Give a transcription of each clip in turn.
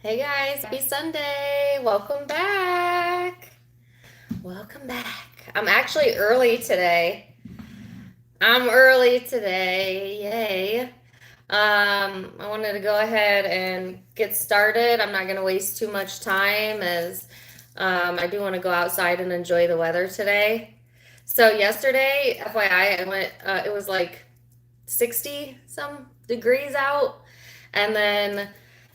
Hey guys, happy Sunday. Welcome back. Welcome back. I'm actually early today. Yay. I wanted to go ahead and get started. I'm not going to waste too much time as I do want to go outside and enjoy the weather today. So yesterday, FYI, I went it was like 60 some degrees out, and then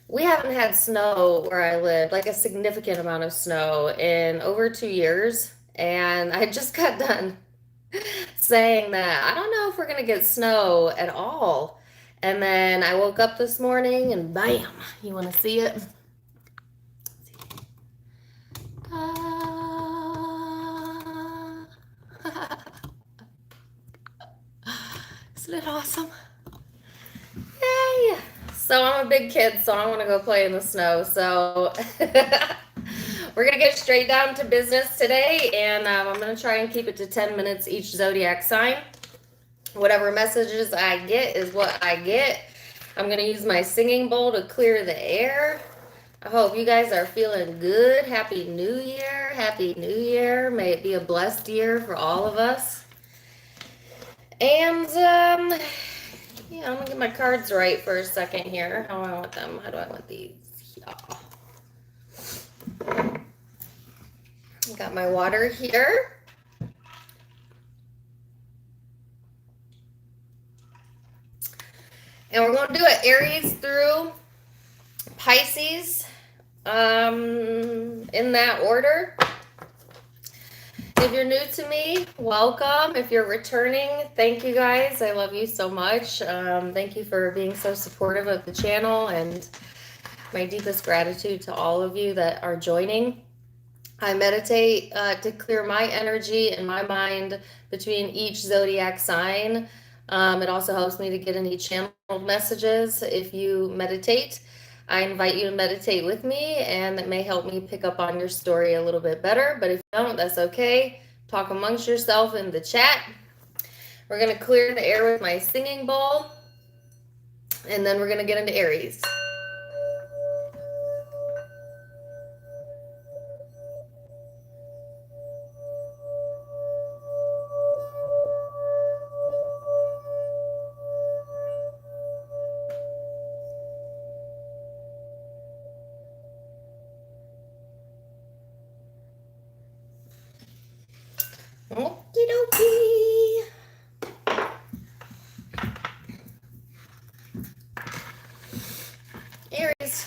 we haven't had snow where I live, like a significant amount of snow in over 2 years. And I just got done saying that I don't know if we're going to get snow at all. And then I woke up this morning and bam, you want to see it? Ah. Isn't it awesome? Yay! So I'm a big kid, so I want to go play in the snow. So we're going to get straight down to business today, and I'm going to try and keep it to 10 minutes each zodiac sign. Whatever messages I get is what I get. I'm going to use my singing bowl to clear the air. I hope you guys are feeling good. Happy New Year. Happy New Year. May it be a blessed year for all of us. And, yeah, I'm gonna get my cards right for a second here. How do I want them? How do I want these? Yeah. Got my water here. And we're going to do it Aries through Pisces, in that order. If you're new to me, welcome. If you're returning, thank you guys. I love you so much. Thank you for being so supportive of the channel, and my deepest gratitude to all of you that are joining. I meditate to clear my energy and my mind between each zodiac sign. It also helps me to get any channeled messages. If you meditate, I invite you to meditate with me, and that may help me pick up on your story a little bit better. But if you don't, that's okay. Talk amongst yourself in the chat. We're going to clear the air with my singing bowl, and then we're going to get into Aries. Okie dokie. Aries.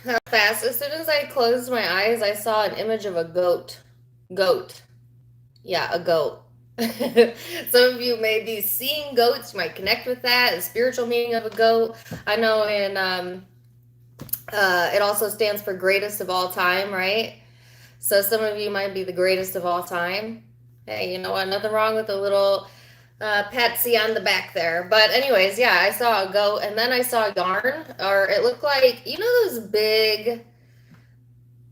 How fast? As soon as I closed my eyes, I saw an image of a goat. Goat. Yeah, a goat. Some of you may be seeing goats. You might connect with that. The spiritual meaning of a goat. I know in it also stands for greatest of all time, right? So some of you might be the greatest of all time. Hey, you know what? Nothing wrong with a little patsy on the back there. But anyways, yeah, I saw a goat, and then I saw yarn, or it looked like, you know, those big,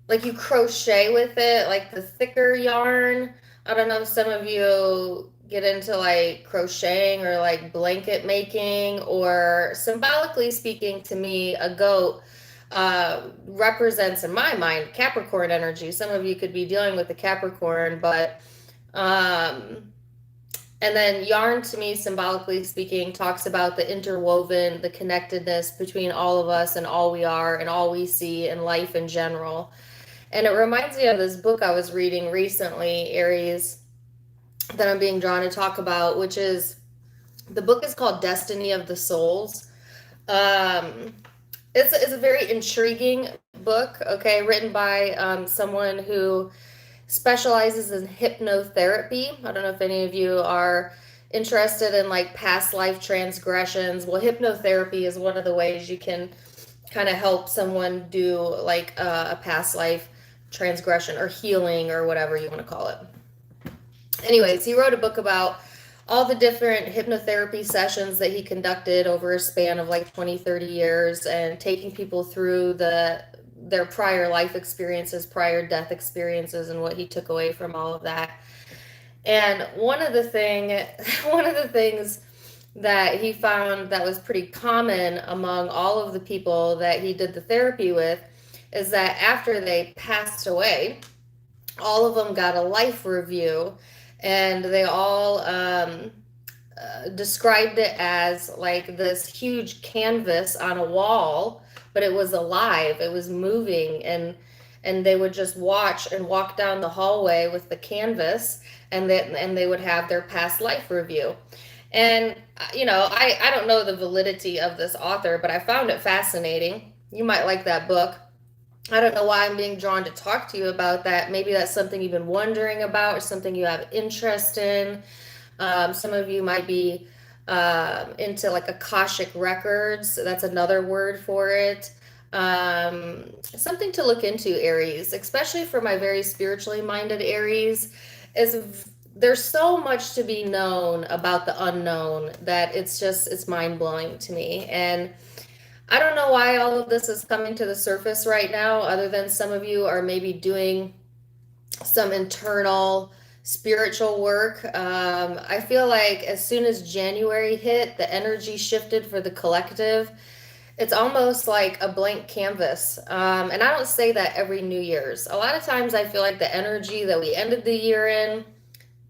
like you crochet with it, like the thicker yarn. I don't know if some of you get into like crocheting or like blanket making, or symbolically speaking, to me, a goat represents, in my mind, Capricorn energy. Some of you could be dealing with the Capricorn, but and then yarn, to me, symbolically speaking, talks about the interwoven, the connectedness between all of us and all we are and all we see in life in general. And it reminds me of this book I was reading recently, Aries, that I'm being drawn to talk about, which is, the book is called Destiny of the Souls. It's a very intriguing book, okay, written by someone who specializes in hypnotherapy. I don't know if any of you are interested in like past life transgressions. Well, hypnotherapy is one of the ways you can kind of help someone do like a past life transgression or healing or whatever you want to call it. Anyways, he wrote a book about all the different hypnotherapy sessions that he conducted over a span of like 20, 30 years and taking people through their prior life experiences, prior death experiences, and what he took away from all of that. And one of the things that he found that was pretty common among all of the people that he did the therapy with is that after they passed away, all of them got a life review, and they all described it as like this huge canvas on a wall, but it was alive, it was moving, and they would just watch and walk down the hallway with the canvas, and they would have their past life review. And I don't know the validity of this author, but I found it fascinating. You might like that book. I don't know why I'm being drawn to talk to you about that. Maybe that's something you've been wondering about or something you have interest in. Some of you might be into like Akashic records. That's another word for it. Something to look into, Aries, especially for my very spiritually minded Aries, is there's so much to be known about the unknown that it's mind-blowing to me. And I don't know why all of this is coming to the surface right now, other than some of you are maybe doing some internal spiritual work. I feel like as soon as January hit, the energy shifted for the collective. It's almost like a blank canvas. And I don't say that every New Year's. A lot of times I feel like the energy that we ended the year in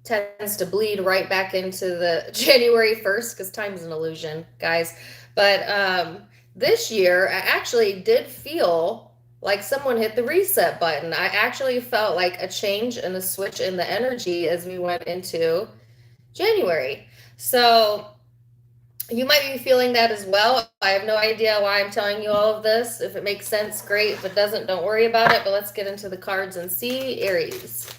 tends to bleed right back into the January 1st, because time is an illusion, guys. But this year, I actually did feel like someone hit the reset button. I actually felt like a change and a switch in the energy as we went into January. So you might be feeling that as well. I have no idea why I'm telling you all of this. If it makes sense, great. If it doesn't, don't worry about it. But let's get into the cards and see. Aries.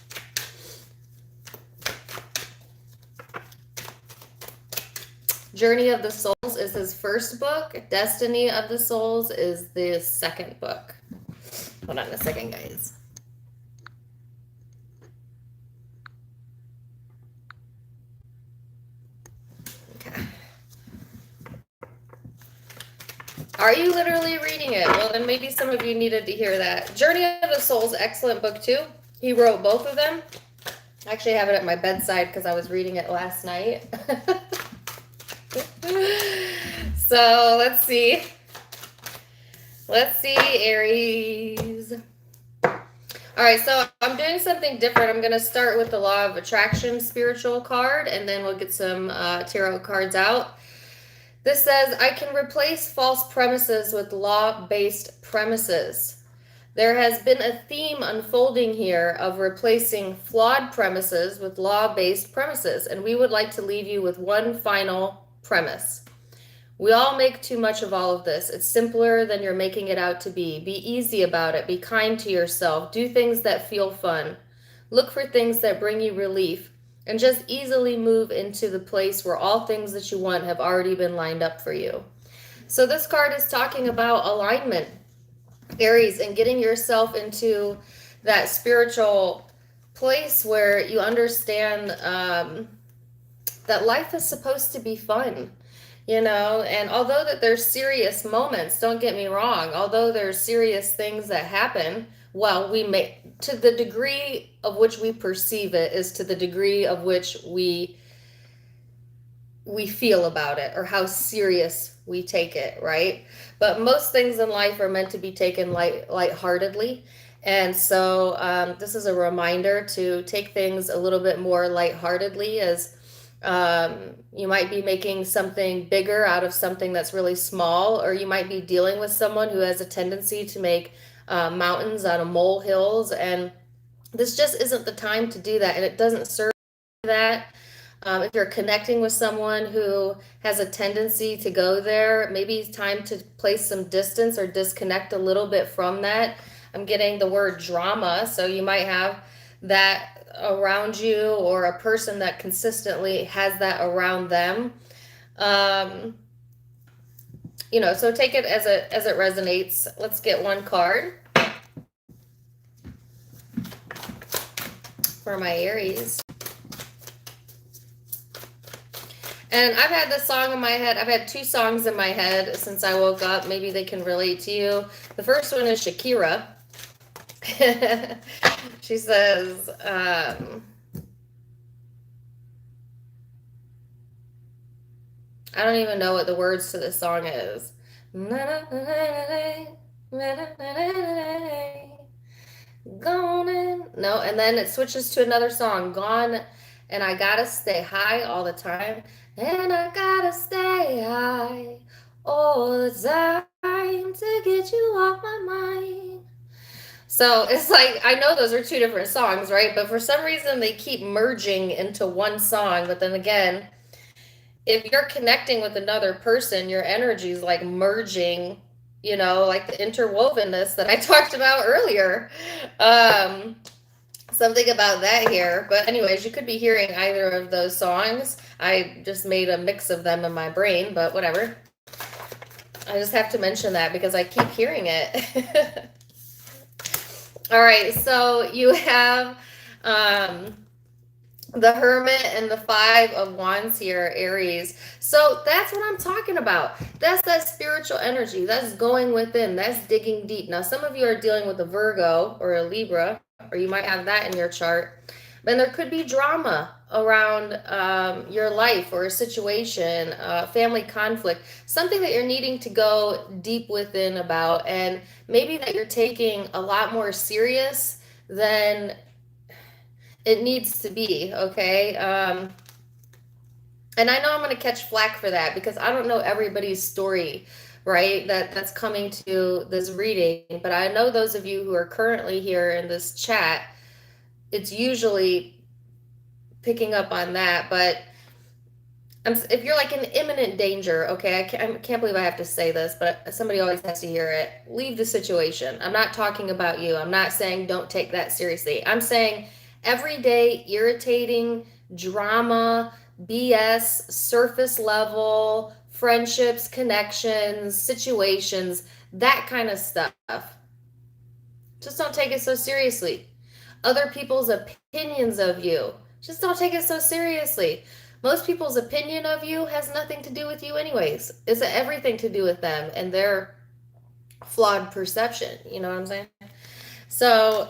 Journey of the Souls is his first book. Destiny of the Souls is the second book. Hold on a second, guys. Okay. Are you literally reading it? Well, then maybe some of you needed to hear that. Journey of the Souls, excellent book too. He wrote both of them. I actually have it at my bedside because I was reading it last night. So let's see. Aries. All right, so I'm doing something different. I'm going to start with the Law of Attraction spiritual card, and then we'll get some tarot cards out. This says, I can replace false premises with law-based premises. There has been a theme unfolding here of replacing flawed premises with law-based premises, and we would like to leave you with one final premise. We all make too much of all of this. It's simpler than you're making it out to be. Be easy about it. Be kind to yourself. Do things that feel fun. Look for things that bring you relief. And just easily move into the place where all things that you want have already been lined up for you. So this card is talking about alignment, Aries, and getting yourself into that spiritual place where you understand that life is supposed to be fun. And although that there's serious moments, don't get me wrong, although there's serious things that happen, well, to the degree of which we perceive it is to the degree of which we feel about it or how serious we take it, right? But most things in life are meant to be taken lightheartedly. And so this is a reminder to take things a little bit more lightheartedly, as you might be making something bigger out of something that's really small, or you might be dealing with someone who has a tendency to make mountains out of molehills, and this just isn't the time to do that, and it doesn't serve that. If you're connecting with someone who has a tendency to go there, maybe it's time to place some distance or disconnect a little bit from that. I'm getting the word drama, so you might have that around you, or a person that consistently has that around them. so take it as it resonates. Let's get one card for my Aries. And I've had this song in my head. I've had two songs in my head since I woke up. Maybe they can relate to you. The first one is Shakira. She says, I don't even know what the words to this song is. Gone in. No, and then it switches to another song. Gone, and I gotta stay high all the time. And I gotta stay high all the time to get you off my mind. So it's like, I know those are two different songs, right? But for some reason they keep merging into one song. But then again, if you're connecting with another person, your energy is like merging, like the interwovenness that I talked about earlier. Something about that here. But anyways, you could be hearing either of those songs. I just made a mix of them in my brain, but whatever. I just have to mention that because I keep hearing it. All right, so you have the Hermit and the Five of Wands here, Aries. So that's what I'm talking about. That's that spiritual energy. That's going within. That's digging deep. Now, some of you are dealing with a Virgo or a Libra, or you might have that in your chart. Then there could be drama around your life or a situation, family conflict, something that you're needing to go deep within about, and maybe that you're taking a lot more serious than it needs to be, okay? And I know I'm going to catch flack for that because I don't know everybody's story, right, that's coming to this reading. But I know those of you who are currently here in this chat, it's usually picking up on that. But if you're like in imminent danger, okay, I can't believe I have to say this, but somebody always has to hear it. Leave the situation. I'm not talking about you. I'm not saying don't take that seriously. I'm saying everyday irritating drama, BS, surface level, friendships, connections, situations, that kind of stuff. Just don't take it so seriously. Other people's opinions of you, just don't take it so seriously. Most people's opinion of you has nothing to do with you anyways. It's everything to do with them and their flawed perception. You know what I'm saying? So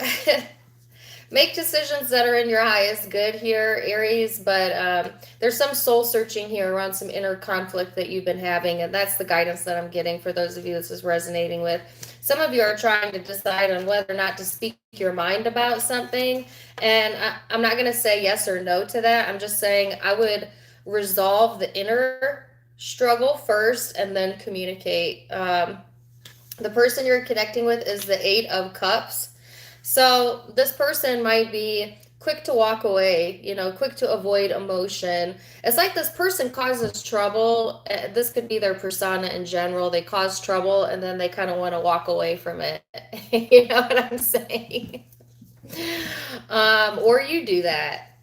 make decisions that are in your highest good here, Aries, but there's some soul searching here around some inner conflict that you've been having, and that's the guidance that I'm getting for those of you this is resonating with. Some of you are trying to decide on whether or not to speak your mind about something, and I'm not going to say yes or no to that. I'm just saying I would resolve the inner struggle first and then communicate. The person you're connecting with is the Eight of Cups. So this person might be quick to walk away, quick to avoid emotion. It's like this person causes trouble. This could be their persona in general. They cause trouble and then they kind of want to walk away from it. You know what I'm saying? Or you do that.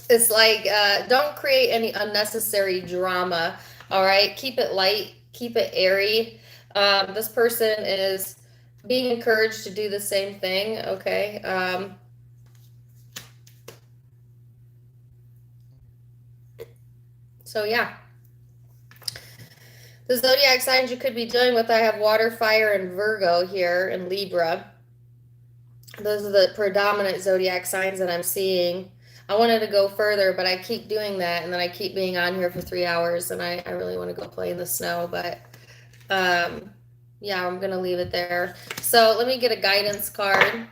It's like, don't create any unnecessary drama. All right. Keep it light. Keep it airy. This person is being encouraged to do the same thing, okay? So yeah. The zodiac signs you could be dealing with, I have water, fire, and Virgo here, and Libra. Those are the predominant zodiac signs that I'm seeing. I wanted to go further, but I keep doing that, and then I keep being on here for 3 hours, and I really want to go play in the snow, but yeah, I'm going to leave it there. So let me get a guidance card.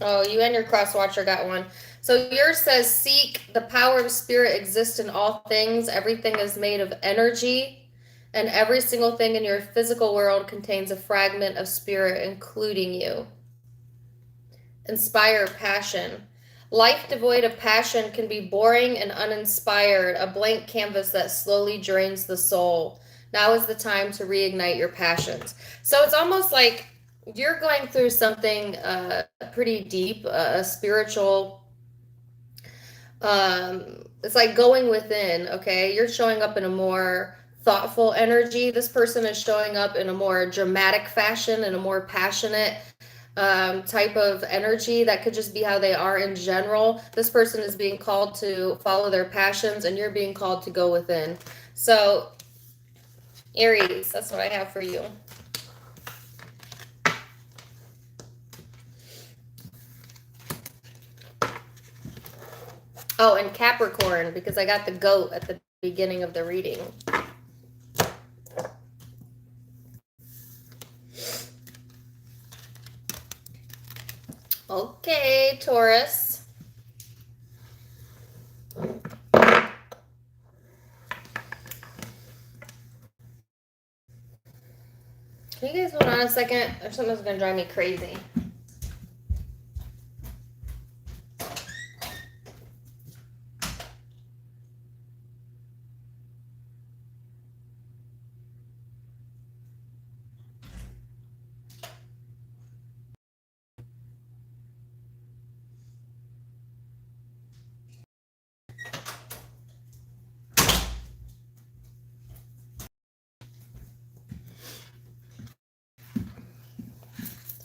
Oh, you and your cross watcher got one. So yours says, seek the power of spirit exists in all things. Everything is made of energy, and every single thing in your physical world contains a fragment of spirit, including you. Inspire passion. Life devoid of passion can be boring and uninspired, a blank canvas that slowly drains the soul. Now is the time to reignite your passions. So it's almost like you're going through something pretty deep, a spiritual it's like going within, okay? You're showing up in a more thoughtful energy. This person is showing up in a more dramatic fashion, in a more passionate type of energy. That could just be how they are in general. This person is being called to follow their passions, and you're being called to go within. So, Aries, that's what I have for you. Oh, and Capricorn, because I got the goat at the beginning of the reading. Okay, Taurus. Can you guys hold on a second? Or something's going to drive me crazy.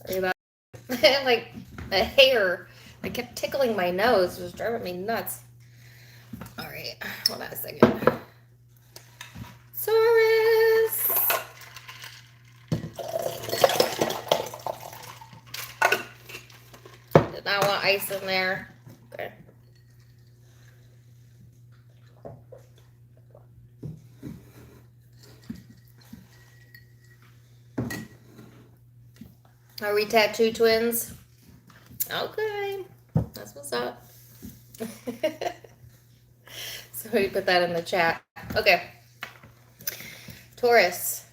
Sorry about like a hair. I kept tickling my nose. It was driving me nuts. All right, hold on a second. Taurus. Did not want ice in there. Okay. Are we tattoo twins? Okay. That's what's up. Somebody put that in the chat. Okay. Taurus.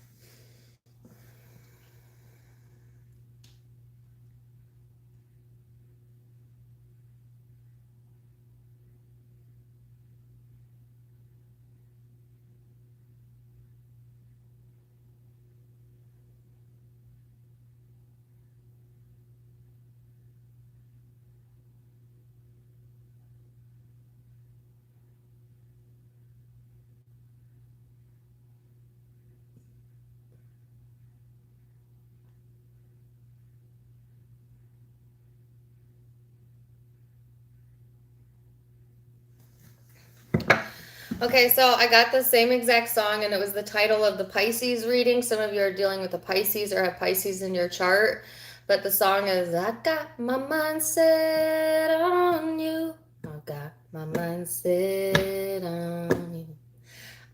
Okay, so I got the same exact song, and it was the title of the Pisces reading. Some of you are dealing with the Pisces or have Pisces in your chart. But the song is, I got my mind set on you. I got my mind set on you.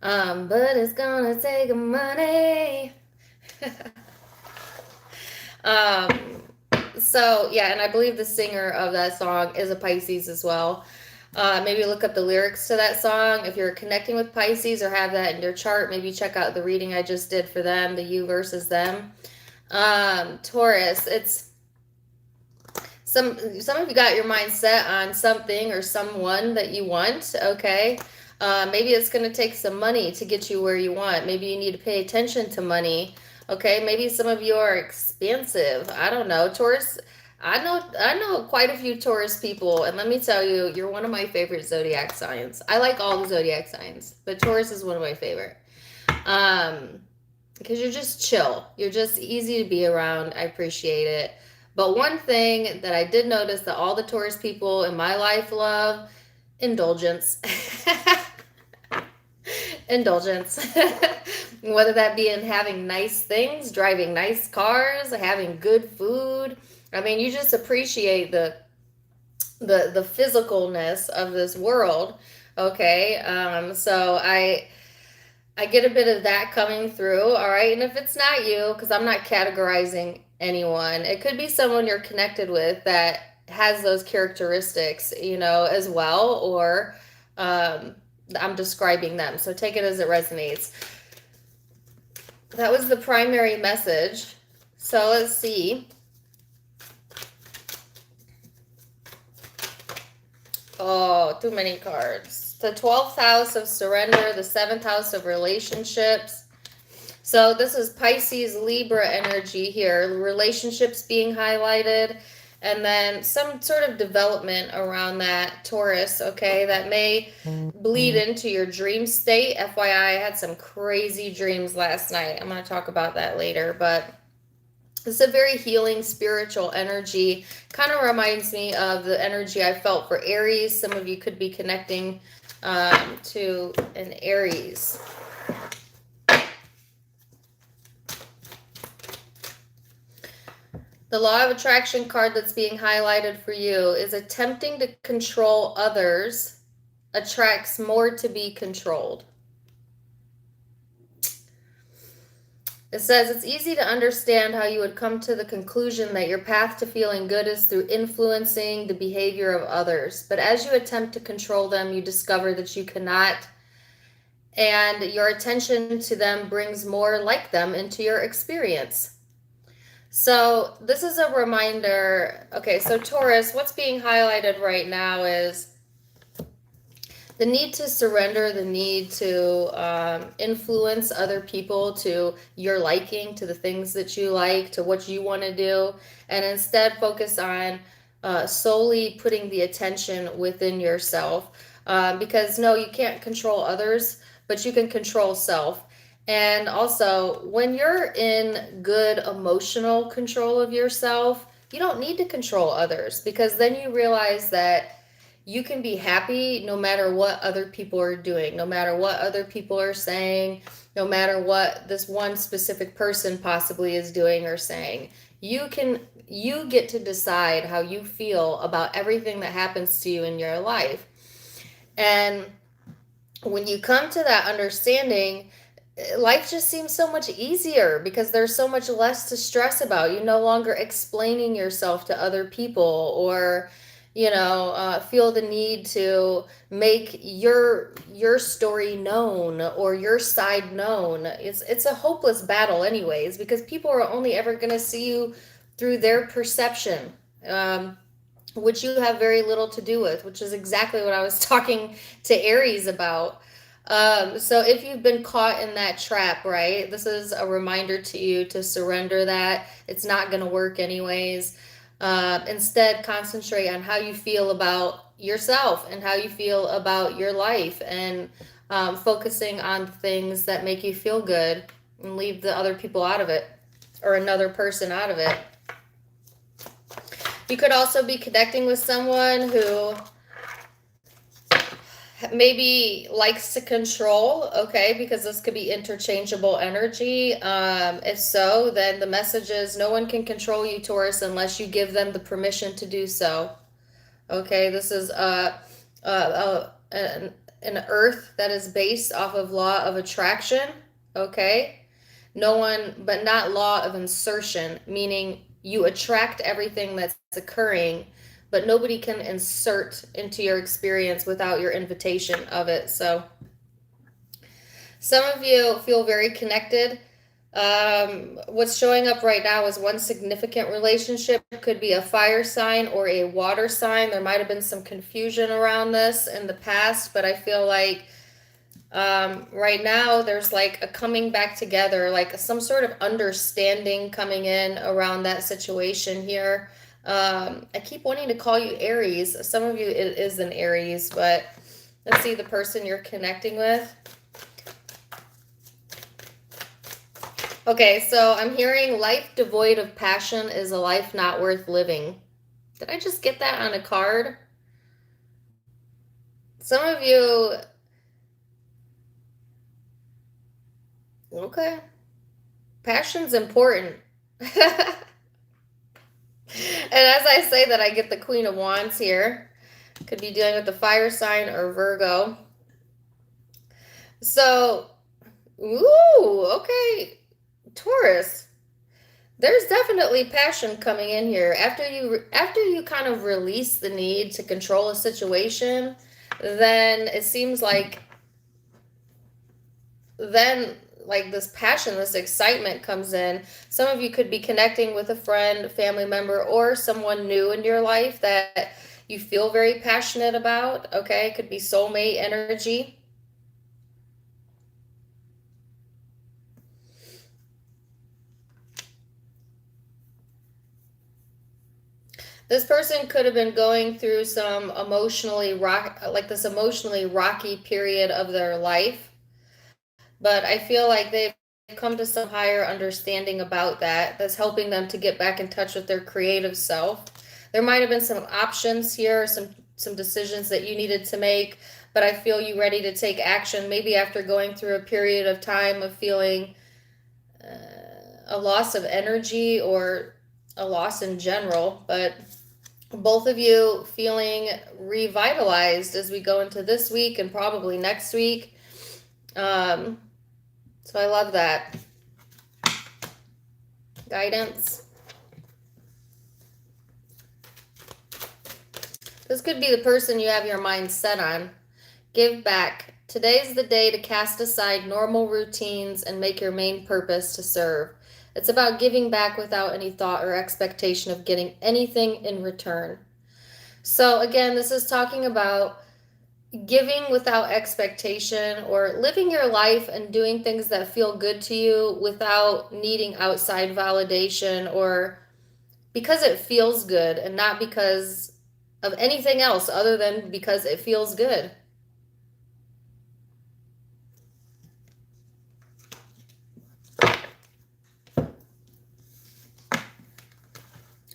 But it's gonna take money. So, yeah, and I believe the singer of that song is a Pisces as well. Maybe look up the lyrics to that song. If you're connecting with Pisces or have that in your chart, maybe check out the reading I just did for them, the you versus them. Taurus, it's some of you got your mind set on something or someone that you want, okay? Maybe it's going to take some money to get you where you want. Maybe you need to pay attention to money, okay? Maybe some of you are expensive. I don't know. Taurus, I know quite a few Taurus people, and let me tell you, you're one of my favorite zodiac signs. I like all the zodiac signs, but Taurus is one of my favorite. Because you're just chill. You're just easy to be around. I appreciate it. But one thing that I did notice that all the Taurus people in my life love, indulgence. Indulgence. Whether that be in having nice things, driving nice cars, having good food. I mean, you just appreciate the physicalness of this world. Okay. So I get a bit of that coming through. All right. And if it's not you, because I'm not categorizing anyone, it could be someone you're connected with that has those characteristics, as well, or I'm describing them. So take it as it resonates. That was the primary message. So let's see. Oh, too many cards. The 12th house of surrender, the 7th house of relationships. So this is Pisces, Libra energy here. Relationships being highlighted. and then some sort of development around that, Taurus, okay, that may bleed into your dream state. FYI, I had some crazy dreams last night. I'm going to talk about that later, but it's a very healing spiritual energy. Kind of reminds me of the energy I felt for Aries. Some of you could be connecting to an Aries. The law of attraction card that's being highlighted for you is attempting to control others attracts more to be controlled. It says it's easy to understand how you would come to the conclusion that your path to feeling good is through influencing the behavior of others. But as you attempt to control them, you discover that you cannot, and your attention to them brings more like them into your experience. So this is a reminder. Okay, so Taurus, what's being highlighted right now is the need to surrender, the need to influence other people to your liking, to the things that you like, to what you want to do, and instead focus on solely putting the attention within yourself. Because no, you can't control others, but you can control self. And also, when you're in good emotional control of yourself, you don't need to control others, because then you realize that you can be happy no matter what other people are doing, no matter what other people are saying, no matter what this one specific person possibly is doing or saying. You get to decide how you feel about everything that happens to you in your life. And when you come to that understanding, life just seems so much easier because there's so much less to stress about. You're no longer explaining yourself to other people, or feel the need to make your story known or your side known. It's a hopeless battle anyways, because people are only ever going to see you through their perception, which you have very little to do with, which is exactly what I was talking to Aries about. So if you've been caught in that trap, right, this is a reminder to you to surrender that. It's not going to work anyways. Instead, concentrate on how you feel about yourself and how you feel about your life, and focusing on things that make you feel good, and leave the other people out of it, or another person out of it. You could also be connecting with someone who maybe likes to control, okay, because this could be interchangeable energy. If so, then the message is no one can control you, Taurus, unless you give them the permission to do so. Okay, this is an earth that is based off of law of attraction, okay? No one, but not law of insertion, meaning you attract everything that's occurring, but nobody can insert into your experience without your invitation of it. So some of you feel very connected. What's showing up right now is one significant relationship. It could be a fire sign or a water sign. There might have been some confusion around this in the past, but I feel like right now there's like a coming back together, like some sort of understanding coming in around that situation here. I keep wanting to call you Aries. Some of you it is an Aries, but let's see the person you're connecting with. Okay, so I'm hearing life devoid of passion is a life not worth living. Did I just get that on a card? Some of you... Okay. Passion's important. And as I say that, I get the Queen of Wands here. Could be dealing with the fire sign or Virgo. So, ooh, okay. Taurus. There's definitely passion coming in here. After you kind of release the need to control a situation, then it seems like this passion, this excitement comes in. Some of you could be connecting with a friend, family member, or someone new in your life that you feel very passionate about. Okay, it could be soulmate energy. This person could have been going through some emotionally rocky period of their life, but I feel like they've come to some higher understanding about that that's helping them to get back in touch with their creative self. There might have been some options here, some decisions that you needed to make, but I feel you ready to take action, maybe after going through a period of time of feeling a loss of energy or a loss in general. But both of you feeling revitalized as we go into this week and probably next week. So I love that. Guidance. This could be the person you have your mind set on. Give back. Today's the day to cast aside normal routines and make your main purpose to serve. It's about giving back without any thought or expectation of getting anything in return. So again, this is talking about giving without expectation, or living your life and doing things that feel good to you without needing outside validation, or because it feels good and not because of anything else other than because it feels good.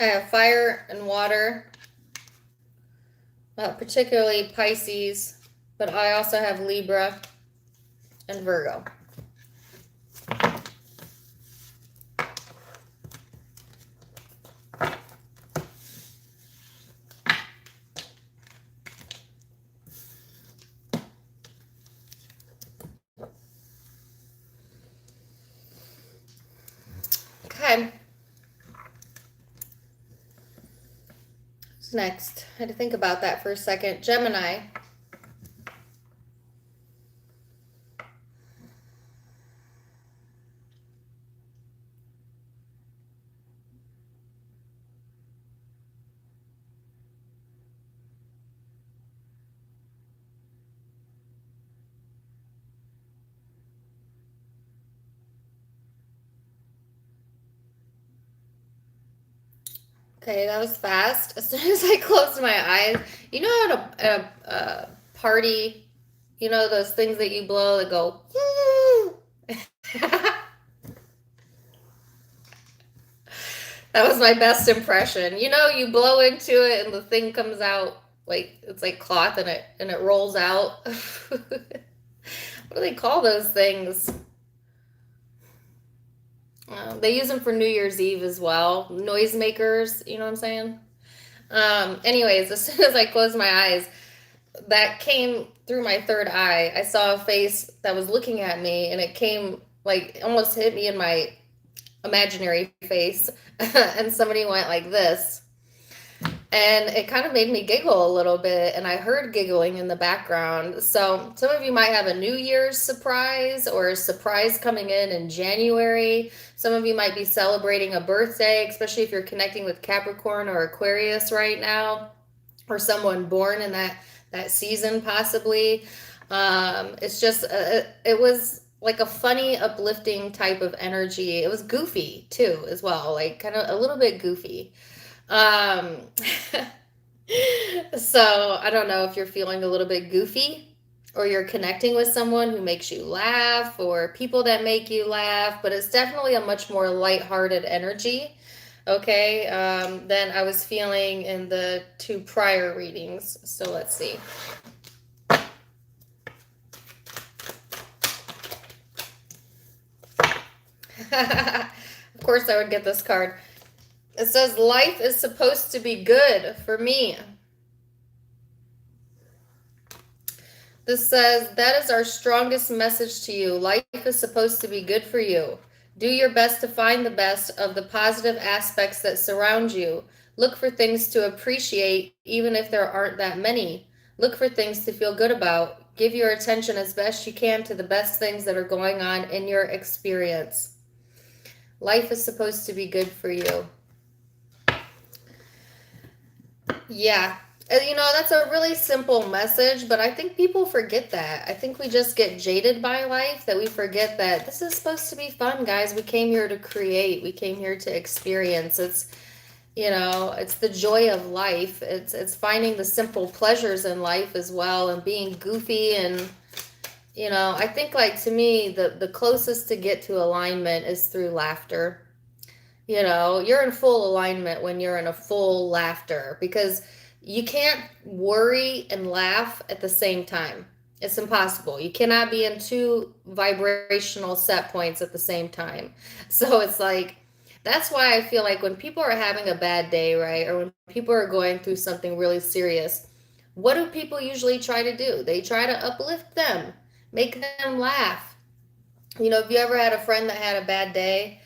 I have fire and water, particularly Pisces, but I also have Libra and Virgo. Okay. What's next? I had to think about that for a second. Gemini. Okay, that was fast. As soon as I closed my eyes, you know, at a party, you know, those things that you blow that go, that was my best impression. You know, you blow into it and the thing comes out like it's like cloth and it rolls out. What do they call those things? They use them for New Year's Eve as well. Noisemakers, you know what I'm saying? Anyways, as soon as I closed my eyes, that came through my third eye. I saw a face that was looking at me, and it came like almost hit me in my imaginary face, and somebody went like this. And it kind of made me giggle a little bit, and I heard giggling in the background. So some of you might have a New Year's surprise or a surprise coming in January. Some of you might be celebrating a birthday, especially if you're connecting with Capricorn or Aquarius right now, or someone born in that season possibly. It's just, it was like a funny, uplifting type of energy. It was goofy too, as well, like kind of a little bit goofy. So I don't know if you're feeling a little bit goofy, or you're connecting with someone who makes you laugh, or people that make you laugh, but it's definitely a much more lighthearted energy, okay, than I was feeling in the two prior readings. So let's see. Of course I would get this card. It says, life is supposed to be good for me. This says, that is our strongest message to you. Life is supposed to be good for you. Do your best to find the best of the positive aspects that surround you. Look for things to appreciate, even if there aren't that many. Look for things to feel good about. Give your attention as best you can to the best things that are going on in your experience. Life is supposed to be good for you. Yeah, you know, that's a really simple message, but I think people forget that. I think we just get jaded by life, that we forget that this is supposed to be fun, guys. We came here to create. We came here to experience. It's, You know, it's the joy of life. It's finding the simple pleasures in life as well, and being goofy. And you know, I think, like, to me, the closest to get to alignment is through laughter. You know, you're in full alignment when you're in a full laughter, because you can't worry and laugh at the same time. It's impossible. You cannot be in two vibrational set points at the same time. So it's like, that's why I feel like when people are having a bad day, right? Or when people are going through something really serious, what do people usually try to do? They try to uplift them, make them laugh. You know, if you ever had a friend that had a bad day,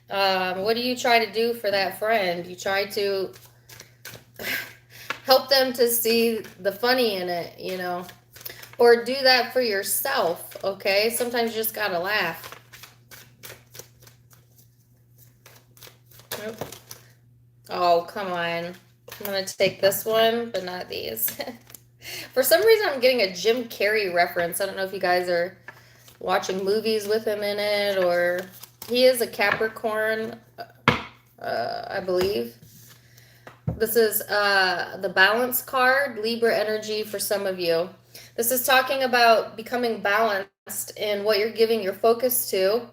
what do you try to do for that friend? You try to help them to see the funny in it, you know, or do that for yourself, okay? Sometimes you just gotta laugh. Nope. Oh, come on. I'm gonna take this one, but not these. For some reason, I'm getting a Jim Carrey reference. I don't know if you guys are watching movies with him in it, or he is a Capricorn, I believe. This is the balance card, Libra energy for some of you. This is talking about becoming balanced in what you're giving your focus to,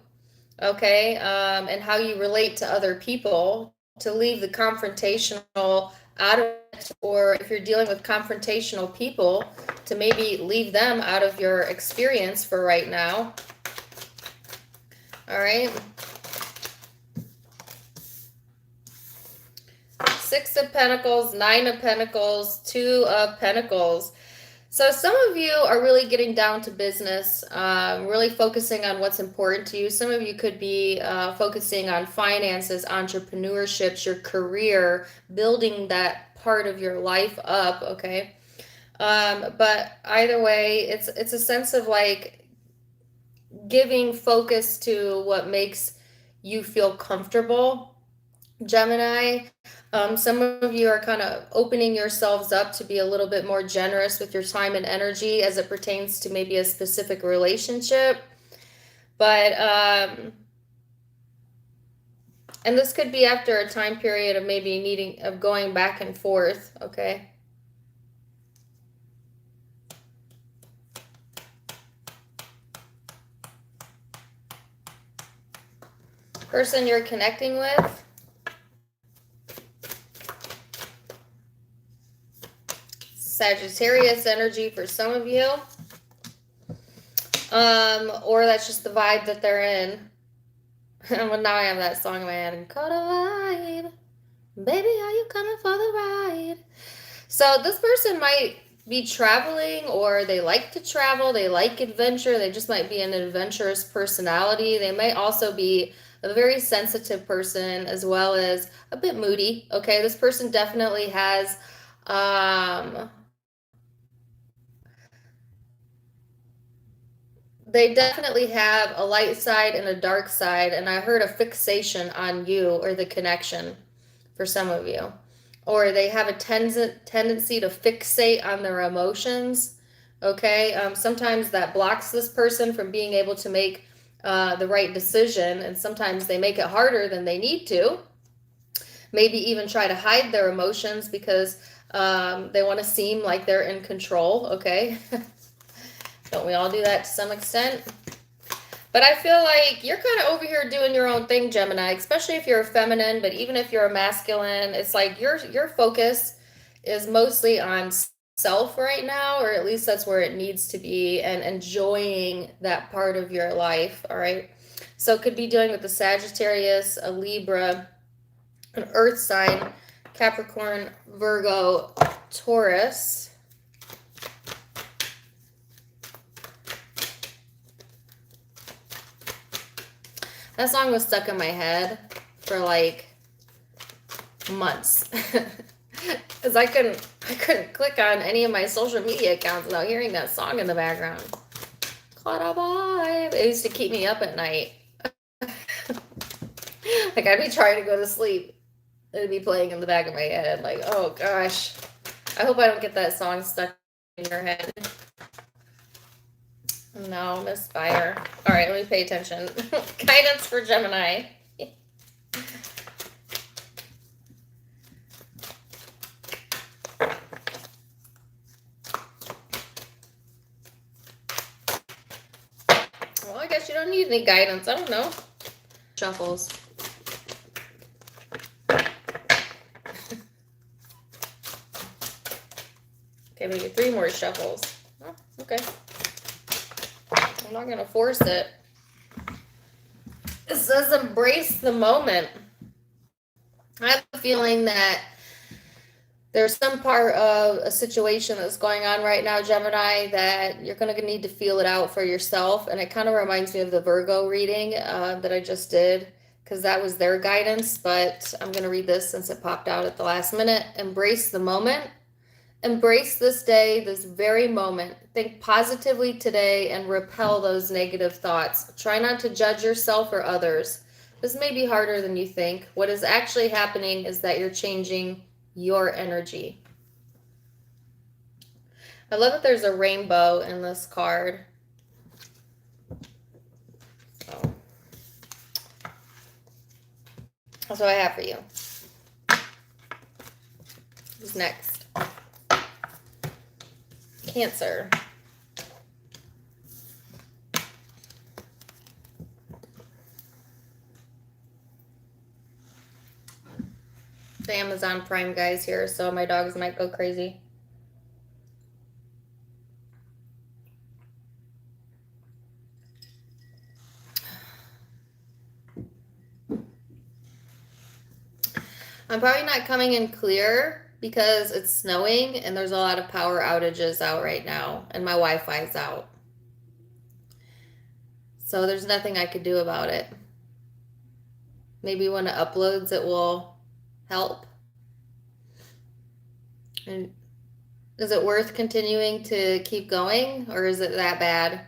okay, and how you relate to other people, to leave the confrontational out of it, or if you're dealing with confrontational people, to maybe leave them out of your experience for right now. All right. Six of Pentacles, Nine of Pentacles, Two of Pentacles. So some of you are really getting down to business, really focusing on what's important to you. Some of you could be focusing on finances, entrepreneurships, your career, building that part of your life up, okay? But either way, it's a sense of like giving focus to what makes you feel comfortable, Gemini. Some of you are kind of opening yourselves up to be a little bit more generous with your time and energy as it pertains to maybe a specific relationship. But, and this could be after a time period of maybe going back and forth, okay? Person you're connecting with. Sagittarius energy for some of you. Or that's just the vibe that they're in. Well, now I have that song in my head. Caught a vibe. Baby, are you coming for the ride? So this person might be traveling, or they like to travel. They like adventure. They just might be an adventurous personality. They might also be a very sensitive person, as well as a bit moody. Okay, this person definitely has they definitely have a light side and a dark side, and I heard a fixation on you or the connection for some of you. Or they have a tendency to fixate on their emotions, okay? Sometimes that blocks this person from being able to make the right decision, and sometimes they make it harder than they need to. Maybe even try to hide their emotions because they want to seem like they're in control, okay? Don't we all do that to some extent? But I feel like you're kind of over here doing your own thing, Gemini, especially if you're a feminine, but even if you're a masculine, it's like your focus is mostly on self right now, or at least that's where it needs to be, and enjoying that part of your life, all right? So it could be dealing with the Sagittarius, a Libra, an earth sign, Capricorn, Virgo, Taurus. That song was stuck in my head for like months. Because I couldn't click on any of my social media accounts without hearing that song in the background. Caught a vibe. It used to keep me up at night. Like, I'd be trying to go to sleep. It'd be playing in the back of my head. Like, oh gosh. I hope I don't get that song stuck in your head. No, misfire. All right, let me pay attention. Guidance for Gemini. need any guidance. I don't know. Shuffles. Okay, maybe 3 more shuffles. Oh, okay. I'm not going to force it. It says embrace the moment. I have a feeling that there's some part of a situation that's going on right now, Gemini, that you're going to need to feel it out for yourself. And it kind of reminds me of the Virgo reading that I just did, because that was their guidance. But I'm going to read this since it popped out at the last minute. Embrace the moment. Embrace this day, this very moment. Think positively today and repel those negative thoughts. Try not to judge yourself or others. This may be harder than you think. What is actually happening is that you're changing your energy. I love that there's a rainbow in this card. So, that's what I have for you. Who's next? Cancer. The Amazon Prime guys here, so my dogs might go crazy. I'm probably not coming in clear because it's snowing and there's a lot of power outages out right now and my Wi-Fi is out. So there's nothing I could do about it. Maybe when it uploads it will help. And is it worth continuing to keep going, or is it that bad?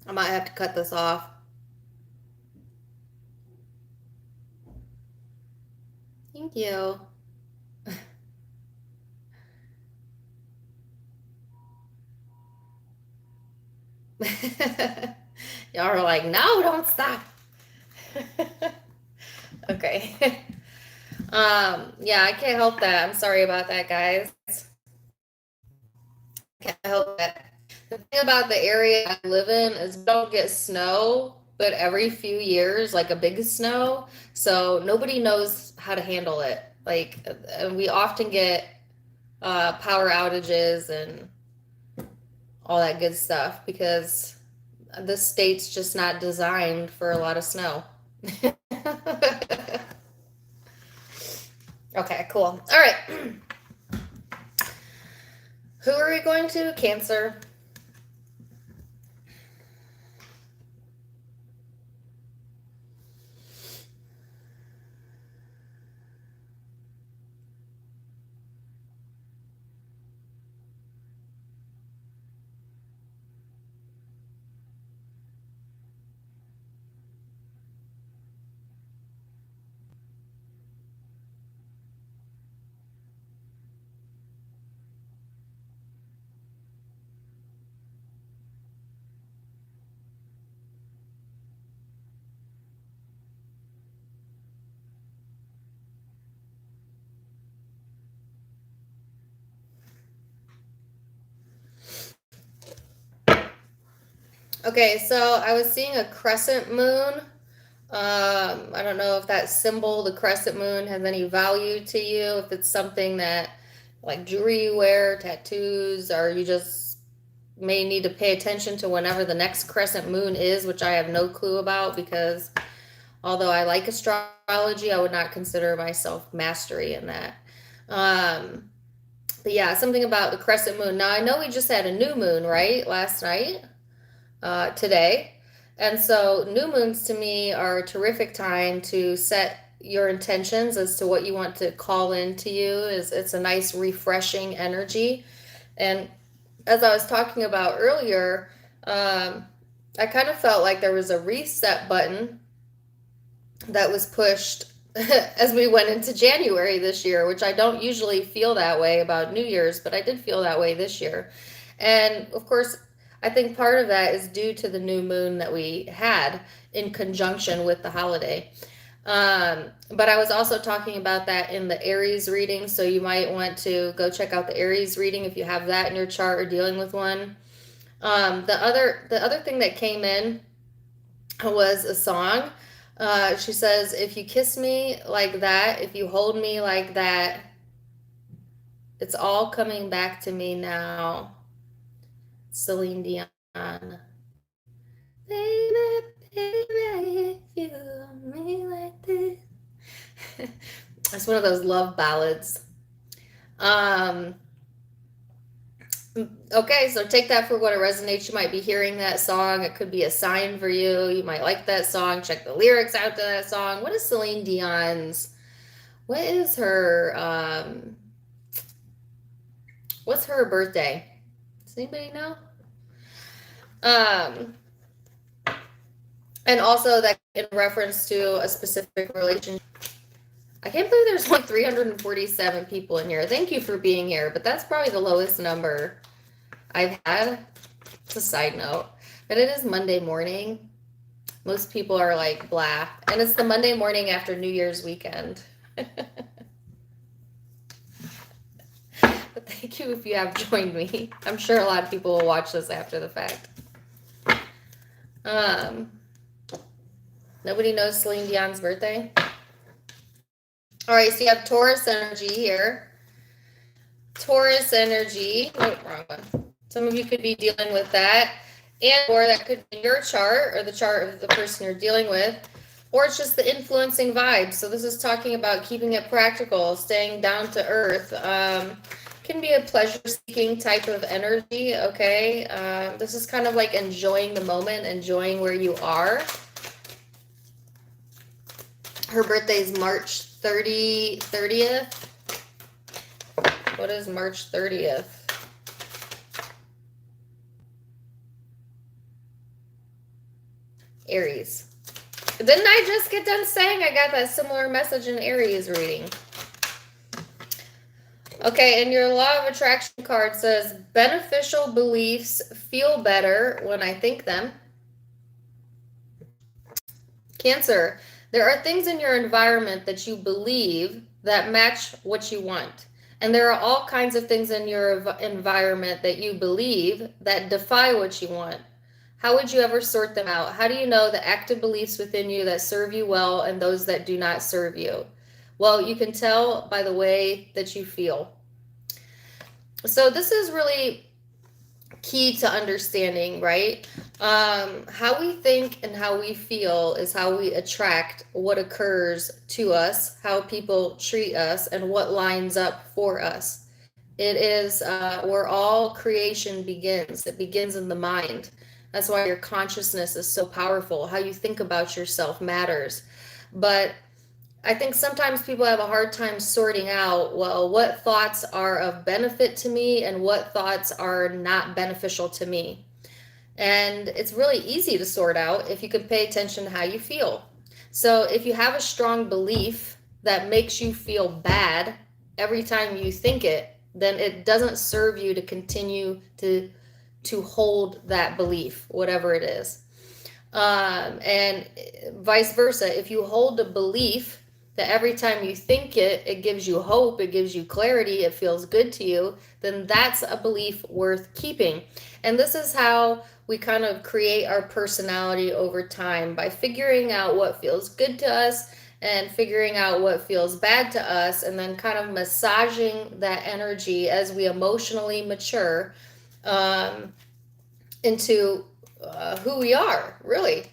I might have to cut this off. Thank you. Y'all are like, no, don't stop. Okay. Yeah, I can't help that. I'm sorry about that, guys. Can't help that. The thing about the area I live in is we don't get snow, but every few years, like a big snow. So nobody knows how to handle it. Like, we often get power outages and all that good stuff because the state's just not designed for a lot of snow. Okay, cool. All right. Who are we going to? Cancer. Okay, so I was seeing a crescent moon. I don't know if that symbol, the crescent moon, has any value to you, if it's something that, like jewelry you wear, tattoos, or you just may need to pay attention to whenever the next crescent moon is, which I have no clue about because although I like astrology, I would not consider myself mastery in that. But yeah, something about the crescent moon. Now, I know we just had a new moon, right, last night, today. And so new moons to me are a terrific time to set your intentions as to what you want to call into you. It's a nice refreshing energy. And as I was talking about earlier, I kind of felt like there was a reset button that was pushed as we went into January this year, which I don't usually feel that way about New Year's, but I did feel that way this year. And of course, I think part of that is due to the new moon that we had in conjunction with the holiday. But I was also talking about that in the Aries reading, so you might want to go check out the Aries reading if you have that in your chart or dealing with one. The other thing that came in was a song. She says, if you kiss me like that, if you hold me like that, it's all coming back to me now. Celine Dion. Baby, baby, if you love me like this. It's one of those love ballads. Okay, so take that for what it resonates. You might be hearing that song. It could be a sign for you. You might like that song. Check the lyrics out to that song. What is Celine Dion's? What is her? What's her birthday? Does anybody know? And also that in reference to a specific relationship. I can't believe there's like 347 people in here. Thank you for being here, but that's probably the lowest number I've had. It's a side note. But it is Monday morning. Most people are like blah. And it's the Monday morning after New Year's weekend. But thank you if you have joined me. I'm sure a lot of people will watch this after the fact. Nobody knows Celine Dion's birthday? All right, so you have Taurus energy here. Taurus energy. Oh, wrong one. Some of you could be dealing with that. And or that could be your chart or the chart of the person you're dealing with. Or it's just the influencing vibe. So this is talking about keeping it practical, staying down to earth. Can be a pleasure-seeking type of energy, okay? This is kind of like enjoying the moment, enjoying where you are. Her birthday is March 30th. What is March 30th? Aries. Didn't I just get done saying I got that similar message in Aries reading? Okay, and your law of attraction card says, beneficial beliefs feel better when I think them. Cancer, there are things in your environment that you believe that match what you want. And there are all kinds of things in your environment that you believe that defy what you want. How would you ever sort them out? How do you know the active beliefs within you that serve you well and those that do not serve you? Well, you can tell by the way that you feel. So this is really key to understanding, right? How we think and how we feel is how we attract what occurs to us, how people treat us, and what lines up for us. It is where all creation begins. It begins in the mind. That's why your consciousness is so powerful. How you think about yourself matters. But I think sometimes people have a hard time sorting out, well, what thoughts are of benefit to me and what thoughts are not beneficial to me. And it's really easy to sort out if you could pay attention to how you feel. So if you have a strong belief that makes you feel bad every time you think it, then it doesn't serve you to continue to hold that belief, whatever it is. And vice versa, if you hold a belief that every time you think it, it gives you hope, it gives you clarity, it feels good to you, then that's a belief worth keeping. And this is how we kind of create our personality over time, by figuring out what feels good to us and figuring out what feels bad to us, and then kind of massaging that energy as we emotionally mature into who we are, really.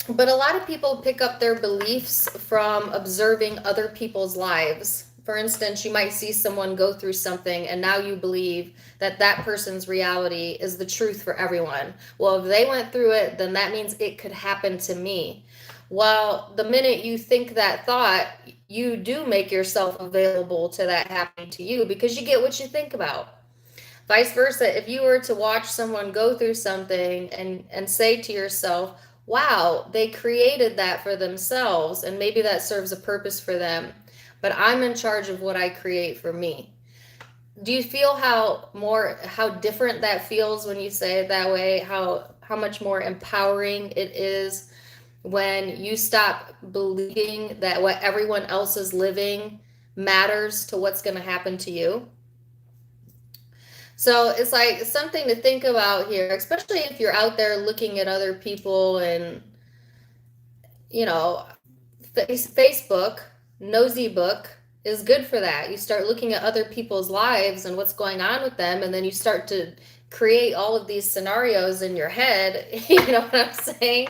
But a lot of people pick up their beliefs from observing other people's lives. For instance, you might see someone go through something and now you believe that that person's reality is the truth for everyone. Well, if they went through it, then that means it could happen to me. Well, the minute you think that thought, you do make yourself available to that happening to you because you get what you think about. Vice versa, if you were to watch someone go through something and say to yourself, wow, they created that for themselves, and maybe that serves a purpose for them, but I'm in charge of what I create for me. Do you feel how different that feels when you say it that way? How much more empowering it is when you stop believing that what everyone else is living matters to what's going to happen to you? So it's like something to think about here, especially if you're out there looking at other people and, you know, Facebook, nosy book is good for that. You start looking at other people's lives and what's going on with them, and then you start to create all of these scenarios in your head. You know what I'm saying?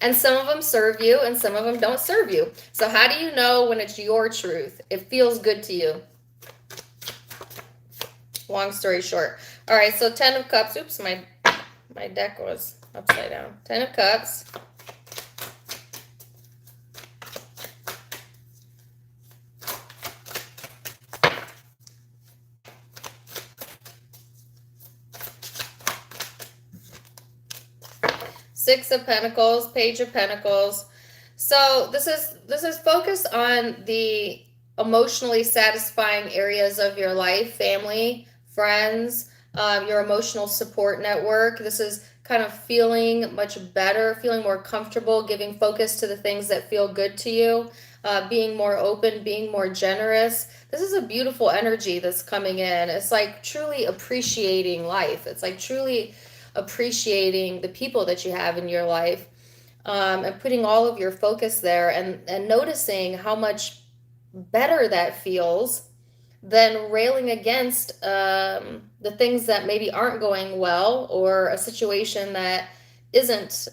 And some of them serve you and some of them don't serve you. So how do you know when it's your truth? It feels good to you. Long story short. All right, so 10 of Cups. Oops, my deck was upside down. 10 of Cups. Six of Pentacles, Page of Pentacles. So this is focused on the emotionally satisfying areas of your life, family, friends, your emotional support network. This is kind of feeling much better, feeling more comfortable, giving focus to the things that feel good to you, being more open, being more generous. This is a beautiful energy that's coming in. It's like truly appreciating life. It's like truly appreciating the people that you have in your life, and putting all of your focus there, and noticing how much better that feels than railing against the things that maybe aren't going well, or a situation that isn't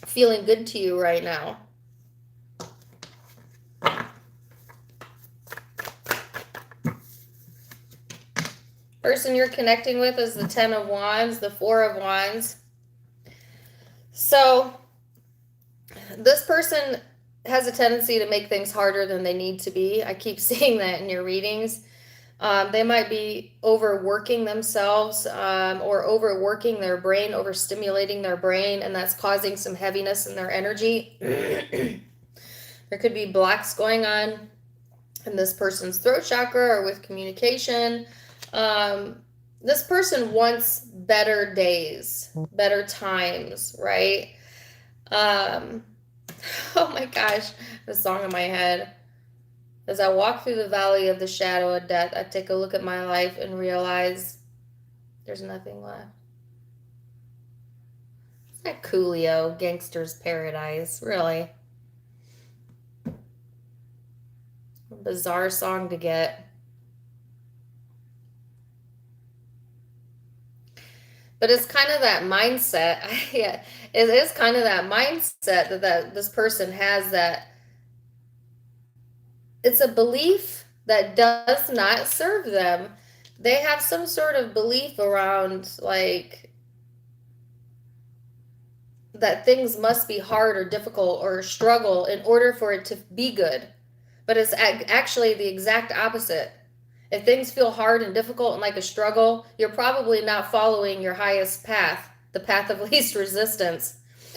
feeling good to you right now. Person you're connecting with is the 10 of Wands, the 4 of Wands. So this person has a tendency to make things harder than they need to be. I keep seeing that in your readings. They might be overworking themselves, or overworking their brain, overstimulating their brain, and that's causing some heaviness in their energy. There could be blocks going on in this person's throat chakra or with communication. This person wants better days, better times, right? Oh my gosh, the song in my head. As I walk through the valley of the shadow of death, I take a look at my life and realize there's nothing left. It's like Coolio, Gangster's Paradise, really. A bizarre song to get. But it's kind of that mindset. Yeah, it is kind of that mindset that this person has, that it's a belief that does not serve them. They have some sort of belief around, like, that things must be hard or difficult or struggle in order for it to be good. But it's actually the exact opposite. If things feel hard and difficult and like a struggle, you're probably not following your highest path, the path of least resistance.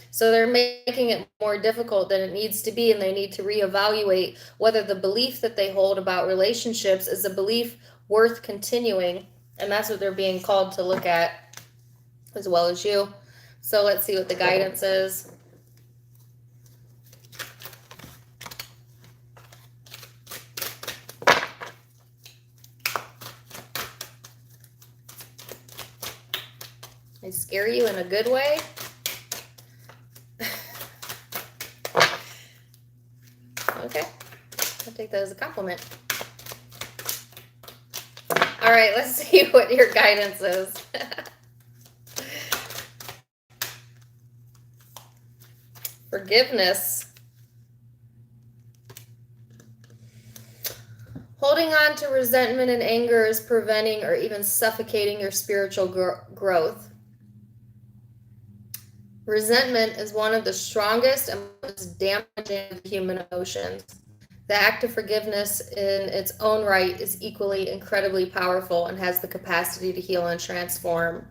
So they're making it more difficult than it needs to be, and they need to reevaluate whether the belief that they hold about relationships is a belief worth continuing. And that's what they're being called to look at, as well as you. So let's see what the guidance is. I scare you in a good way. Okay, I'll take that as a compliment. All right, let's see what your guidance is. Forgiveness. Holding on to resentment and anger is preventing or even suffocating your spiritual growth. Resentment is one of the strongest and most damaging of human emotions. The act of forgiveness in its own right is equally incredibly powerful and has the capacity to heal and transform.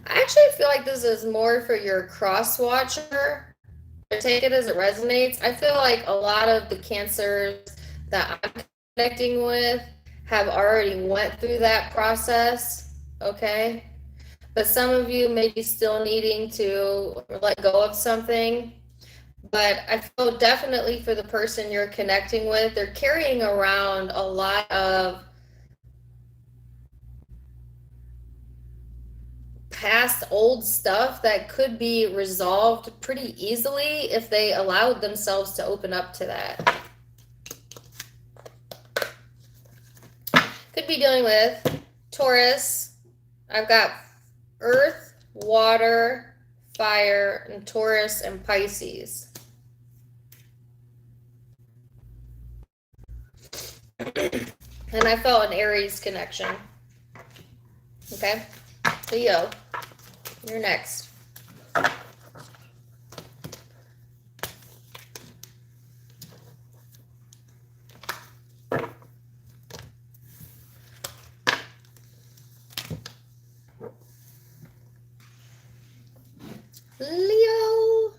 I actually feel like this is more for your cross watcher. Take it as it resonates. I feel like a lot of the Cancers that I'm connecting with have already went through that process, okay? But some of you may be still needing to let go of something. But I feel definitely for the person you're connecting with, they're carrying around a lot of past old stuff that could be resolved pretty easily if they allowed themselves to open up to that. Could be dealing with Taurus. I've got Earth, Water, Fire, and Taurus and Pisces. And I felt an Aries connection. Okay? Leo, you're next. Leo.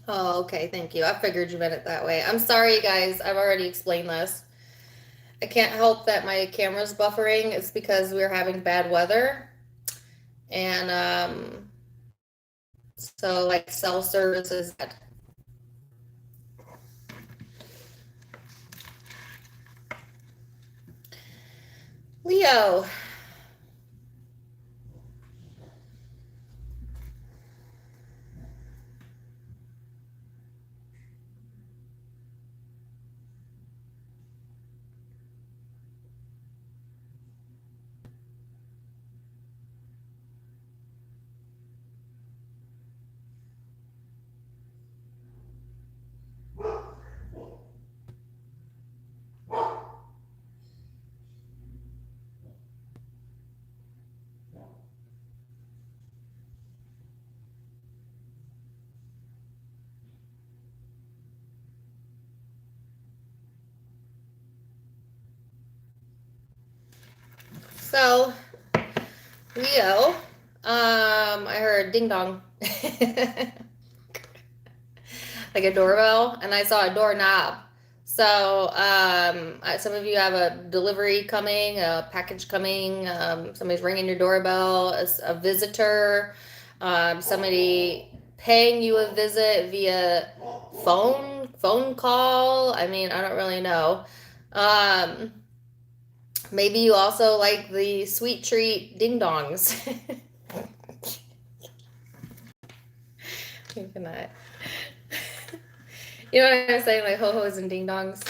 Oh, okay. Thank you. I figured you meant it that way. I'm sorry, guys. I've already explained this. I can't help that my camera's buffering. It's because we're having bad weather. And so like cell service is bad. Leo. So, Leo, I heard ding dong. Like a doorbell, and I saw a doorknob. So, some of you have a delivery coming, a package coming, somebody's ringing your doorbell, a visitor, somebody paying you a visit via phone call. I mean, I don't really know. Maybe you also like the sweet treat ding dongs. You cannot. You know what I'm saying? Like ho-hos and ding dongs.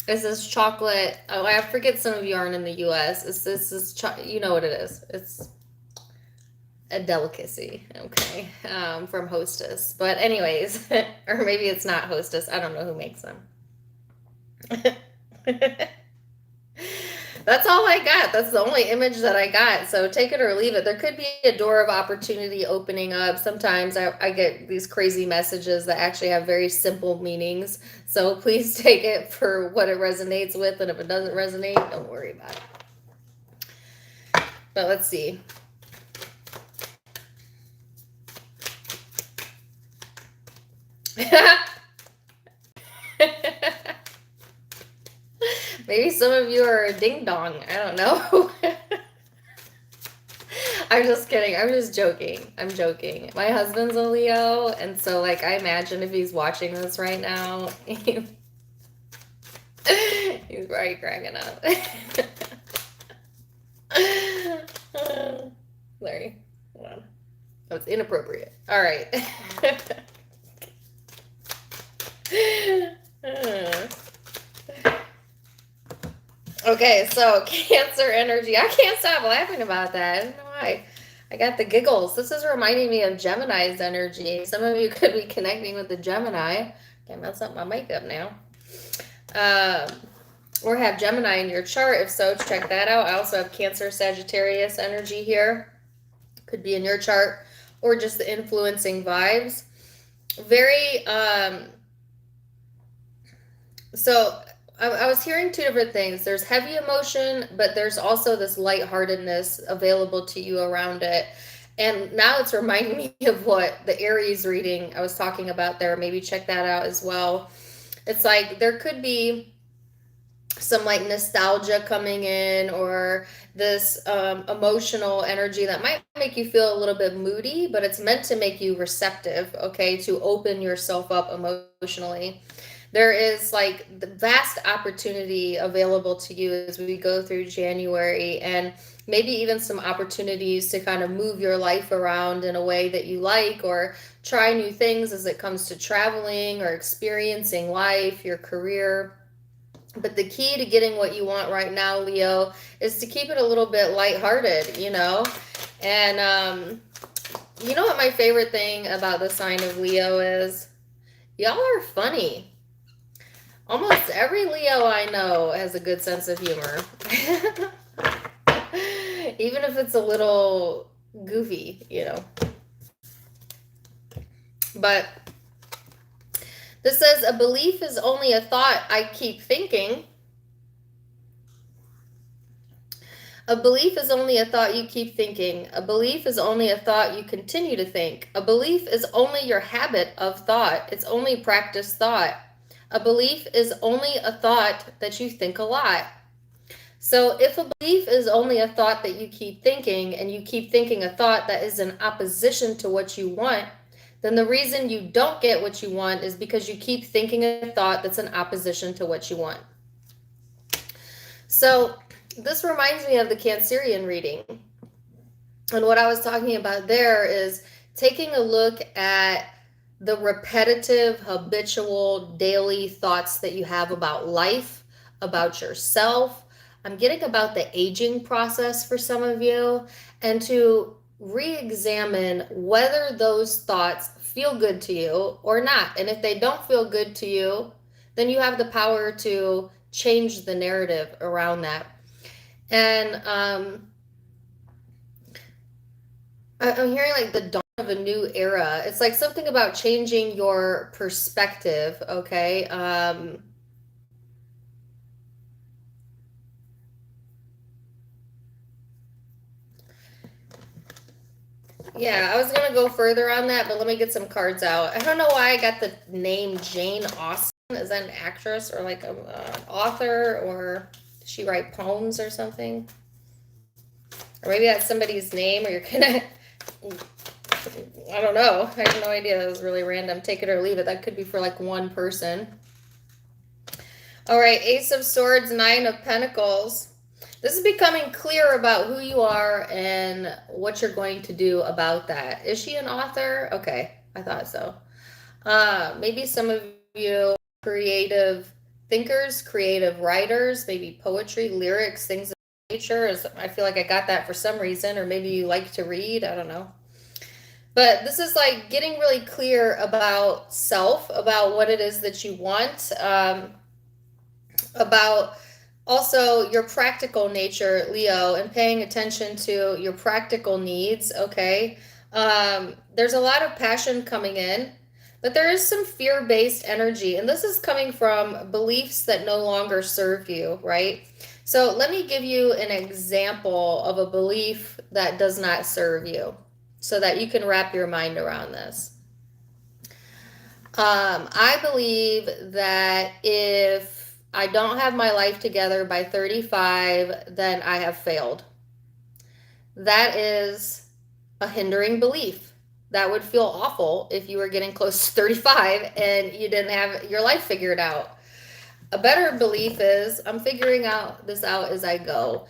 It's this chocolate. Oh, I forget some of you aren't in the US. You know what it is. It's a delicacy. Okay. From Hostess. But anyways, or maybe it's not Hostess. I don't know who makes them. That's all I got. That's the only image that I got. So take it or leave it. There could be a door of opportunity opening up. Sometimes I get these crazy messages that actually have very simple meanings. So please take it for what it resonates with. And if it doesn't resonate, don't worry about it. But let's see. Maybe some of you are a ding dong. I don't know. I'm just kidding. I'm just joking. I'm joking. My husband's a Leo, and so like I imagine if he's watching this right now, he's probably cracking up. Sorry. Hold on. That was inappropriate. All right. Okay, so Cancer energy. I can't stop laughing about that. I don't know why. I got the giggles. This is reminding me of Gemini's energy. Some of you could be connecting with the Gemini. Can't mess up my makeup now. Or have Gemini in your chart. If so, check that out. I also have Cancer, Sagittarius energy here. Could be in your chart. Or just the influencing vibes. Very, so I was hearing two different things. There's heavy emotion, but there's also this lightheartedness available to you around it. And now it's reminding me of what the Aries reading I was talking about there. Maybe check that out as well. It's like there could be some like nostalgia coming in, or this emotional energy that might make you feel a little bit moody, but it's meant to make you receptive, okay, to open yourself up emotionally. There is like the vast opportunity available to you as we go through January, and maybe even some opportunities to kind of move your life around in a way that you like, or try new things as it comes to traveling or experiencing life, your career. But the key to getting what you want right now, Leo, is to keep it a little bit lighthearted, you know? And you know what my favorite thing about the sign of Leo is? Y'all are funny. Almost every Leo I know has a good sense of humor. Even if it's a little goofy, you know. But this says, a belief is only a thought I keep thinking. A belief is only a thought you keep thinking. A belief is only a thought you continue to think. A belief is only your habit of thought. It's only practiced thought. A belief is only a thought that you think a lot. So if a belief is only a thought that you keep thinking, and you keep thinking a thought that is in opposition to what you want, then the reason you don't get what you want is because you keep thinking a thought that's in opposition to what you want. So this reminds me of the Cancerian reading. And what I was talking about there is taking a look at the repetitive, habitual, daily thoughts that you have about life, about yourself. I'm getting about the aging process for some of you, and to re-examine whether those thoughts feel good to you or not. And if they don't feel good to you, then you have the power to change the narrative around that. And I'm hearing like the dawn of a new era. It's like something about changing your perspective, okay? Yeah, I was going to go further on that, but let me get some cards out. I don't know why I got the name Jane Austen. Is that an actress or like an author, or does she write poems or something? Or maybe that's somebody's name, or you're going to... I don't know. I have no idea. It was really random. Take it or leave it. That could be for like one person. All right, Ace of Swords, Nine of Pentacles. This is becoming clear about who you are and what you're going to do about that. Is she an author? Okay, I thought so. Maybe some of you creative thinkers, creative writers, maybe poetry, lyrics, things of nature. I feel like I got that for some reason, or maybe you like to read. I don't know. But this is like getting really clear about self, about what it is that you want, about also your practical nature, Leo, and paying attention to your practical needs, okay? There's a lot of passion coming in, but there is some fear-based energy, and this is coming from beliefs that no longer serve you, right? So let me give you an example of a belief that does not serve you, so that you can wrap your mind around this. I believe that if I don't have my life together by 35, then I have failed. That is a hindering belief. That would feel awful if you were getting close to 35 and you didn't have your life figured out. A better belief is, I'm figuring this out as I go.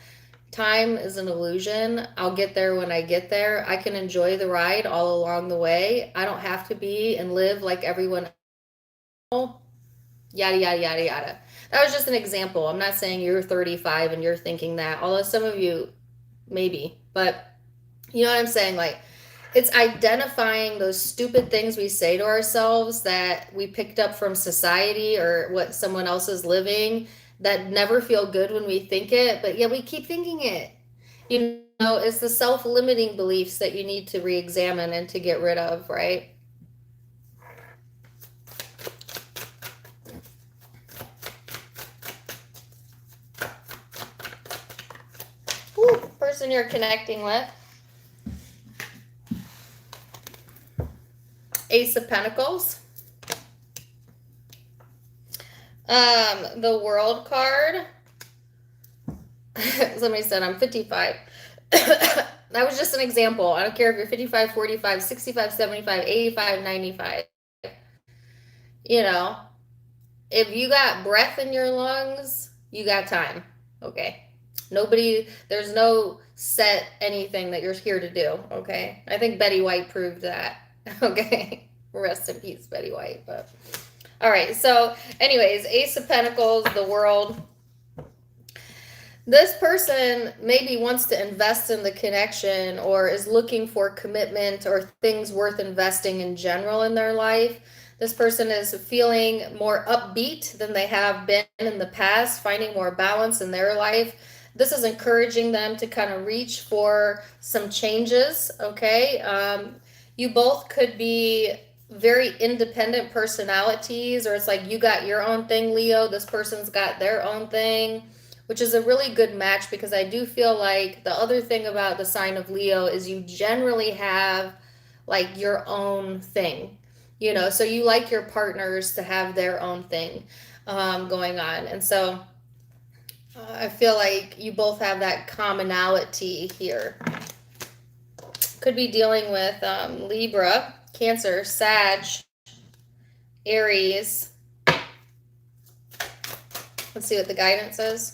Time is an illusion. I'll get there when I get there. I can enjoy the ride all along the way. I don't have to be and live like everyone else. Yada, yada, yada, yada. That was just an example. I'm not saying you're 35 and you're thinking that, although some of you maybe, but you know what I'm saying? Like, it's identifying those stupid things we say to ourselves that we picked up from society or what someone else is living that never feel good when we think it, but yeah, we keep thinking it. You know, it's the self-limiting beliefs that you need to re-examine and to get rid of, right? Ooh, person you're connecting with. Ace of Pentacles. The World card. Somebody said I'm 55. That was just an example. I don't care if you're 55, 45, 65, 75, 85, 95. You know, if you got breath in your lungs, you got time. Okay. There's no set anything that you're here to do. Okay. I think Betty White proved that. Okay. Rest in peace, Betty White. But all right. So, anyways, Ace of Pentacles, the World. This person maybe wants to invest in the connection or is looking for commitment or things worth investing in general in their life. This person is feeling more upbeat than they have been in the past, finding more balance in their life. This is encouraging them to kind of reach for some changes, okay? You both could be very independent personalities, or it's like you got your own thing, Leo. This person's got their own thing, which is a really good match because I do feel like the other thing about the sign of Leo is you generally have like your own thing, you know, so you like your partners to have their own thing going on. And so I feel like you both have that commonality here. Could be dealing with Libra, Cancer, Sag, Aries. Let's see what the guidance is.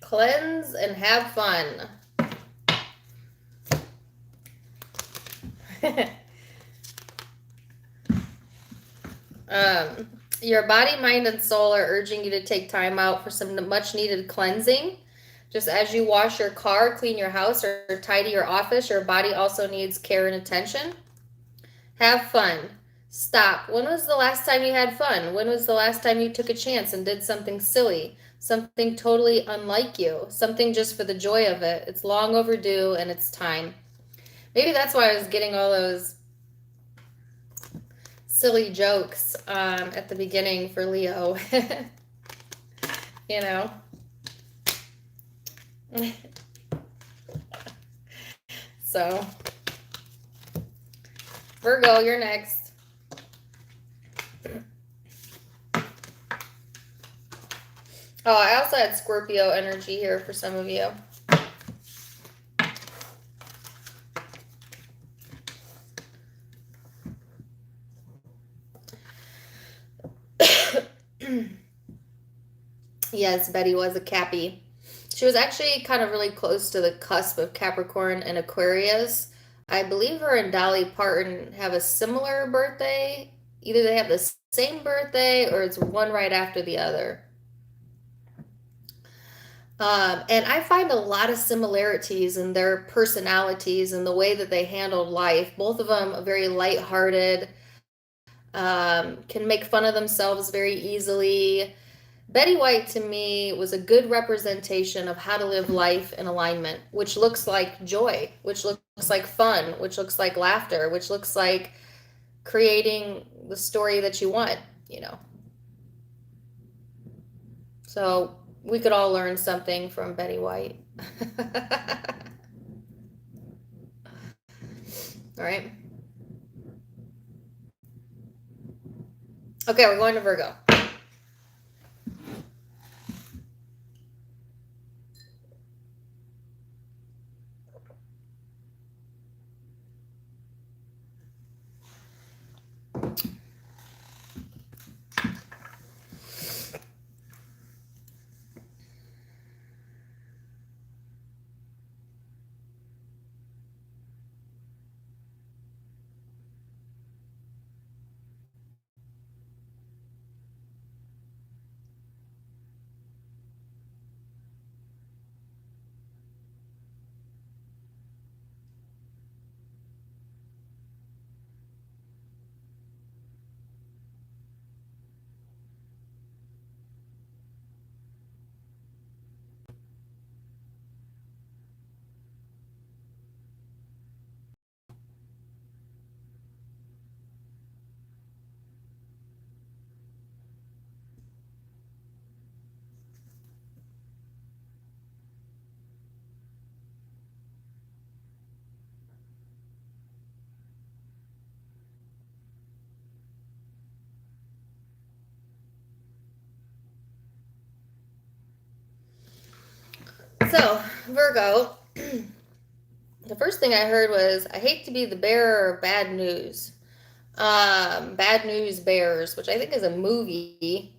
Cleanse and have fun. Your body, mind, and soul are urging you to take time out for some much needed cleansing. Just as you wash your car, clean your house, or tidy your office, your body also needs care and attention. Have fun. Stop. When was the last time you had fun? When was the last time you took a chance and did something silly? Something totally unlike you. Something just for the joy of it. It's long overdue and it's time. Maybe that's why I was getting all those silly jokes at the beginning for Leo. You know? So, Virgo, you're next. Oh, I also had Scorpio energy here for some of you. Yes, Betty was a Cappy. She was actually kind of really close to the cusp of Capricorn and Aquarius. I believe her and Dolly Parton have a similar birthday. Either they have the same birthday or it's one right after the other. And I find a lot of similarities in their personalities and the way that they handled life. Both of them are very lighthearted, can make fun of themselves very easily. Betty White, to me, was a good representation of how to live life in alignment, which looks like joy, which looks like fun, which looks like laughter, which looks like creating the story that you want, you know. So we could all learn something from Betty White. All right. Okay, we're going to Virgo. So, Virgo, the first thing I heard was, I hate to be the bearer of bad news. Bad News Bears, which I think is a movie.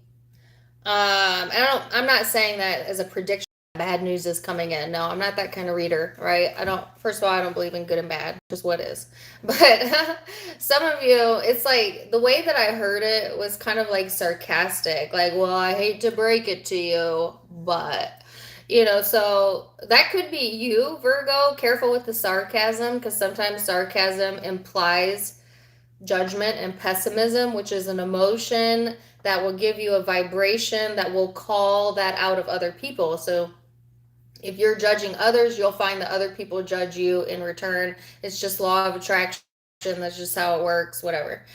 I'm not saying that as a prediction. Bad news is coming in. No, I'm not that kind of reader, right? First of all, I don't believe in good and bad, just what is. But some of you, it's like the way that I heard it was kind of like sarcastic, like, well, I hate to break it to you, but, so that could be you, Virgo. Careful with the sarcasm, because sometimes sarcasm implies judgment and pessimism, which is an emotion that will give you a vibration that will call that out of other people. So if you're judging others, you'll find that other people judge you in return. It's just law of attraction. That's just how it works, whatever.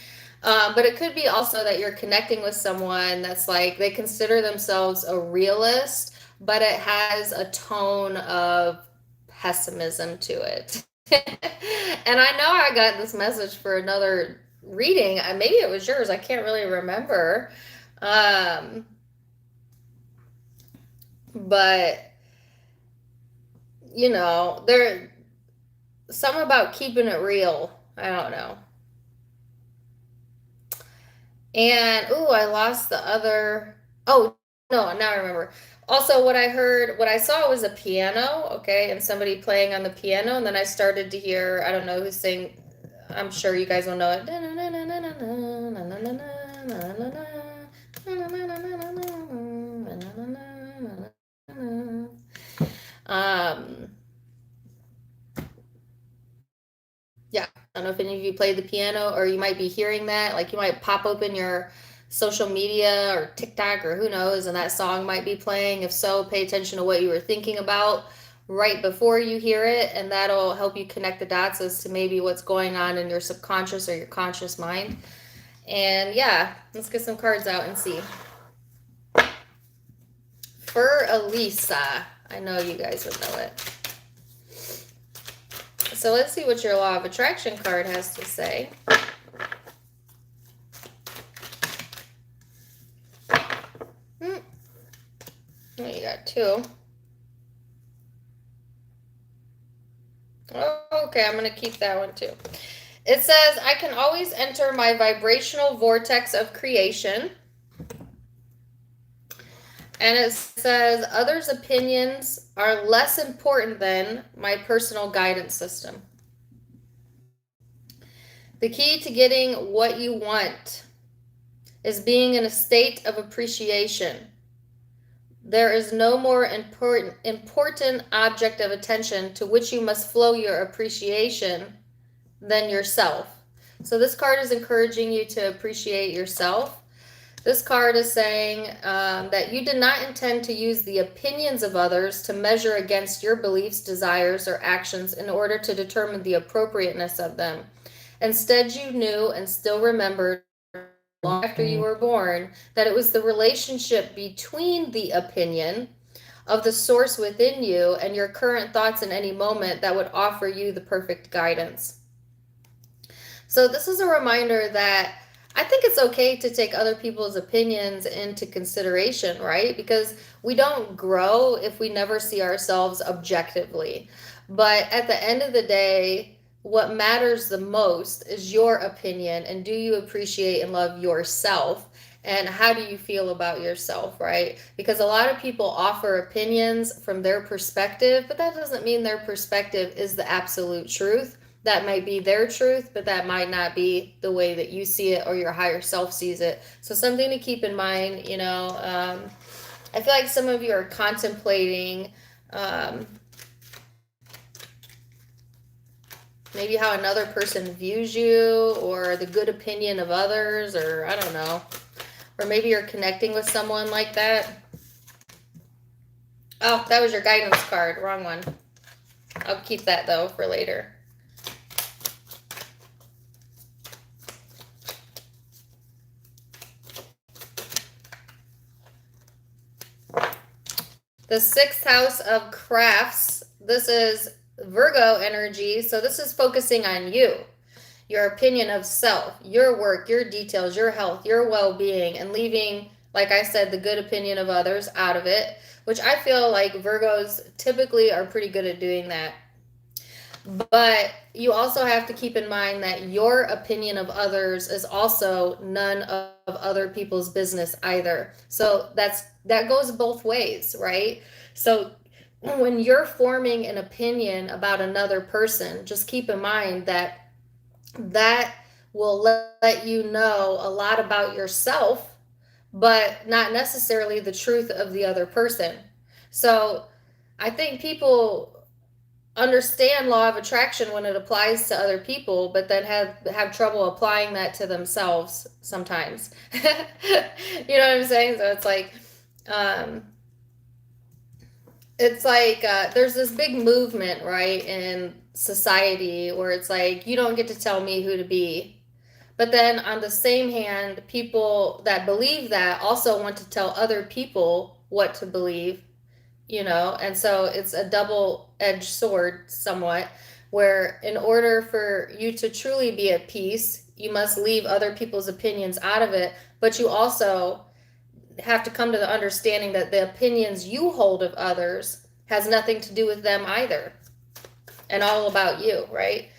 But it could be also that you're connecting with someone that's like, they consider themselves a realist, but it has a tone of pessimism to it. And I know I got this message for another reading. Maybe it was yours. I can't really remember. But there something about keeping it real. I don't know. And I lost the other. Oh no, now I remember. Also, what I saw was a piano, okay, and somebody playing on the piano, and then I started to hear, I don't know who's saying, I'm sure you guys will know it. Yeah, I don't know if any of you play the piano, or you might be hearing that, like you might pop open your social media or TikTok or who knows, and that song might be playing. If so, pay attention to what you were thinking about right before you hear it, and that'll help you connect the dots as to maybe what's going on in your subconscious or your conscious mind. And yeah, let's get some cards out and see. For Elisa, I know you guys would know it. So let's see what your law of attraction card has to say. Oh, you got two. Okay, I'm going to keep that one too. It says, I can always enter my vibrational vortex of creation. And it says, others' opinions are less important than my personal guidance system. The key to getting what you want is being in a state of appreciation. There is no more important object of attention to which you must flow your appreciation than yourself. So this card is encouraging you to appreciate yourself. This card is saying that you did not intend to use the opinions of others to measure against your beliefs, desires, or actions in order to determine the appropriateness of them. Instead, you knew and still remembered long after you were born that it was the relationship between the opinion of the source within you and your current thoughts in any moment that would offer you the perfect guidance. So this is a reminder that I think it's okay to take other people's opinions into consideration, right? Because we don't grow if we never see ourselves objectively. But at the end of the day, what matters the most is your opinion, and do you appreciate and love yourself, and how do you feel about yourself, right? Because a lot of people offer opinions from their perspective, but that doesn't mean their perspective is the absolute truth. That might be their truth, but that might not be the way that you see it or your higher self sees it. So something to keep in mind, I feel like some of you are contemplating maybe how another person views you, or the good opinion of others, or I don't know. Or maybe you're connecting with someone like that. Oh, that was your guidance card. Wrong one. I'll keep that, though, for later. The sixth house of crafts. This is Virgo energy. So this is focusing on you, your opinion of self, your work, your details, your health, your well-being, and leaving like I said, the good opinion of others out of it, which I feel like Virgos typically are pretty good at doing that. But you also have to keep in mind that your opinion of others is also none of other people's business either. So that goes both ways, right? So when you're forming an opinion about another person, just keep in mind that that will let you know a lot about yourself, but not necessarily the truth of the other person. So I think people understand law of attraction when it applies to other people, but then have trouble applying that to themselves sometimes. You know what I'm saying? So um, it's like there's this big movement, right, in society where it's like you don't get to tell me who to be. But then on the same hand, people that believe that also want to tell other people what to believe, you know, and so it's a double-edged sword somewhat, where in order for you to truly be at peace, you must leave other people's opinions out of it, but you also have to come to the understanding that the opinions you hold of others has nothing to do with them either, and all about you, right?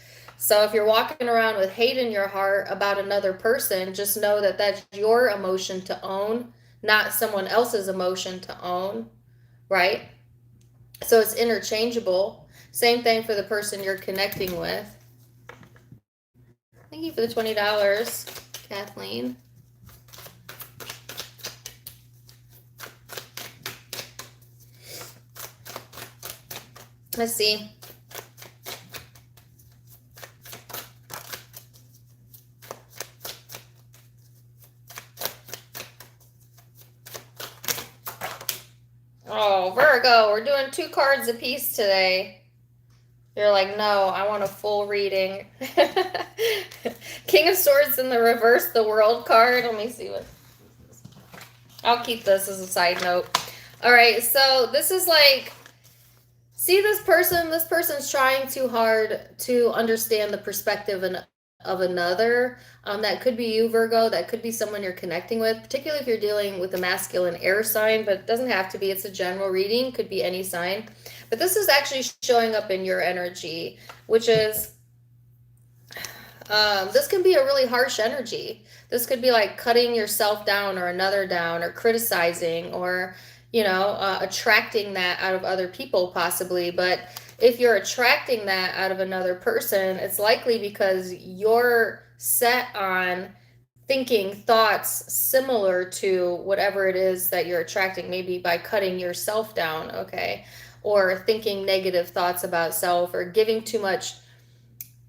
So if you're walking around with hate in your heart about another person, just know that that's your emotion to own, not someone else's emotion to own, right? So it's interchangeable. Same thing for the person you're connecting with. Thank you for the $20, Kathleen. Let's see. Oh, Virgo, we're doing 2 cards a piece today. You're like, no, I want a full reading. King of Swords in the reverse, the World card. Let me see what. I'll keep this as a side note. All right, so this is like, see this person? This person's trying too hard to understand the perspective of another. That could be you, Virgo. That could be someone you're connecting with, particularly if you're dealing with a masculine air sign, but it doesn't have to be. It's a general reading. Could be any sign. But this is actually showing up in your energy, which is, this can be a really harsh energy. This could be like cutting yourself down or another down or criticizing or, you know, attracting that out of other people possibly. But if you're attracting that out of another person, it's likely because you're set on thinking thoughts similar to whatever it is that you're attracting, maybe by cutting yourself down, okay? Or thinking negative thoughts about self or giving too much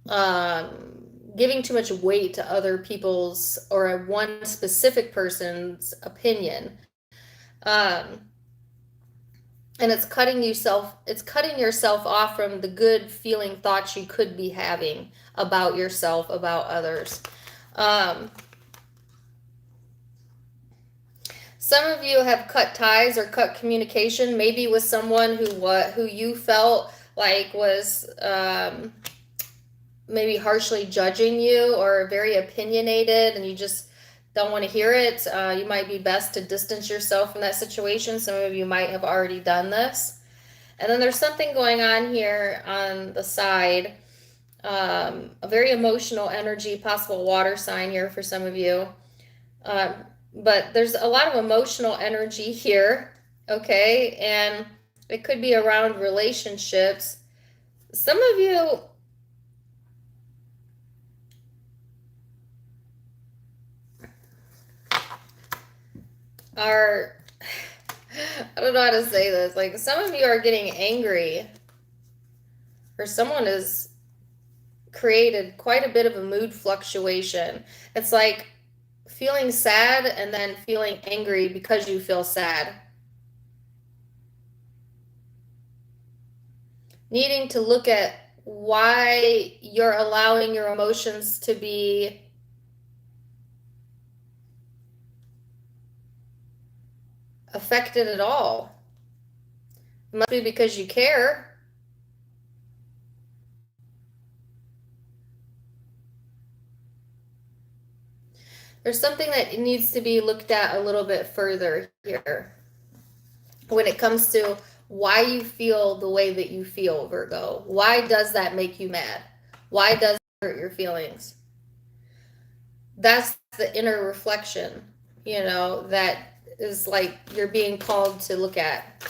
weight to other people's or one specific person's opinion. And it's cutting yourself off from the good feeling thoughts you could be having about yourself, about others. Some of you have cut ties or cut communication, maybe with someone who you felt like was maybe harshly judging you or very opinionated, and you just don't want to hear it. You might be best to distance yourself from that situation. Some of you might have already done this. And then there's something going on here on the side, a very emotional energy, possible water sign here for some of you. But there's a lot of emotional energy here, okay? And it could be around relationships. Some of you are, I don't know how to say this, like some of you are getting angry, or someone has created quite a bit of a mood fluctuation. It's like feeling sad and then feeling angry because you feel sad. Needing to look at why you're allowing your emotions to be affected at all. It must be because you care. there's something that needs to be looked at a little bit further here when it comes to why you feel the way that you feel, Virgo. Why does that make you mad? Why does it hurt your feelings? That's the inner reflection, that is like you're being called to look at.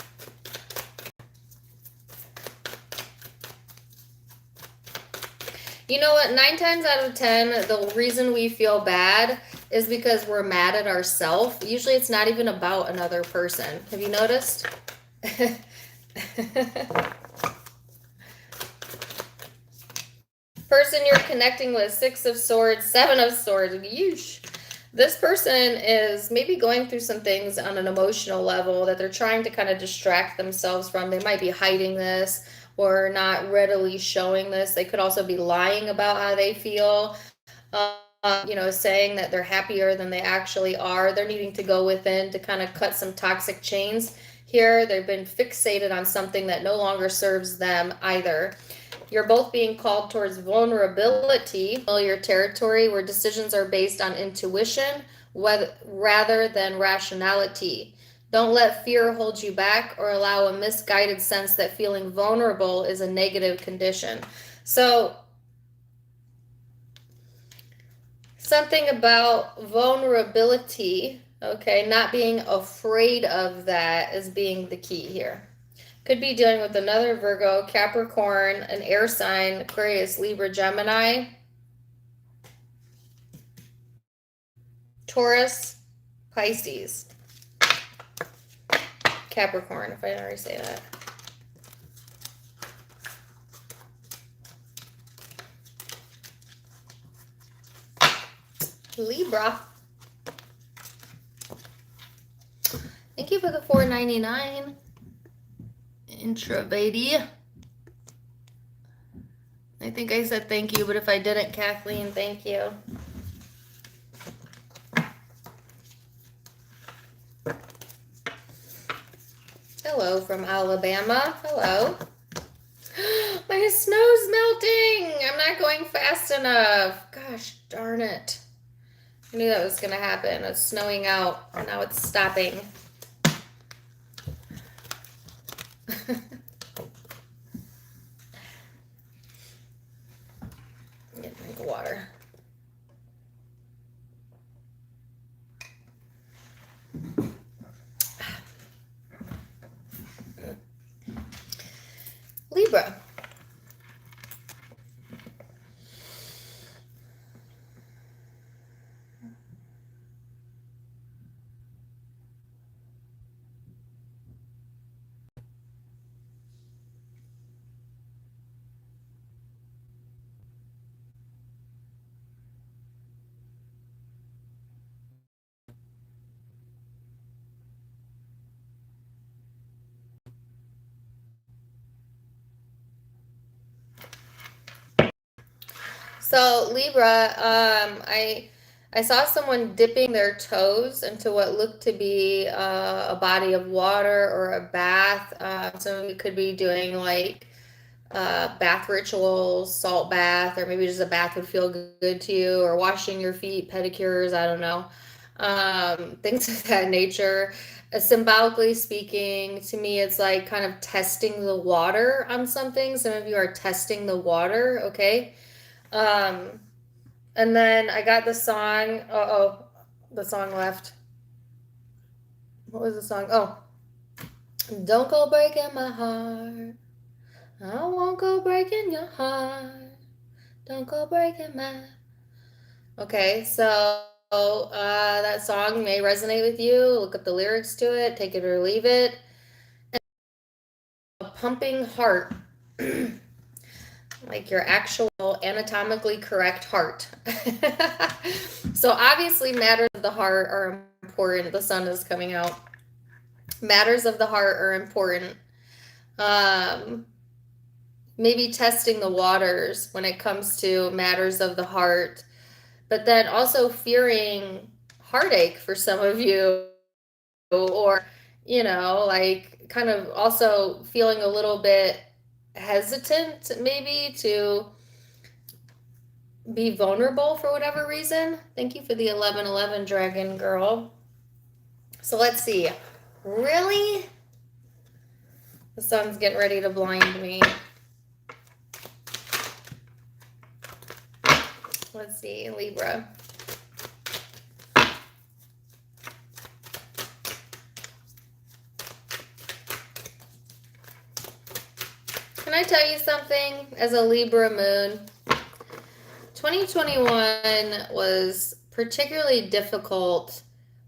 You know what? 9 times out of 10, the reason we feel bad is because we're mad at ourselves. Usually it's not even about another person. Have you noticed? Person you're connecting with, 6 of Swords, 7 of Swords. Yeesh. This person is maybe going through some things on an emotional level that they're trying to kind of distract themselves from. They might be hiding this or not readily showing this. They could also be lying about how they feel, saying that they're happier than they actually are. They're needing to go within to kind of cut some toxic chains here. They've been fixated on something that no longer serves them either. You're both being called towards vulnerability, familiar territory, where decisions are based on intuition rather than rationality. Don't let fear hold you back or allow a misguided sense that feeling vulnerable is a negative condition. So, something about vulnerability, okay, not being afraid of that is being the key here. Could be dealing with another Virgo, Capricorn, an air sign, Aquarius, Libra, Gemini, Taurus, Pisces, Capricorn, if I didn't already say that. Libra. Thank you for the $4.99. Introvati. I think I said thank you, but if I didn't, Kathleen, thank you. Hello from Alabama. Hello. My snow's melting. I'm not going fast enough. Gosh darn it. I knew that was going to happen. It's snowing out, and now it's stopping. Get a drink of water. Libra. So Libra, I saw someone dipping their toes into what looked to be a body of water or a bath. Some of you could be doing like bath rituals, salt bath, or maybe just a bath would feel good to you, or washing your feet, pedicures, I don't know. Things of that nature. Symbolically speaking, to me, it's like kind of testing the water on something. Some of you are testing the water, okay? And then I got the song. The song left. What was the song? Oh, don't go breaking my heart. I won't go breaking your heart. Don't go breaking my. Okay, so that song may resonate with you. Look at the lyrics to it. Take it or leave it. A pumping heart. Like your actual anatomically correct heart. So obviously matters of the heart are important. The sun is coming out. Matters of the heart are important. Maybe testing the waters when it comes to matters of the heart, but then also fearing heartache for some of you, or, like kind of also feeling a little bit hesitant maybe to be vulnerable for whatever reason. Thank you for the 1111 dragon girl. So let's see. Really? The sun's getting ready to blind me. Let's see, Libra. Can I tell you something? As a Libra moon, 2021 was particularly difficult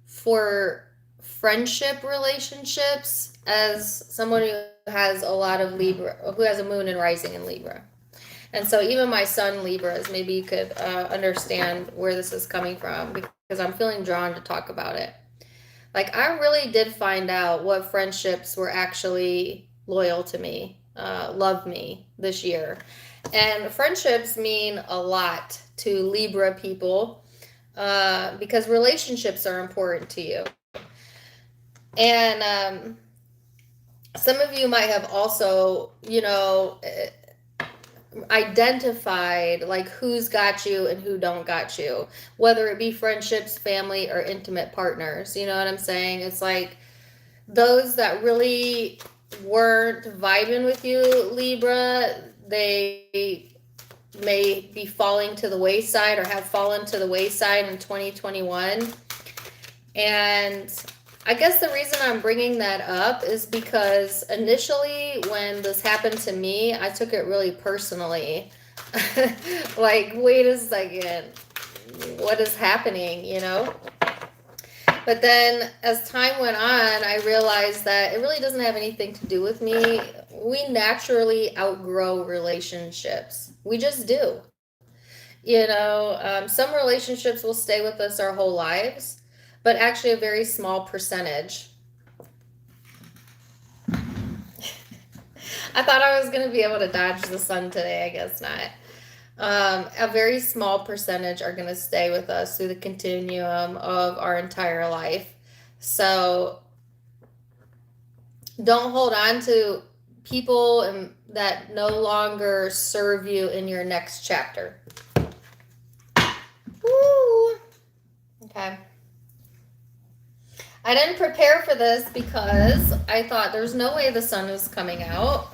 for friendship relationships as someone who has a lot of Libra, who has a moon and rising in Libra. And so even my sun Libras, maybe you could understand where this is coming from, because I'm feeling drawn to talk about it. Like, I really did find out what friendships were actually loyal to me, love me this year. And friendships mean a lot to Libra people because relationships are important to you. And some of you might have also, identified like who's got you and who don't got you, whether it be friendships, family, or intimate partners. You know what I'm saying? It's like those that really weren't vibing with you, Libra, they may be falling to the wayside or have fallen to the wayside in 2021. And I guess the reason I'm bringing that up is because initially when this happened to me, I took it really personally. Like, wait a second, what is happening, But then as time went on, I realized that it really doesn't have anything to do with me. We naturally outgrow relationships. We just do. Some relationships will stay with us our whole lives, but actually a very small percentage. I thought I was going to be able to dodge the sun today. I guess not. A very small percentage are going to stay with us through the continuum of our entire life. So don't hold on to people that no longer serve you in your next chapter. Woo! Okay. I didn't prepare for this because I thought there's no way the sun was coming out.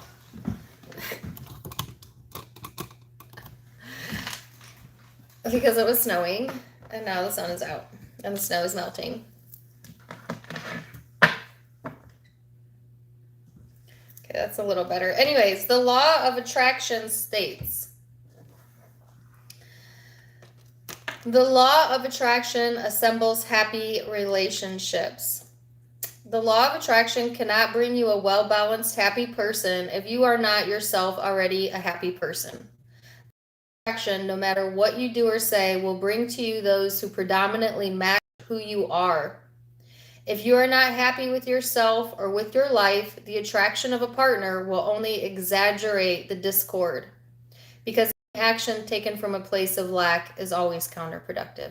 Because it was snowing, and now the sun is out, and the snow is melting. Okay, that's a little better. Anyways, the law of attraction states, the law of attraction assembles happy relationships. The law of attraction cannot bring you a well-balanced, happy person if you are not yourself already a happy person. No matter what you do or say, will bring to you those who predominantly match who you are. If you are not happy with yourself or with your life, the attraction of a partner will only exaggerate the discord, because action taken from a place of lack is always counterproductive.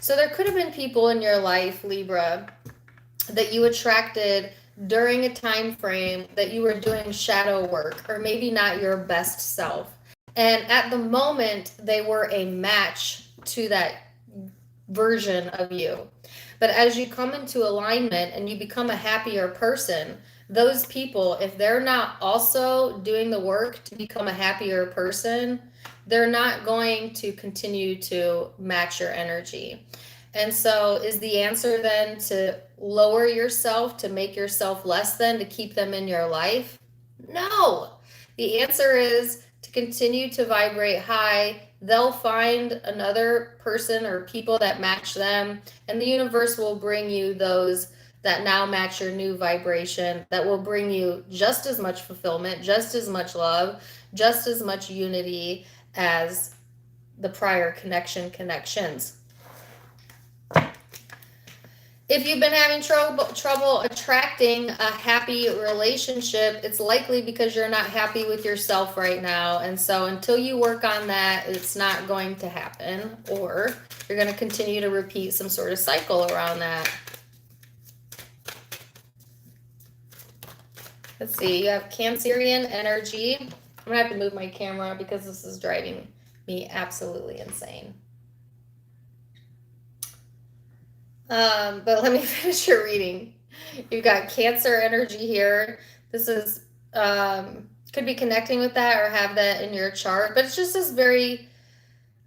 So there could have been people in your life, Libra, that you attracted during a time frame that you were doing shadow work, or maybe not your best self. And at the moment, they were a match to that version of you. But as you come into alignment and you become a happier person, those people, if they're not also doing the work to become a happier person, they're not going to continue to match your energy. And so is the answer then to lower yourself, to make yourself less than, to keep them in your life? No. The answer is to continue to vibrate high. They'll find another person or people that match them, and the universe will bring you those that now match your new vibration, that will bring you just as much fulfillment, just as much love, just as much unity as the prior connections. If you've been having trouble attracting a happy relationship, it's likely because you're not happy with yourself right now. And so until you work on that, it's not going to happen, or you're going to continue to repeat some sort of cycle around that. Let's see, you have Cancerian energy. I'm going to have to move my camera because this is driving me absolutely insane. But let me finish your reading. You've got Cancer energy here. This is could be connecting with that or have that in your chart, but it's just this very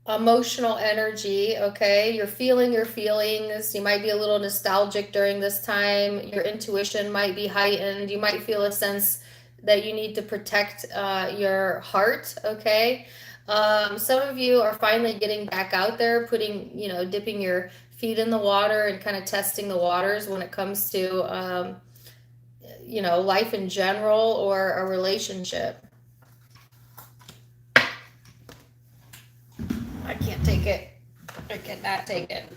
emotional energy. Okay, you're feeling your feelings. You might be a little nostalgic during this time. Your intuition might be heightened. You might feel a sense that you need to protect your heart. Okay, some of you are finally getting back out there, dipping your feet in the water and kind of testing the waters when it comes to life in general or a relationship. I can't take it. I cannot take it.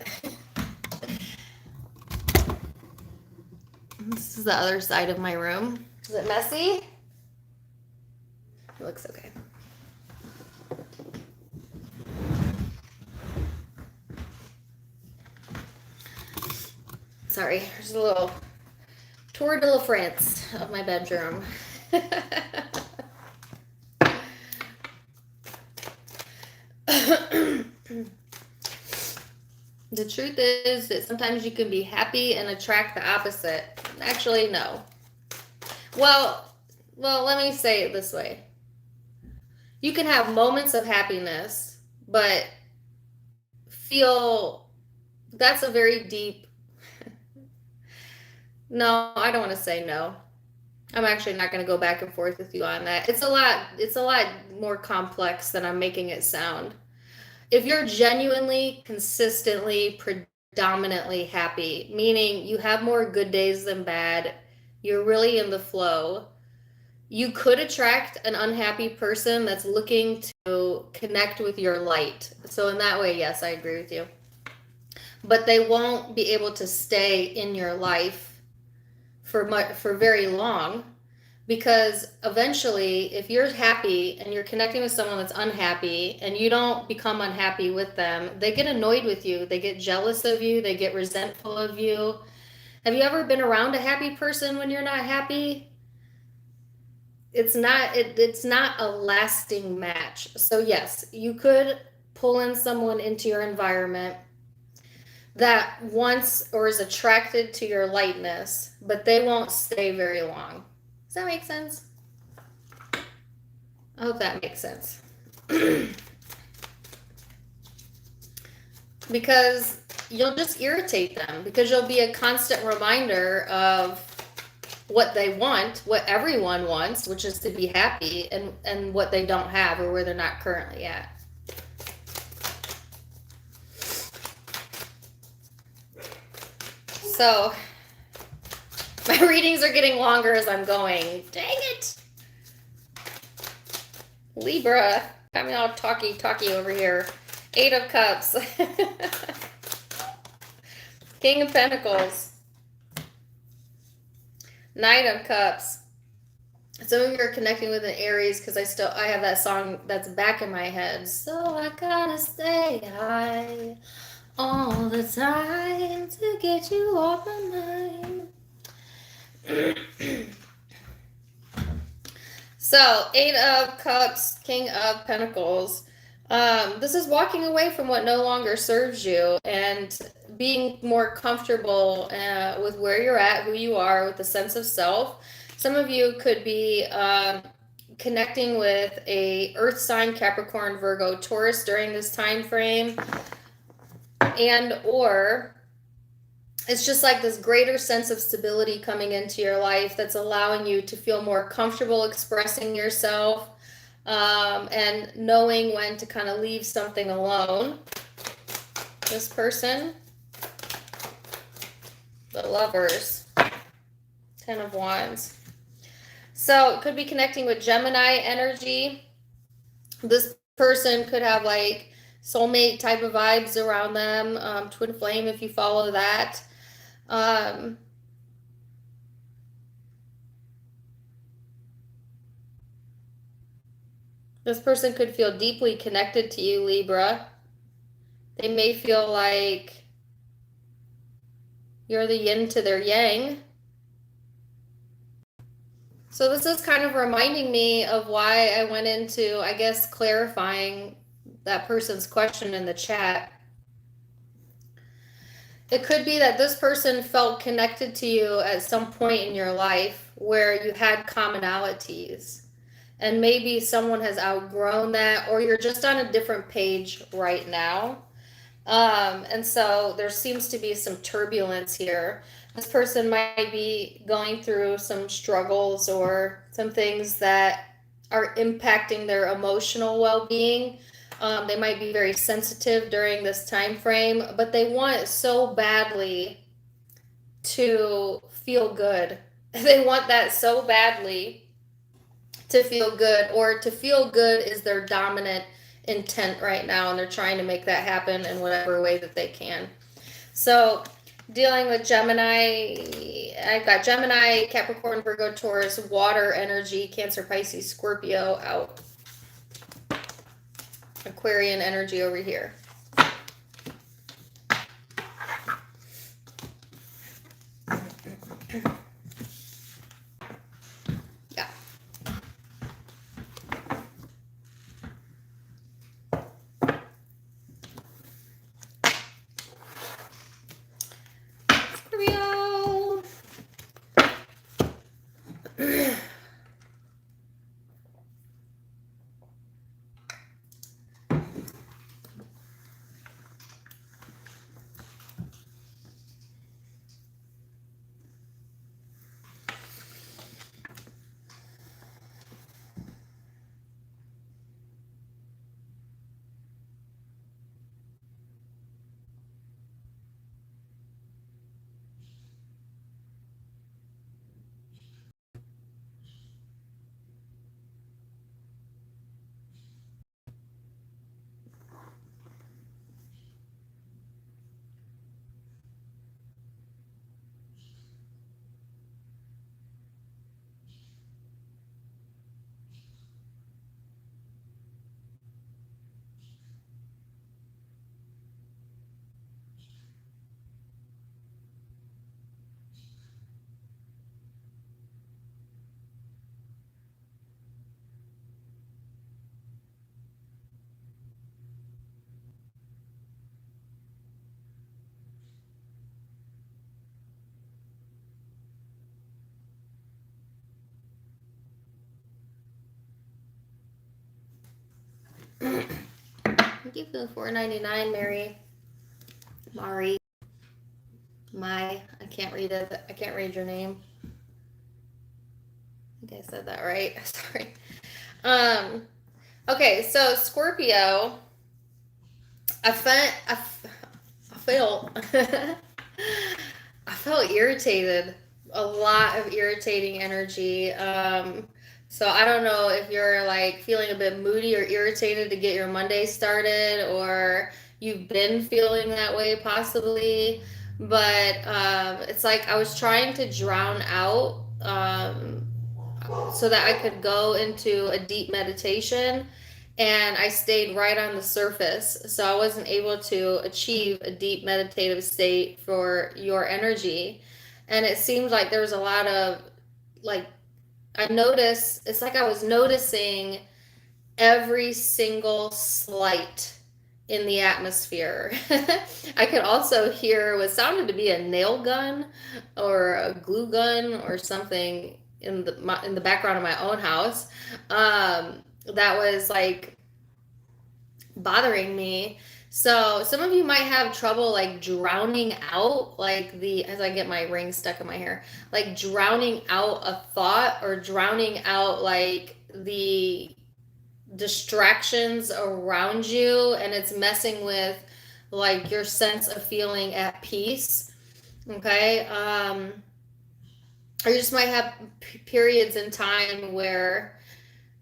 This is the other side of my room. Is it messy? It looks okay. Sorry, there's a little tour de la France of my bedroom. The truth is that sometimes you can be happy and attract the opposite. Actually, no. Well, let me say it this way. You can have moments of happiness, but that's a very deep... No, I don't want to say no. I'm actually not going to go back and forth with you on that. It's a lot more complex than I'm making it sound. If you're genuinely, consistently, predominantly happy, meaning you have more good days than bad, you're really in the flow, you could attract an unhappy person that's looking to connect with your light. So in that way, yes, I agree with you. But they won't be able to stay in your life for very long, because eventually, if you're happy and you're connecting with someone that's unhappy and you don't become unhappy with them, they get annoyed with you, they get jealous of you, they get resentful of you. Have you ever been around a happy person when you're not happy? It's not a lasting match. So yes, you could pull in someone into your environment that wants or is attracted to your lightness, but they won't stay very long. Does that make sense? I hope that makes sense. Because you'll just irritate them, because you'll be a constant reminder of what they want, what everyone wants, which is to be happy, and what they don't have or where they're not currently at. So, my readings are getting longer as I'm going. Dang it! Libra, coming all talky over here. 8 of Cups. King of Pentacles. 9 of Cups. Some of you are connecting with an Aries, because I have that song that's back in my head. So I gotta stay high all the time to get you off my mind. So, 8 of Cups, King of Pentacles. This is walking away from what no longer serves you and being more comfortable with where you're at, who you are, with a sense of self. Some of you could be connecting with a earth sign, Capricorn, Virgo, Taurus during this time frame. And or it's just like this greater sense of stability coming into your life that's allowing you to feel more comfortable expressing yourself and knowing when to kind of leave something alone. This person, the Lovers, 10 of Wands. So it could be connecting with Gemini energy. This person could have like soulmate type of vibes around them, twin flame if you follow that. This person could feel deeply connected to you, Libra. They may feel like you're the yin to their yang. So this is kind of reminding me of why I went into, I guess, clarifying that person's question in the chat, it could be that this person felt connected to you at some point in your life where you had commonalities. And maybe someone has outgrown that, or you're just on a different page right now. And so there seems to be some turbulence here. This person might be going through some struggles or some things that are impacting their emotional well-being. They might be very sensitive during this time frame, but they want so badly to feel good. They want that so badly to feel good, or to feel good is their dominant intent right now, and they're trying to make that happen in whatever way that they can. So dealing with Gemini, I've got Gemini, Capricorn, Virgo, Taurus, water energy, Cancer, Pisces, Scorpio out. Aquarian energy over here. Yeah. Scorpio. Thank you for the $4.99, Mary. Mari. I can't read it. I can't read your name. I think I said that right. Sorry. Okay, so Scorpio, I felt I felt irritated. A lot of irritating energy. So I don't know if you're like feeling a bit moody or irritated to get your Monday started, or you've been feeling that way possibly. But it's like I was trying to drown out so that I could go into a deep meditation, and I stayed right on the surface. So I wasn't able to achieve a deep meditative state for your energy. And it seemed like there was a lot of like, I noticed, it's like I was noticing every single slight in the atmosphere. I could also hear what sounded to be a nail gun or a glue gun or something in the background of my own house. That was like bothering me. So some of you might have trouble like drowning out like as I get my ring stuck in my hair, like drowning out a thought, or drowning out like the distractions around you, and it's messing with like your sense of feeling at peace. Okay. Or you just might have periods in time where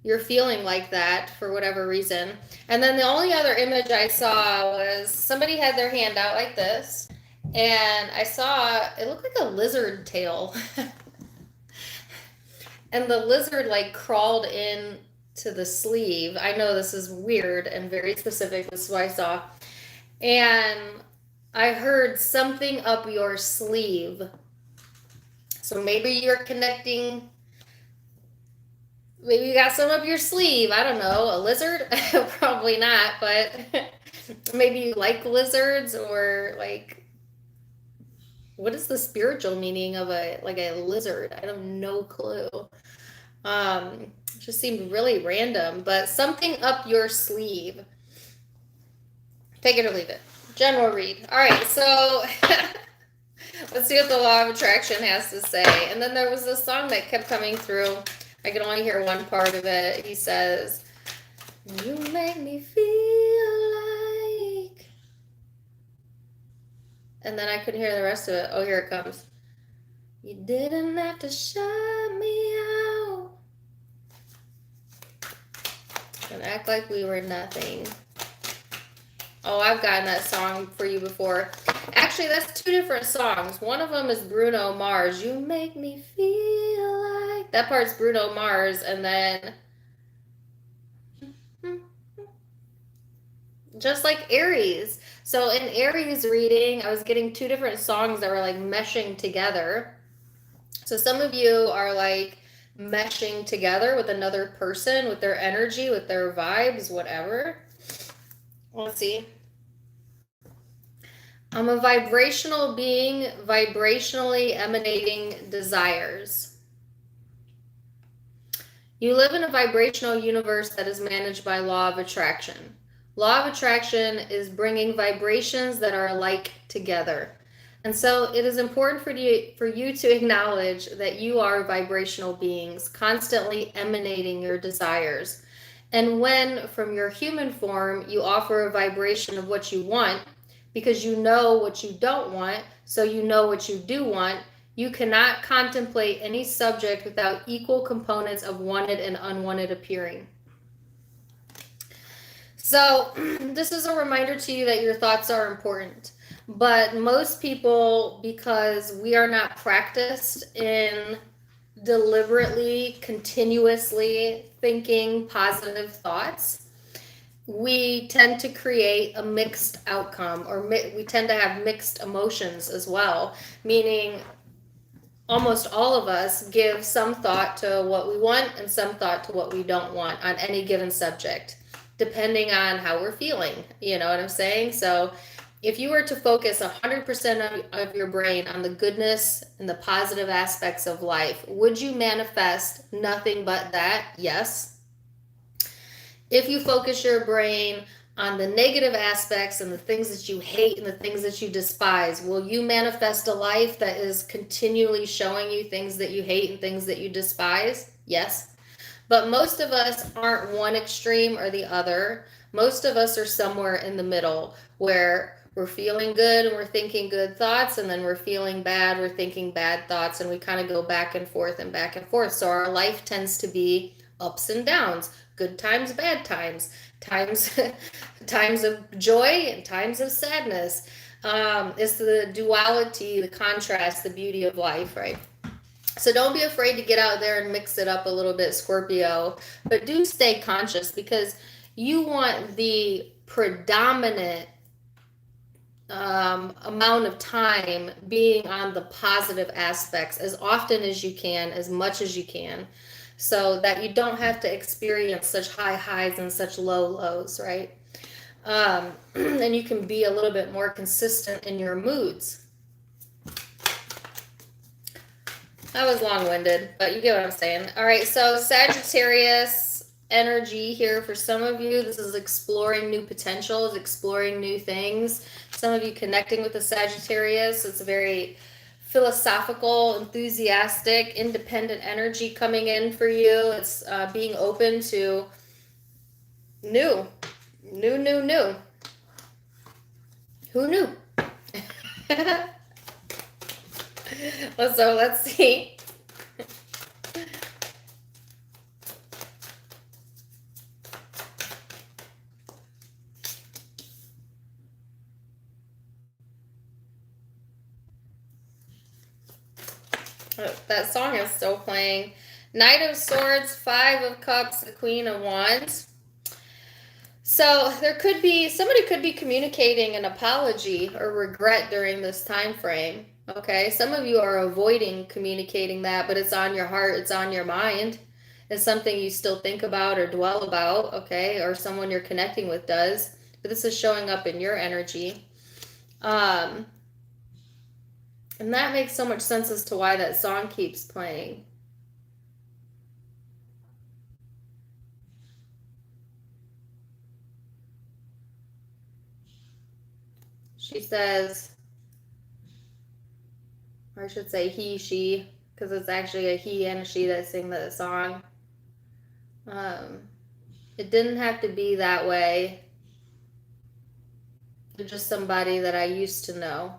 you're feeling like that for whatever reason. And then the only other image I saw was somebody had their hand out like this, and I saw it looked like a lizard tail. And the lizard like crawled in to the sleeve. I know this is weird and very specific. This is what I saw. And I heard something up your sleeve. So maybe you're connecting Maybe you got some up your sleeve. I don't know. A lizard? Probably not, but maybe you like lizards, or like, what is the spiritual meaning of a lizard? I have no clue. Just seemed really random, but something up your sleeve. Take it or leave it. General read. All right, so let's see what the law of attraction has to say. And then there was this song that kept coming through. I could only hear one part of it. He says, "You make me feel like," and then I couldn't hear the rest of it. Oh, here it comes. "You didn't have to shut me out and act like we were nothing." Oh, I've gotten that song for you before. Actually, that's two different songs. One of them is Bruno Mars. "You make me feel like." That part's Bruno Mars, and then just like Aries. So in Aries reading, I was getting two different songs that were like meshing together. So some of you are like meshing together with another person, with their energy, with their vibes, whatever. Let's see. I'm a vibrational being, vibrationally emanating desires. You live in a vibrational universe that is managed by law of attraction. Law of attraction is bringing vibrations that are alike together. And so it is important for you to acknowledge that you are vibrational beings, constantly emanating your desires. And when, from your human form, you offer a vibration of what you want, because you know what you don't want, so you know what you do want, you cannot contemplate any subject without equal components of wanted and unwanted appearing. So this is a reminder to you that your thoughts are important. But most people, because we are not practiced in deliberately, continuously thinking positive thoughts, we tend to create a mixed outcome, or we tend to have mixed emotions as well, meaning almost all of us give some thought to what we want and some thought to what we don't want on any given subject, depending on how we're feeling. You know what I'm saying? So if you were to focus 100% of your brain on the goodness and the positive aspects of life, would you manifest nothing but that? Yes. If you focus your brain on the negative aspects and the things that you hate and the things that you despise, will you manifest a life that is continually showing you things that you hate and things that you despise? Yes. But most of us aren't one extreme or the other. Most of us are somewhere in the middle, where we're feeling good and we're thinking good thoughts, and then we're feeling bad, we're thinking bad thoughts, and we kind of go back and forth and back and forth. So our life tends to be ups and downs, good times, bad times, times of joy and times of sadness. It's the duality, the contrast, the beauty of life, right? So don't be afraid to get out there and mix it up a little bit, Scorpio, but do stay conscious, because you want the predominant amount of time being on the positive aspects as often as you can, as much as you can, so that you don't have to experience such high highs and such low lows, right? And you can be a little bit more consistent in your moods. That was long-winded, but you get what I'm saying. All right, so Sagittarius energy here for some of you. This is exploring new potentials, exploring new things. Some of you connecting with the Sagittarius. It's a very philosophical, enthusiastic, independent energy coming in for you. It's being open to new. Who knew? So let's see. Oh, that song is still playing. Knight of Swords, Five of Cups, the Queen of Wands. So somebody could be communicating an apology or regret during this time frame. Okay, some of you are avoiding communicating that, but it's on your heart, it's on your mind. is something you still think about or dwell about, okay, or someone you're connecting with does, but this is showing up in your energy. And that makes so much sense as to why that song keeps playing. She says, or I should say he, she, because it's actually a he and a she that sing the song. It didn't have to be that way. They're just somebody that I used to know.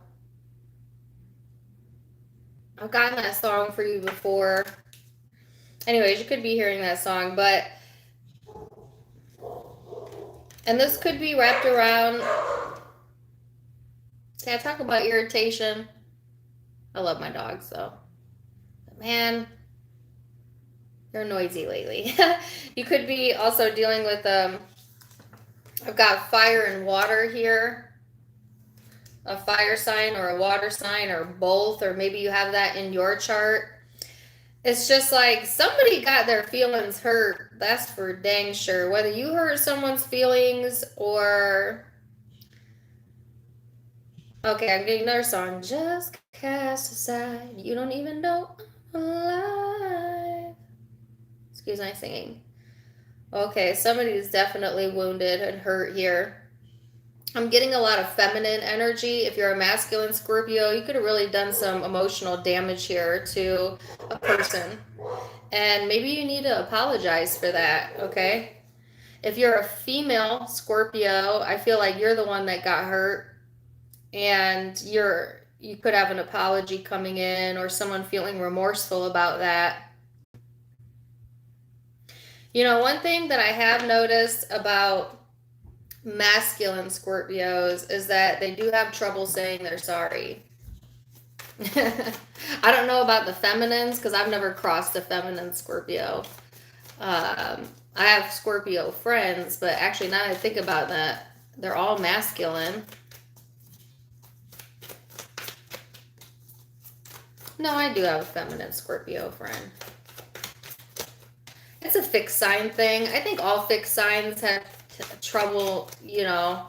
I've gotten that song for you before. Anyways, you could be hearing that song, but... And this could be wrapped around... See, I talk about irritation. I love my dogs, though. But man, they're noisy lately. You could be also dealing with... I've got fire and water here. A fire sign or a water sign or both, or maybe you have that in your chart. It's just like somebody got their feelings hurt. That's for dang sure. Whether you hurt someone's feelings or... Okay, I'm getting another song. Just cast aside. You don't even know I'm alive. Excuse my singing. Okay, somebody's definitely wounded and hurt here. I'm getting a lot of feminine energy. If you're a masculine Scorpio, you could have really done some emotional damage here to a person. And maybe you need to apologize for that, okay? If you're a female Scorpio, I feel like you're the one that got hurt. And you could have an apology coming in or someone feeling remorseful about that. You know, one thing that I have noticed about masculine Scorpios is that they do have trouble saying they're sorry. I don't know about the feminines because I've never crossed a feminine Scorpio. I have Scorpio friends, but actually now that I think about that, they're all masculine. No, I do have a feminine Scorpio friend. It's a fixed sign thing. I think all fixed signs have trouble, you know,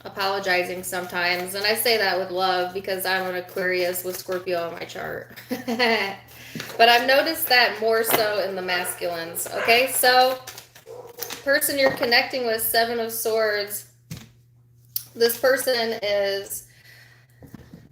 apologizing sometimes. And I say that with love because I'm an Aquarius with Scorpio on my chart. But I've noticed that more so in the masculines. Okay, so person you're connecting with, Seven of Swords. This person is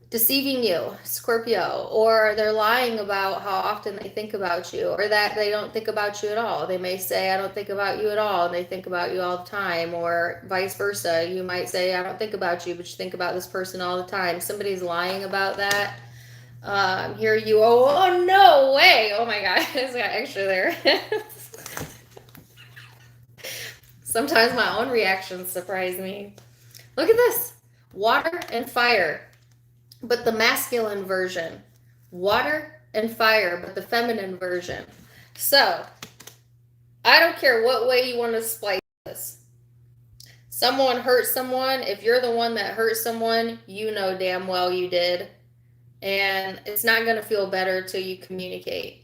deceiving you, Scorpio, or they're lying about how often they think about you, or that they don't think about you at all. They may say, I don't think about you at all, and they think about you all the time, or vice versa. You might say, I don't think about you, but you think about this person all the time. Somebody's lying about that. Here you, oh no way. Oh my God, it's got extra there. Sometimes my own reactions surprise me. Look at this, water and fire. But the masculine version, water and fire, but the feminine version. So, I don't care what way you want to splice this. Someone hurt someone. If you're the one that hurt someone, you know damn well you did. And it's not going to feel better till you communicate.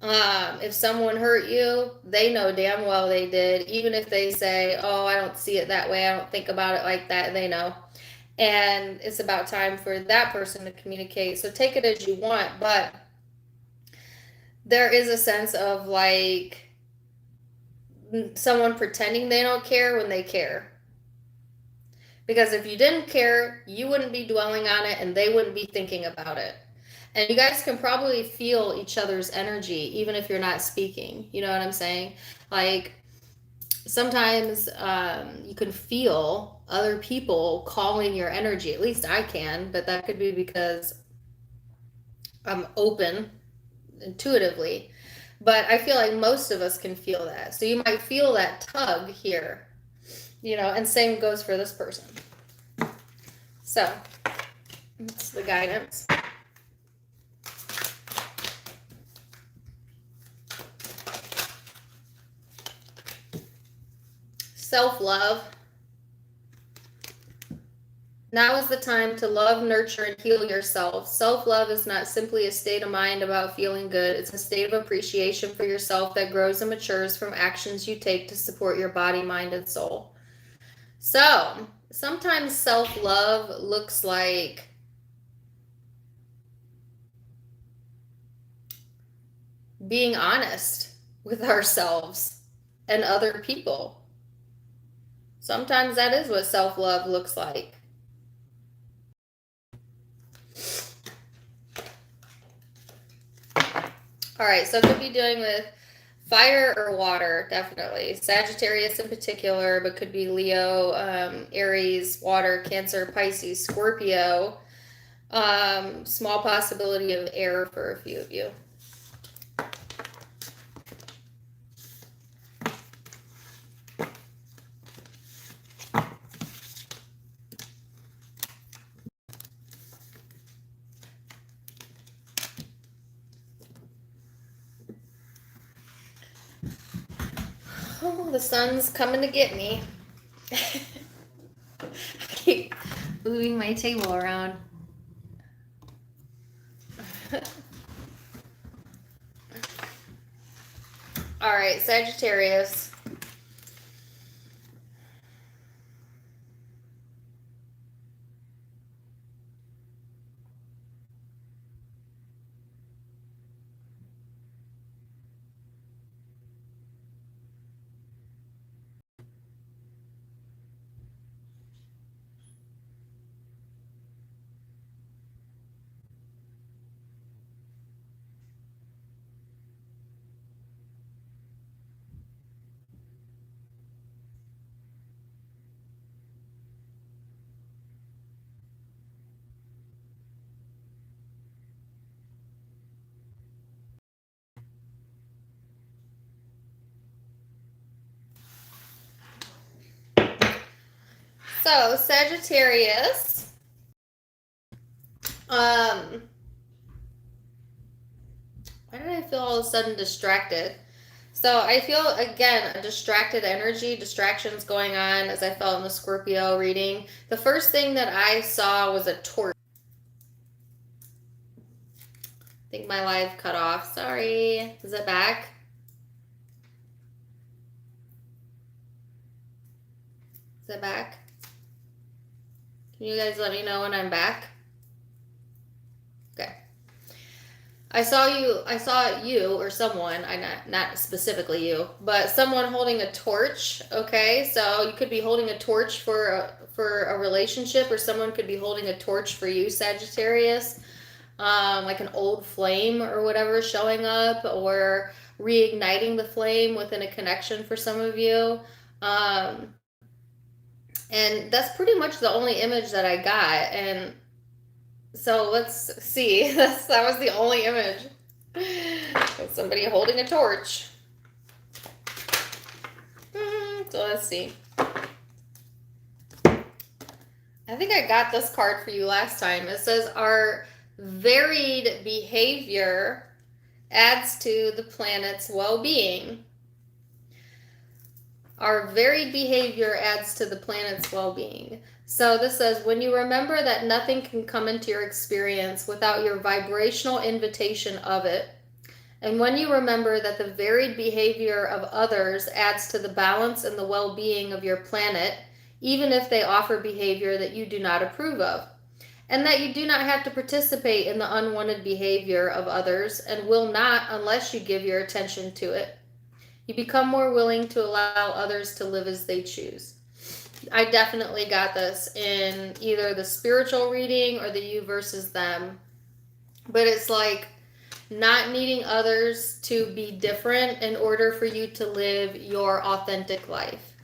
If someone hurt you, they know damn well they did. Even if they say, oh, I don't see it that way, I don't think about it like that, they know. And it's about time for that person to communicate. So take it as you want, but there is a sense of like someone pretending they don't care when they care. Because if you didn't care, you wouldn't be dwelling on it and they wouldn't be thinking about it. And you guys can probably feel each other's energy, even if you're not speaking. You know what I'm saying? Like, sometimes you can feel other people calling your energy. At least I can, but that could be because I'm open intuitively. But I feel like most of us can feel that. So you might feel that tug here, you know, and same goes for this person. So that's the guidance. Self-love. Now is the time to love, nurture, and heal yourself. Self-love is not simply a state of mind about feeling good. It's a state of appreciation for yourself that grows and matures from actions you take to support your body, mind, and soul. So, sometimes self-love looks like being honest with ourselves and other people. Sometimes that is what self-love looks like. All right, so it could be doing with fire or water, definitely. Sagittarius in particular, but could be Leo, Aries, water, Cancer, Pisces, Scorpio. Small possibility of air for a few of you. Oh, the sun's coming to get me. I keep moving my table around. All right, Sagittarius. So, Sagittarius, why did I feel all of a sudden distracted? So I feel, again, a distracted energy, distractions going on as I felt in the Scorpio reading. The first thing that I saw was a torch. I think my live cut off. Sorry. Is it back? Is it back? Can you guys let me know when I'm back? Okay. I saw you or someone, not specifically you, but someone holding a torch, okay? So you could be holding a torch for a relationship, or someone could be holding a torch for you, Sagittarius. Like an old flame or whatever showing up, or reigniting the flame within a connection for some of you. And that's pretty much the only image that I got. And so let's see. That was the only image. Somebody holding a torch. So let's see. I think I got this card for you last time. It says, our varied behavior adds to the planet's well-being. Our varied behavior adds to the planet's well-being. So this says, when you remember that nothing can come into your experience without your vibrational invitation of it, and when you remember that the varied behavior of others adds to the balance and the well-being of your planet, even if they offer behavior that you do not approve of, and that you do not have to participate in the unwanted behavior of others and will not unless you give your attention to it. You become more willing to allow others to live as they choose. I definitely got this in either the spiritual reading or the you versus them. But it's like not needing others to be different in order for you to live your authentic life.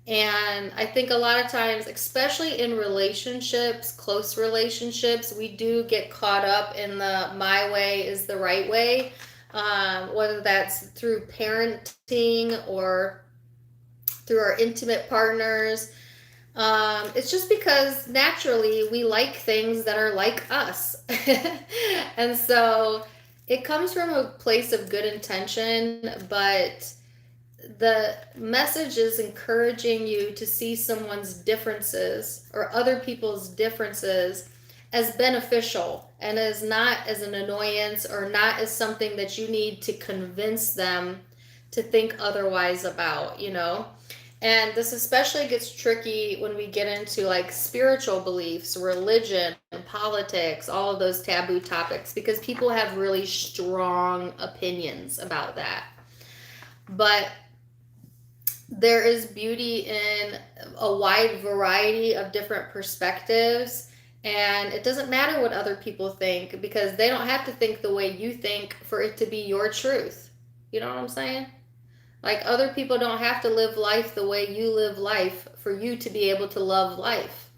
And I think a lot of times, especially in relationships, close relationships, we do get caught up in the my way is the right way. Whether that's through parenting or through our intimate partners. It's just because naturally we like things that are like us. And so it comes from a place of good intention, but the message is encouraging you to see someone's differences or other people's differences as beneficial and as not as an annoyance or not as something that you need to convince them to think otherwise about, you know? And this especially gets tricky when we get into like spiritual beliefs, religion, politics, all of those taboo topics, because people have really strong opinions about that. But there is beauty in a wide variety of different perspectives, and it doesn't matter what other people think because they don't have to think the way you think for it to be your truth. You know what I'm saying? Like, other people don't have to live life the way you live life for you to be able to love life.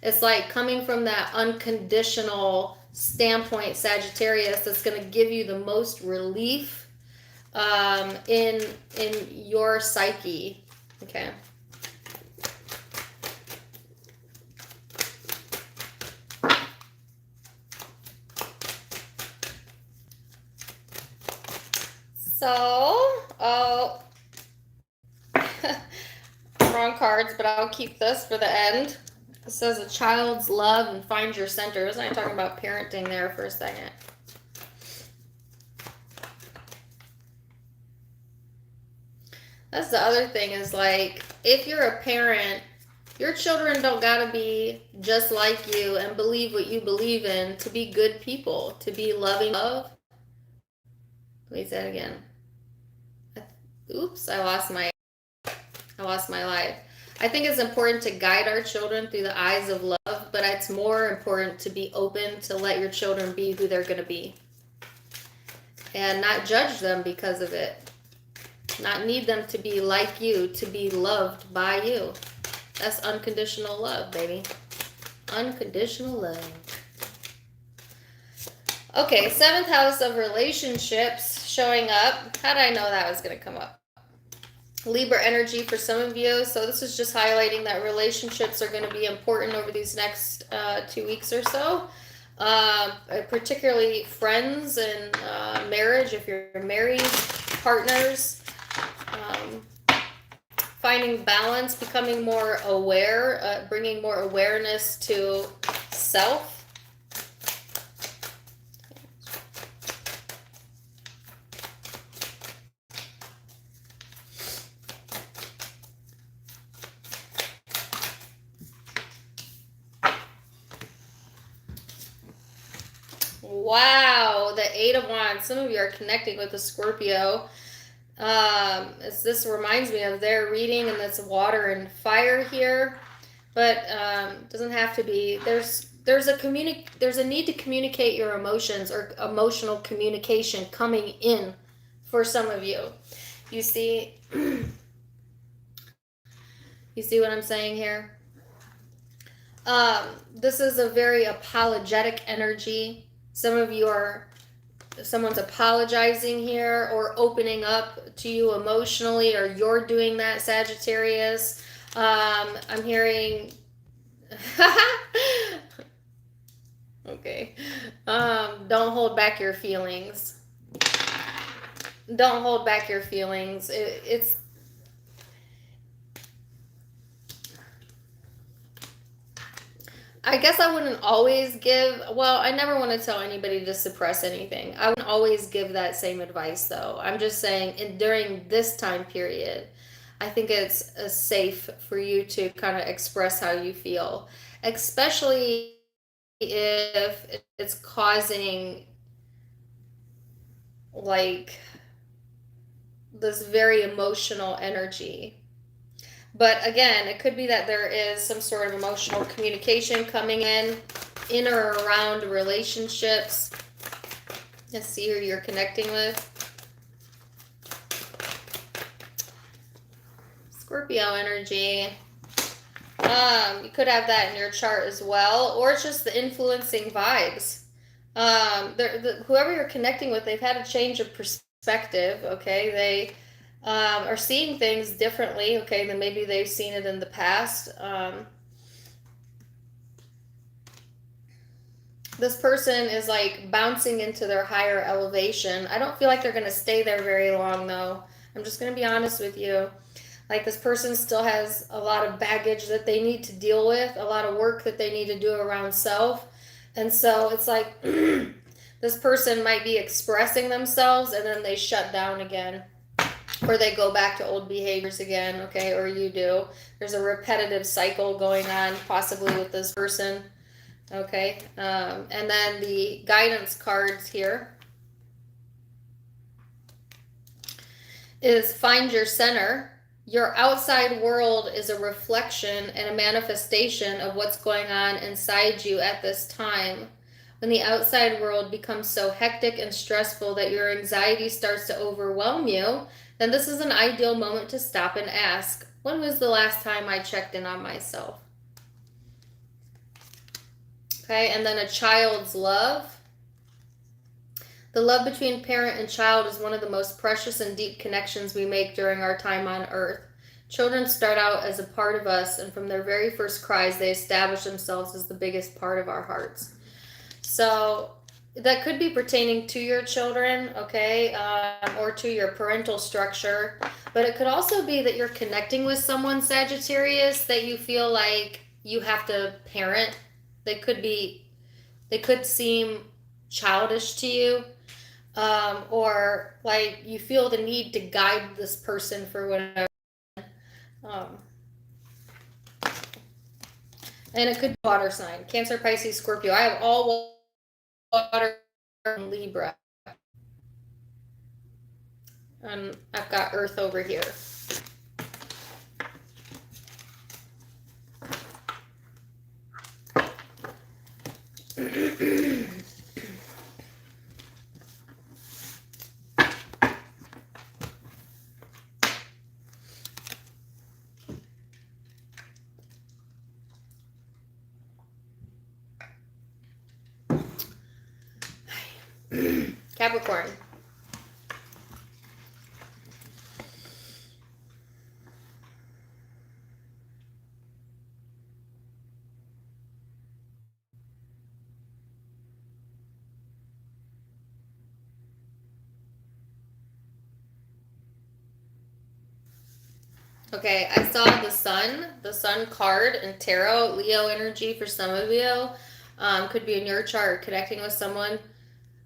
It's like coming from that unconditional standpoint, Sagittarius, that's going to give you the most relief in your psyche. Okay. So, wrong cards, but I'll keep this for the end. It says a child's love and find your center. Wasn't I talking about parenting there for a second? That's the other thing, is like, if you're a parent, your children don't gotta be just like you and believe what you believe in to be good people, to be loving love. Let me say it again. Oops, I lost my life. I think it's important to guide our children through the eyes of love, but it's more important to be open to let your children be who they're going to be. And not judge them because of it. Not need them to be like you, to be loved by you. That's unconditional love, baby. Unconditional love. Okay, 7th house of relationships showing up. How did I know that was going to come up? Libra energy for some of you. So this is just highlighting that relationships are going to be important over these next 2 weeks or so. Particularly friends and marriage, if you're married, partners. Finding balance, becoming more aware, bringing more awareness to self. Wow, the 8 of Wands. Some of you are connecting with the Scorpio. This reminds me of their reading, and that's water and fire here, but doesn't have to be. There's a need to communicate your emotions, or emotional communication coming in for some of you. You see, you see what I'm saying here? This is a very apologetic energy. Some of you someone's apologizing here or opening up to you emotionally, or you're doing that, Sagittarius. I'm hearing okay. Don't hold back your feelings. Don't hold back your feelings. It's I guess I wouldn't always give, well, I never want to tell anybody to suppress anything. I wouldn't always give that same advice, though. I'm just saying, during this time period, I think it's safe for you to kind of express how you feel, especially if it's causing, like, this very emotional energy. But again, it could be that there is some sort of emotional communication coming in or around relationships. Let's see who you're connecting with. Scorpio energy. You could have that in your chart as well, or it's just the influencing vibes. Whoever you're connecting with, they've had a change of perspective, okay? They are seeing things differently, okay, than maybe they've seen it in the past. This person is like bouncing into their higher elevation. I don't feel like they're going to stay there very long, though. I'm just going to be honest with you. Like, this person still has a lot of baggage that they need to deal with, a lot of work that they need to do around self. And so it's like this person might be expressing themselves and then they shut down again, or they go back to old behaviors again, okay, or you do. There's a repetitive cycle going on possibly with this person, okay. And then the guidance cards here is find your center. Your outside world is a reflection and a manifestation of what's going on inside you at this time. When the outside world becomes so hectic and stressful that your anxiety starts to overwhelm you, then this is an ideal moment to stop and ask, when was the last time I checked in on myself? Okay, and then a child's love. The love between parent and child is one of the most precious and deep connections we make during our time on earth. Children start out as a part of us, and from their very first cries, they establish themselves as the biggest part of our hearts. So that could be pertaining to your children, okay, or to your parental structure. But it could also be that you're connecting with someone, Sagittarius, that you feel like you have to parent. They could seem childish to you. Or like you feel the need to guide this person for whatever. And it could be water sign, Cancer, Pisces, Scorpio. I have all water and Libra. And I've got Earth over here. Capricorn. Okay, I saw the sun card in tarot, Leo energy for some of you. Could be in your chart, connecting with someone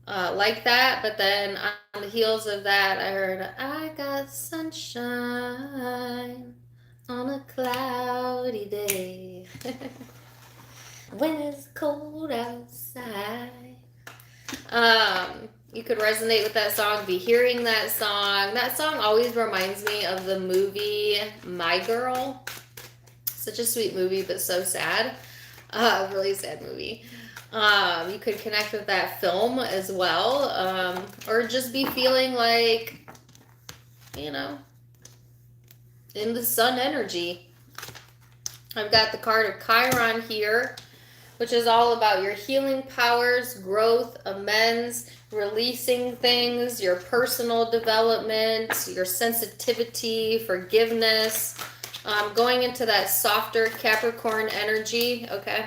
like that. But then on the heels of that, I heard, I got sunshine on a cloudy day when it's cold outside. You could resonate with that song, be hearing that song. That song always reminds me of the movie My Girl. Such a sweet movie, but so sad. Really sad movie. You could connect with that film as well. Or just be feeling like, in the sun energy. I've got the card of Chiron here, which is all about your healing powers, growth, amends, releasing things, your personal development, your sensitivity, forgiveness, going into that softer Capricorn energy, okay?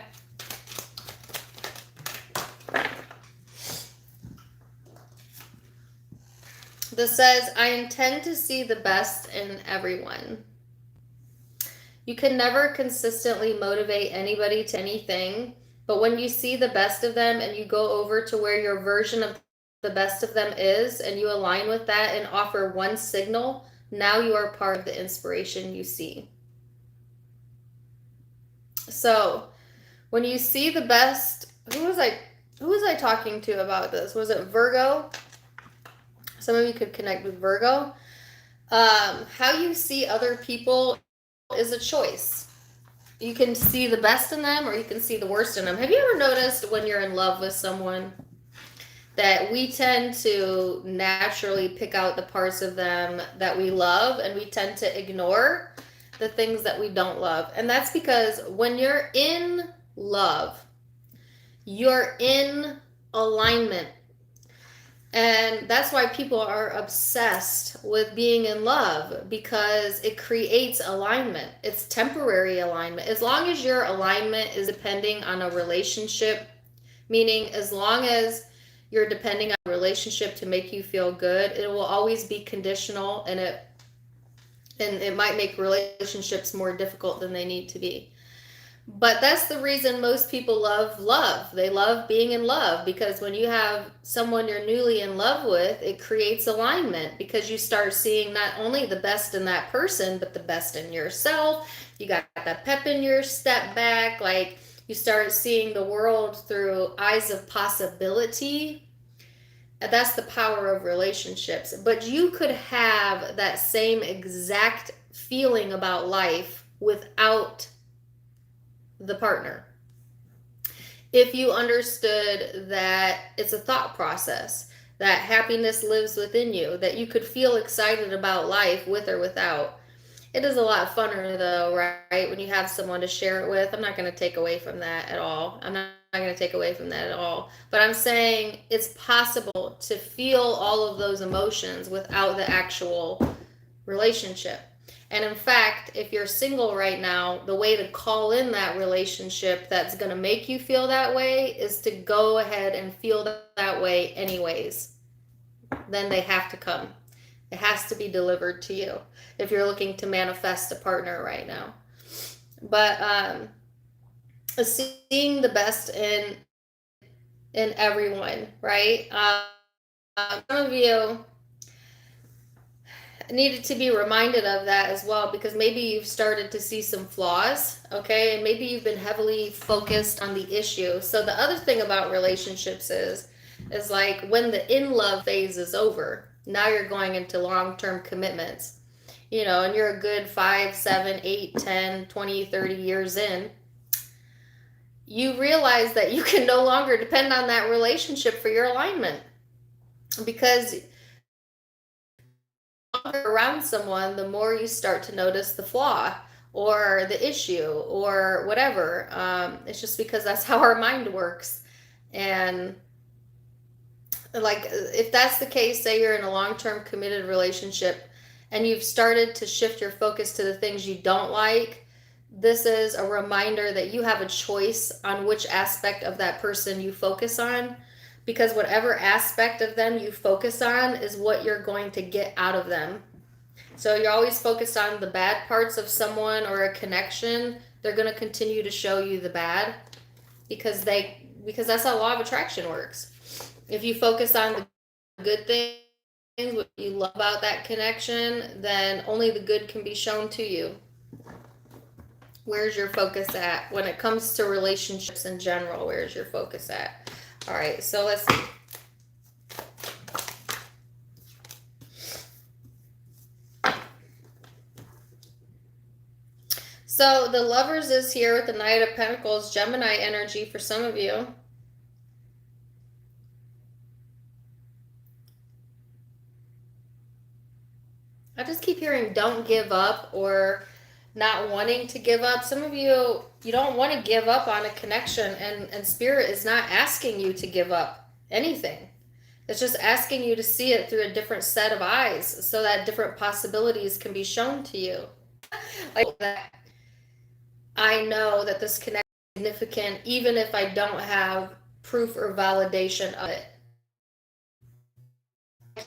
This says, I intend to see the best in everyone. You can never consistently motivate anybody to anything, but when you see the best of them and you go over to where your version of the best of them is and you align with that and offer one signal, now you are part of the inspiration you see. So when you see the best, who was I talking to about this? Was it Virgo? Some of you could connect with Virgo. How you see other people is a choice. You can see the best in them or you can see the worst in them. Have you ever noticed when you're in love with someone that we tend to naturally pick out the parts of them that we love and we tend to ignore the things that we don't love? And that's because when you're in love, you're in alignment. And that's why people are obsessed with being in love, because it creates alignment. It's temporary alignment. As long as your alignment is depending on a relationship, meaning as long as you're depending on a relationship to make you feel good, it will always be conditional, and it might make relationships more difficult than they need to be. But that's the reason most people love love. They love being in love, because when you have someone you're newly in love with, it creates alignment, because you start seeing not only the best in that person, but the best in yourself. You got that pep in your step back. Like, you start seeing the world through eyes of possibility. And that's the power of relationships. But you could have that same exact feeling about life without the partner, if you understood that it's a thought process, that happiness lives within you, that you could feel excited about life with or without. It is a lot funner though, right, when you have someone to share it with. I'm not going to take away from that at all. I'm not going to take away from that at all. But I'm saying it's possible to feel all of those emotions without the actual relationship. And in fact, if you're single right now, the way to call in that relationship that's going to make you feel that way is to go ahead and feel that way anyways. Then they have to come. It has to be delivered to you if you're looking to manifest a partner right now. But seeing the best in everyone, right? Some of you needed to be reminded of that as well, because maybe you've started to see some flaws, okay, and maybe you've been heavily focused on the issue. So the other thing about relationships is like, when the in love phase is over, now you're going into long-term commitments, and you're a good 5, 7, 8, 10, 20, 30 years in. You realize that you can no longer depend on that relationship for your alignment, because around someone, the more you start to notice the flaw or the issue or whatever. It's just because that's how our mind works. And like, if that's the case, say you're in a long-term committed relationship and you've started to shift your focus to the things you don't like, this is a reminder that you have a choice on which aspect of that person you focus on. Because whatever aspect of them you focus on is what you're going to get out of them. So you're always focused on the bad parts of someone or a connection, they're going to continue to show you the bad, because that's how law of attraction works. If you focus on the good things, what you love about that connection, then only the good can be shown to you. Where's your focus at when it comes to relationships in general? Where's your focus at? All right, so let's see. So the Lovers is here with the Knight of Pentacles, Gemini energy for some of you. I just keep hearing don't give up, or not wanting to give up. Some of you don't want to give up on a connection, and Spirit is not asking you to give up anything. It's just asking you to see it through a different set of eyes, so that different possibilities can be shown to you. Like that, I know that this connection is significant, even if I don't have proof or validation of it.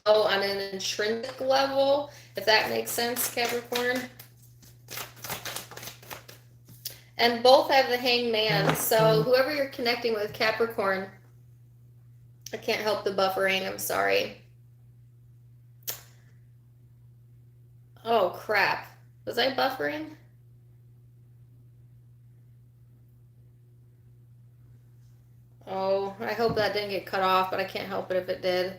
So on an intrinsic level, if that makes sense, Capricorn. And both have the Hangman. So whoever you're connecting with, Capricorn, I can't help the buffering, I'm sorry. Oh, crap. Was I buffering? Oh, I hope that didn't get cut off, but I can't help it if it did.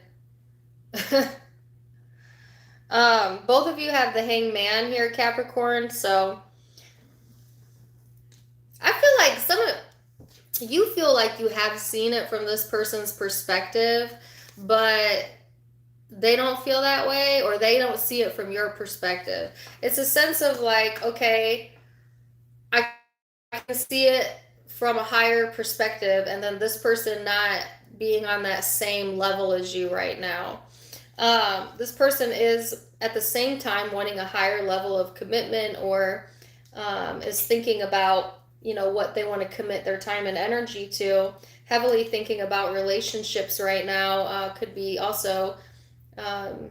Both of you have the Hangman here, Capricorn, so I feel like you feel like you have seen it from this person's perspective, but they don't feel that way, or they don't see it from your perspective. It's a sense of like, okay, I can see it from a higher perspective, and then this person not being on that same level as you right now. This person is at the same time wanting a higher level of commitment, or is thinking about you know, what they want to commit their time and energy to. Heavily thinking about relationships right now. Could be also um,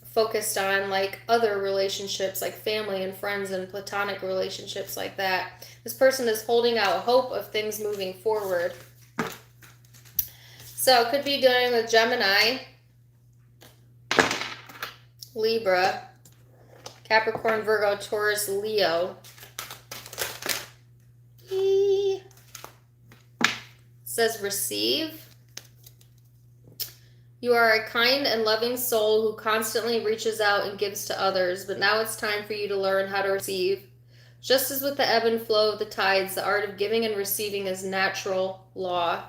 focused on like other relationships, like family and friends and platonic relationships like that. This person is holding out hope of things moving forward. So it could be dealing with Gemini, Libra, Capricorn, Virgo, Taurus, Leo. It says receive. You are a kind and loving soul who constantly reaches out and gives to others, but now it's time for you to learn how to receive. Just as with the ebb and flow of the tides, the art of giving and receiving is natural law.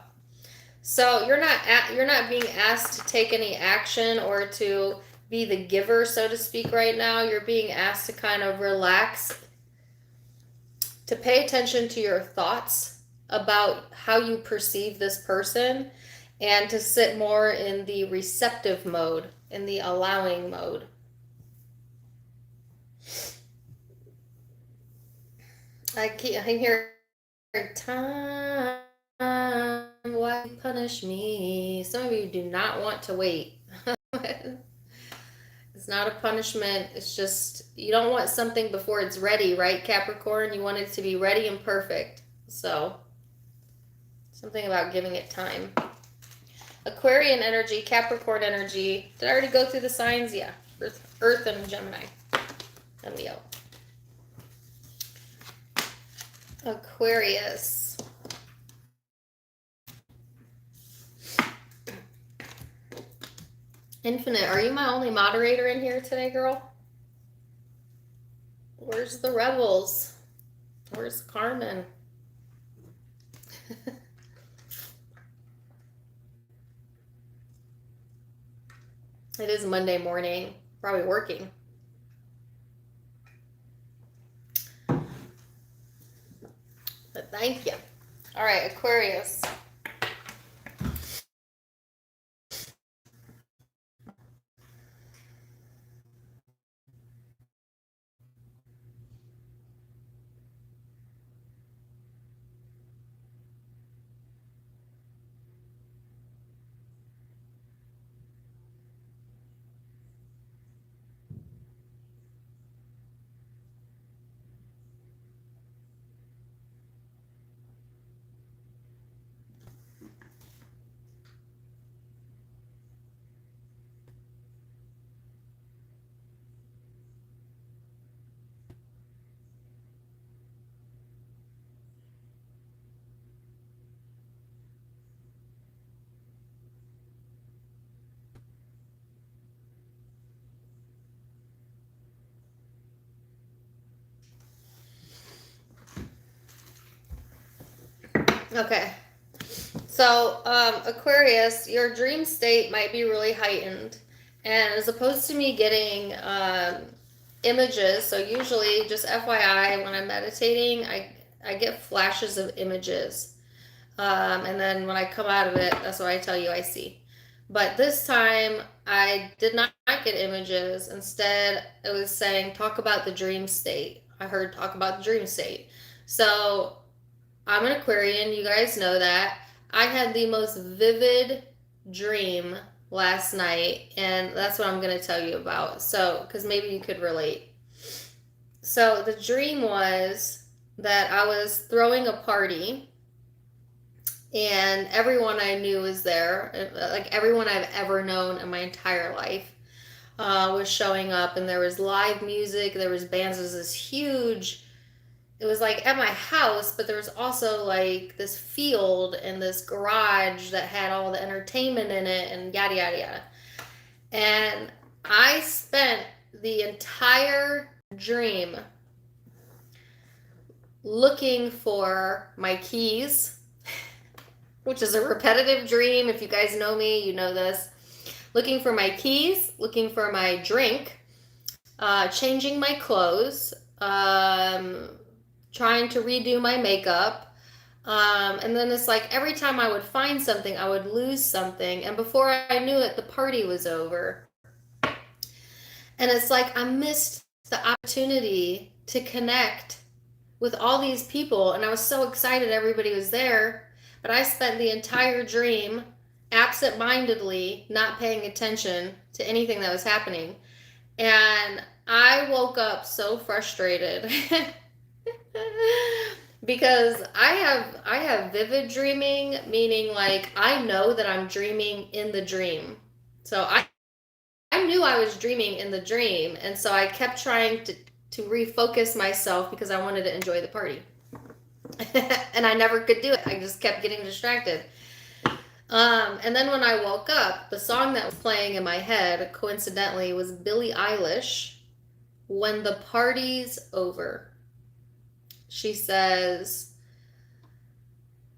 So you're not being asked to take any action or to be the giver, so to speak, right now. You're being asked to kind of relax, to pay attention to your thoughts about how you perceive this person, and to sit more in the receptive mode, in the allowing mode. I hear time, why you punish me? Some of you do not want to wait. It's not a punishment. It's just, you don't want something before it's ready, right, Capricorn? You want it to be ready and perfect. So, something about giving it time. Aquarian energy, Capricorn energy. Did I already go through the signs? Yeah. Earth and Gemini and Leo. Aquarius. Infinite, are you my only moderator in here today, girl? Where's the rebels? Where's Carmen? It is Monday morning. Probably working. But thank you. All right, Aquarius. Okay. So, Aquarius, your dream state might be really heightened. And as opposed to me getting images, so usually, just FYI, when I'm meditating, I get flashes of images. And then when I come out of it, that's what I tell you I see. But this time, I did not get images. Instead, it was saying, talk about the dream state. I heard talk about the dream state. So, I'm an Aquarian, you guys know that. I had the most vivid dream last night, and that's what I'm going to tell you about. So, because maybe you could relate. So, the dream was that I was throwing a party, and everyone I knew was there. Like everyone I've ever known in my entire life was showing up, and there was live music, there was bands. There was this huge, it was like at my house, but there was also like this field and this garage that had all the entertainment in it and yada, yada, yada. And I spent the entire dream looking for my keys, which is a repetitive dream. If you guys know me, you know this. Looking for my keys, looking for my drink, changing my clothes, trying to redo my makeup. And then it's like every time I would find something, I would lose something. And before I knew it, the party was over. And it's like I missed the opportunity to connect with all these people, and I was so excited everybody was there, but I spent the entire dream absent-mindedly not paying attention to anything that was happening. And I woke up so frustrated because I have vivid dreaming, meaning like I know that I'm dreaming in the dream. So I knew I was dreaming in the dream, and so I kept trying to refocus myself because I wanted to enjoy the party. And I never could do it. I just kept getting distracted. And then when I woke up, the song that was playing in my head, coincidentally, was Billie Eilish, When the Party's Over. She says,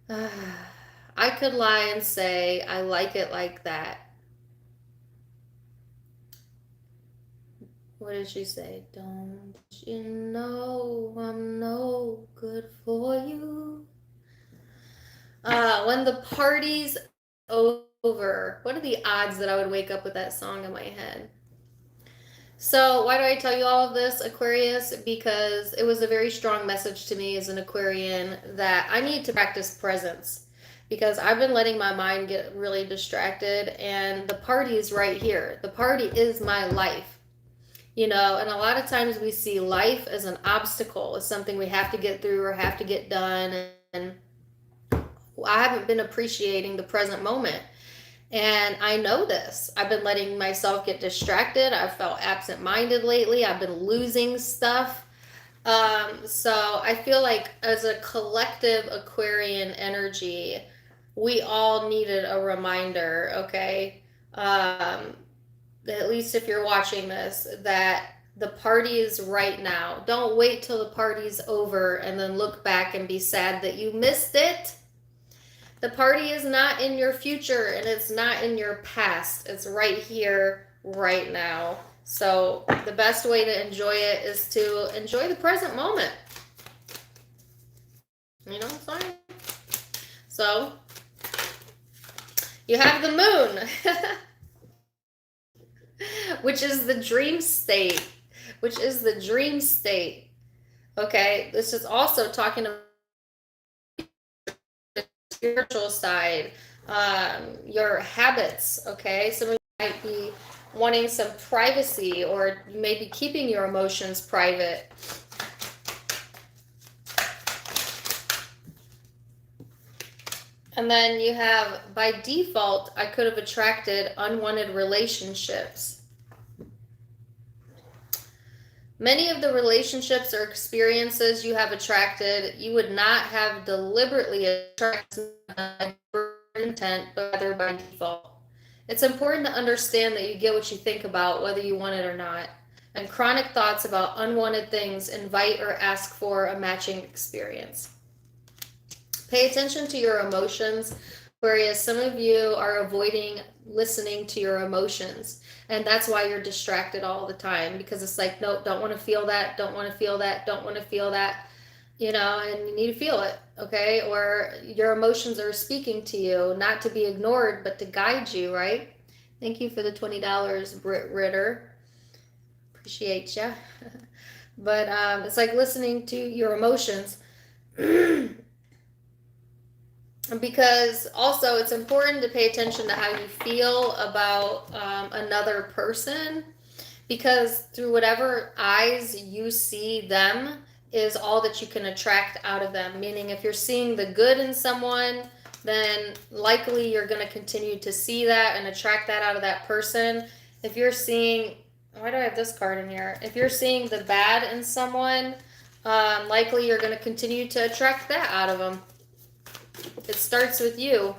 I could lie and say I like it like that. What did she say? Don't you know I'm no good for you? When the party's over. What are the odds that I would wake up with that song in my head? So why do I tell you all of this, Aquarius? Because it was a very strong message to me as an Aquarian that I need to practice presence, because I've been letting my mind get really distracted, and the party is right here. The party is my life. And a lot of times we see life as an obstacle, as something we have to get through or have to get done, and I haven't been appreciating the present moment. And I know this. I've been letting myself get distracted. I've felt absent-minded lately. I've been losing stuff. So I feel like as a collective Aquarian energy, we all needed a reminder, okay? At least if you're watching this, that the party is right now. Don't wait till the party's over and then look back and be sad that you missed it. The party is not in your future, and it's not in your past. It's right here, right now. So the best way to enjoy it is to enjoy the present moment. You know what I'm saying? So you have the moon, which is the dream state. Okay, this is also talking about spiritual side, your habits, okay? Some of you might be wanting some privacy, or you may be keeping your emotions private. And then you have, by default, I could have attracted unwanted relationships. Many of the relationships or experiences you have attracted, you would not have deliberately attracted intent, but rather by default. It's important to understand that you get what you think about, whether you want it or not. And chronic thoughts about unwanted things invite or ask for a matching experience. Pay attention to your emotions, whereas some of you are avoiding listening to your emotions. And that's why you're distracted all the time, because it's like, no, don't want to feel that, don't want to feel that, don't want to feel that, and you need to feel it, okay? Or your emotions are speaking to you, not to be ignored, but to guide you, right? Thank you for the $20, Britt Ritter. Appreciate ya. But it's like listening to your emotions. Because also it's important to pay attention to how you feel about another person, because through whatever eyes you see them is all that you can attract out of them. Meaning if you're seeing the good in someone, then likely you're going to continue to see that and attract that out of that person. If you're seeing, why do I have this card in here? If you're seeing the bad in someone, likely you're going to continue to attract that out of them. It starts with you.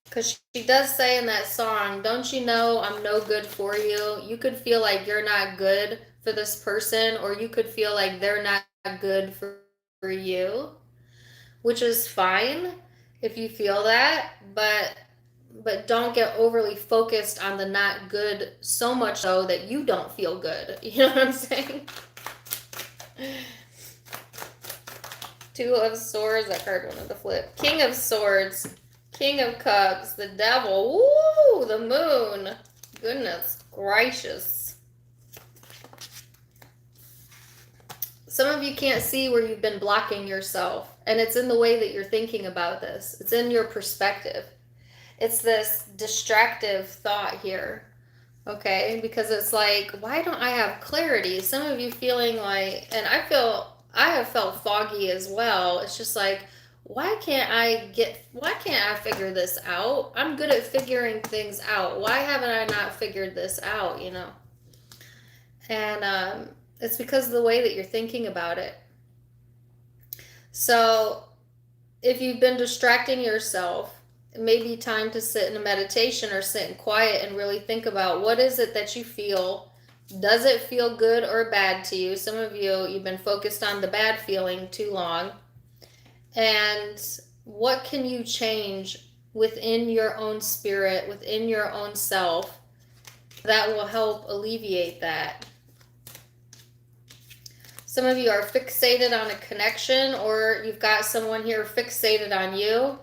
Because she does say in that song, don't you know I'm no good for you? You could feel like you're not good for this person, or you could feel like they're not good for you, which is fine if you feel that, but don't get overly focused on the not good so much so that you don't feel good. You know what I'm saying? Two of Swords, that card wanted to flip. King of Swords, King of Cups, the Devil, woo, the Moon. Goodness gracious. some of you can't see where you've been blocking yourself, and it's in the way that you're thinking about this. It's in your perspective. It's this distractive thought here, okay? Because it's like, why don't I have clarity? Some of you feeling like, and I have felt foggy as well. It's just like, why can't I figure this out? I'm good at figuring things out. Why haven't I not figured this out, you know? And it's because of the way that you're thinking about it. So if you've been distracting yourself, it may be time to sit in a meditation or sit in quiet and really think about, what is it that you feel? Does it feel good or bad to you? Some of you, you've been focused on the bad feeling too long. And what can you change within your own spirit, within your own self, that will help alleviate that? Some of you are fixated on a connection, or you've got someone here fixated on you.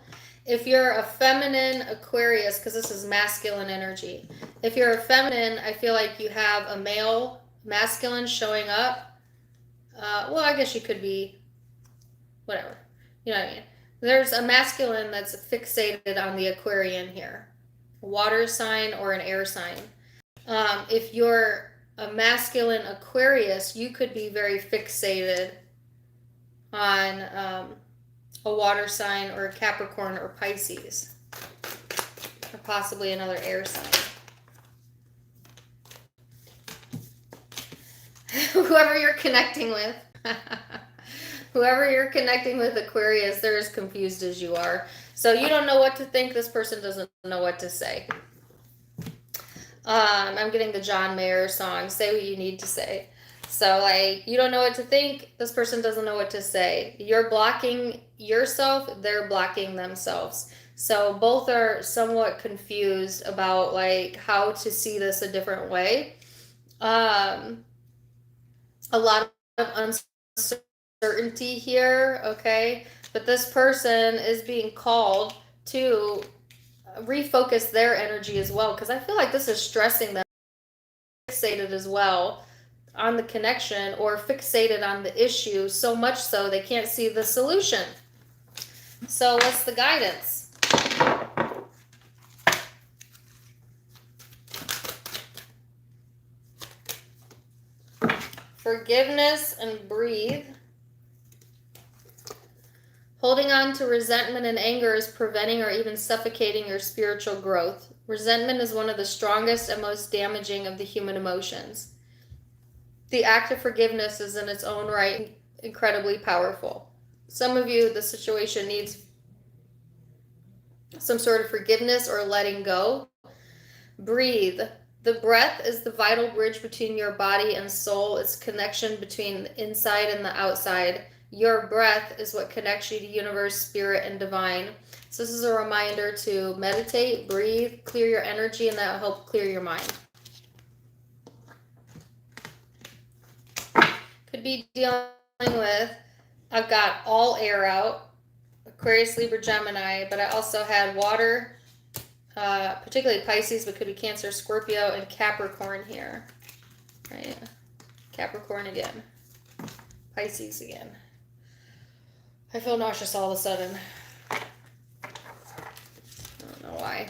If you're a feminine Aquarius, because this is masculine energy, if you're a feminine, I feel like you have a male masculine showing up. Well, I guess you could be whatever. You know what I mean? There's a masculine that's fixated on the Aquarian here. A water sign or an air sign. If you're a masculine Aquarius, you could be very fixated on a water sign or a Capricorn or Pisces, or possibly another air sign. Whoever you're connecting with. Whoever you're connecting with, Aquarius, they're as confused as you are. So you don't know what to think. This person doesn't know what to say. I'm getting the John Mayer song, Say What You Need to Say. So, like, you don't know what to think. This person doesn't know what to say. You're blocking yourself. They're blocking themselves. So both are somewhat confused about, like, how to see this a different way. A lot of uncertainty here, okay? But this person is being called to refocus their energy as well, because I feel like this is stressing them. Fixated as well on the connection, or fixated on the issue so much so they can't see the solution. So what's the guidance? Forgiveness and breathe. Holding on to resentment and anger is preventing or even suffocating your spiritual growth. Resentment is one of the strongest and most damaging of the human emotions. The act of forgiveness is in its own right incredibly powerful. Some of you, the situation needs some sort of forgiveness or letting go. Breathe. The breath is the vital bridge between your body and soul. It's connection between the inside and the outside. Your breath is what connects you to universe, spirit, and divine. So this is a reminder to meditate, breathe, clear your energy, and that will help clear your mind. Could be dealing with, I've got all air out, Aquarius, Libra, Gemini, but I also had water, particularly Pisces, but could be Cancer, Scorpio, and Capricorn here. Right? Capricorn again. Pisces again. I feel nauseous all of a sudden. I don't know why.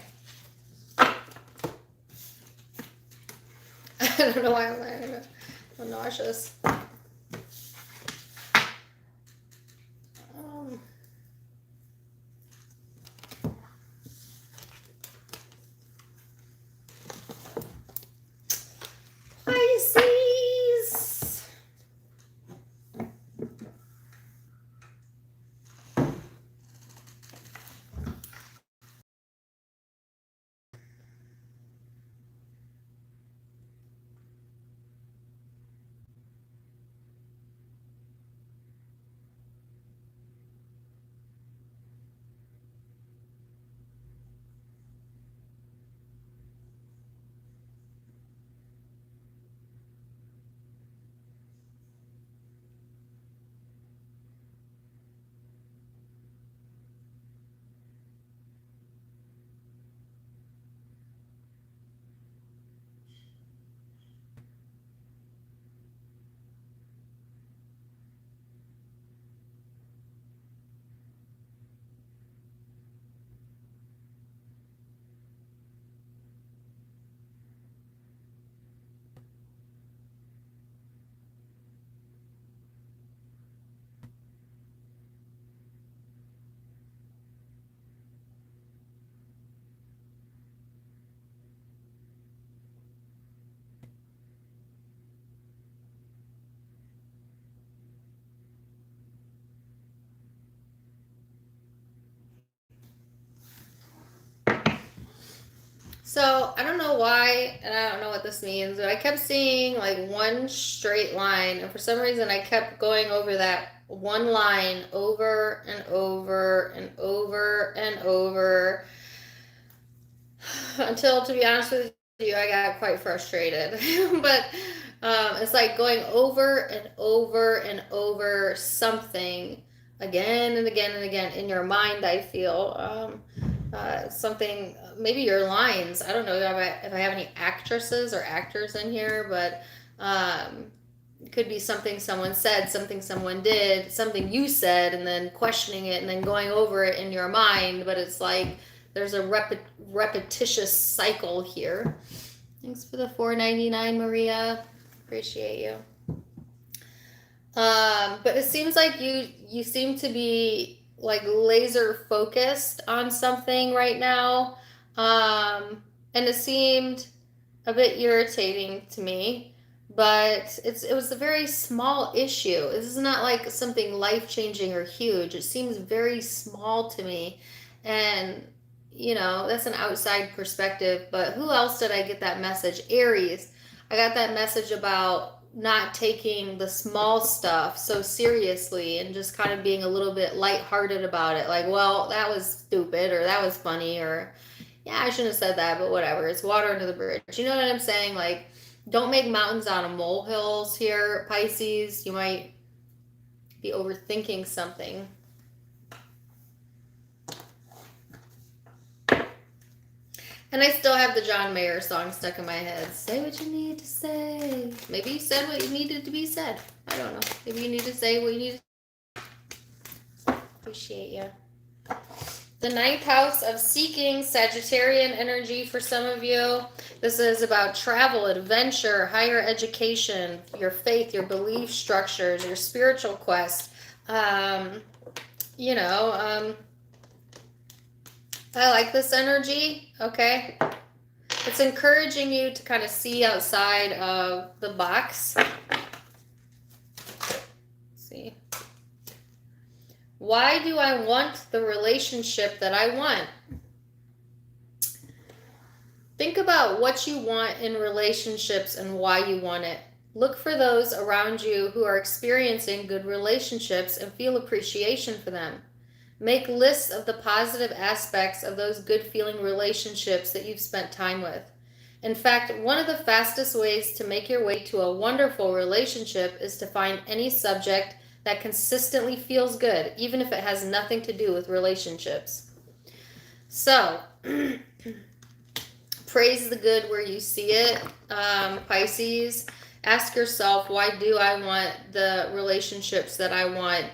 I don't know why I'm nauseous. Pisces. So I don't know why, and I don't know what this means, but I kept seeing like one straight line, and for some reason I kept going over that one line over and over and over and over until, to be honest with you, I got quite frustrated. But it's like going over and over and over something again and again and again in your mind. I feel something, maybe your lines. I don't know if I have any actresses or actors in here, but it could be something someone said, something someone did, something you said, and then questioning it and then going over it in your mind. But it's like there's a repetitious cycle here. Thanks for the $4.99, Maria. Appreciate you. But it seems like you seem to be like laser focused on something right now. And it seemed a bit irritating to me, but it was a very small issue. This is not like something life-changing or huge. It seems very small to me. And that's an outside perspective, but who else did I get that message? Aries. I got that message about not taking the small stuff so seriously and just kind of being a little bit lighthearted about it. Like, well, that was stupid, or that was funny, or yeah, I shouldn't have said that, but whatever. It's water under the bridge. You know what I'm saying? Like, don't make mountains out of molehills here, Pisces. You might be overthinking something. And I still have the John Mayer song stuck in my head. Say what you need to say. Maybe you said what you needed to be said. I don't know. Maybe you need to say what you need to say. Appreciate you. The 9th house of seeking, Sagittarian energy for some of you. This is about travel, adventure, higher education, your faith, your belief structures, your spiritual quest. I like this energy, okay? It's encouraging you to kind of see outside of the box. Let's see. Why do I want the relationship that I want? Think about what you want in relationships and why you want it. Look for those around you who are experiencing good relationships and feel appreciation for them. Make lists of the positive aspects of those good feeling relationships that you've spent time with. In fact, one of the fastest ways to make your way to a wonderful relationship is to find any subject that consistently feels good, even if it has nothing to do with relationships. So, praise the good where you see it, Pisces. Ask yourself, why do I want the relationships that I want?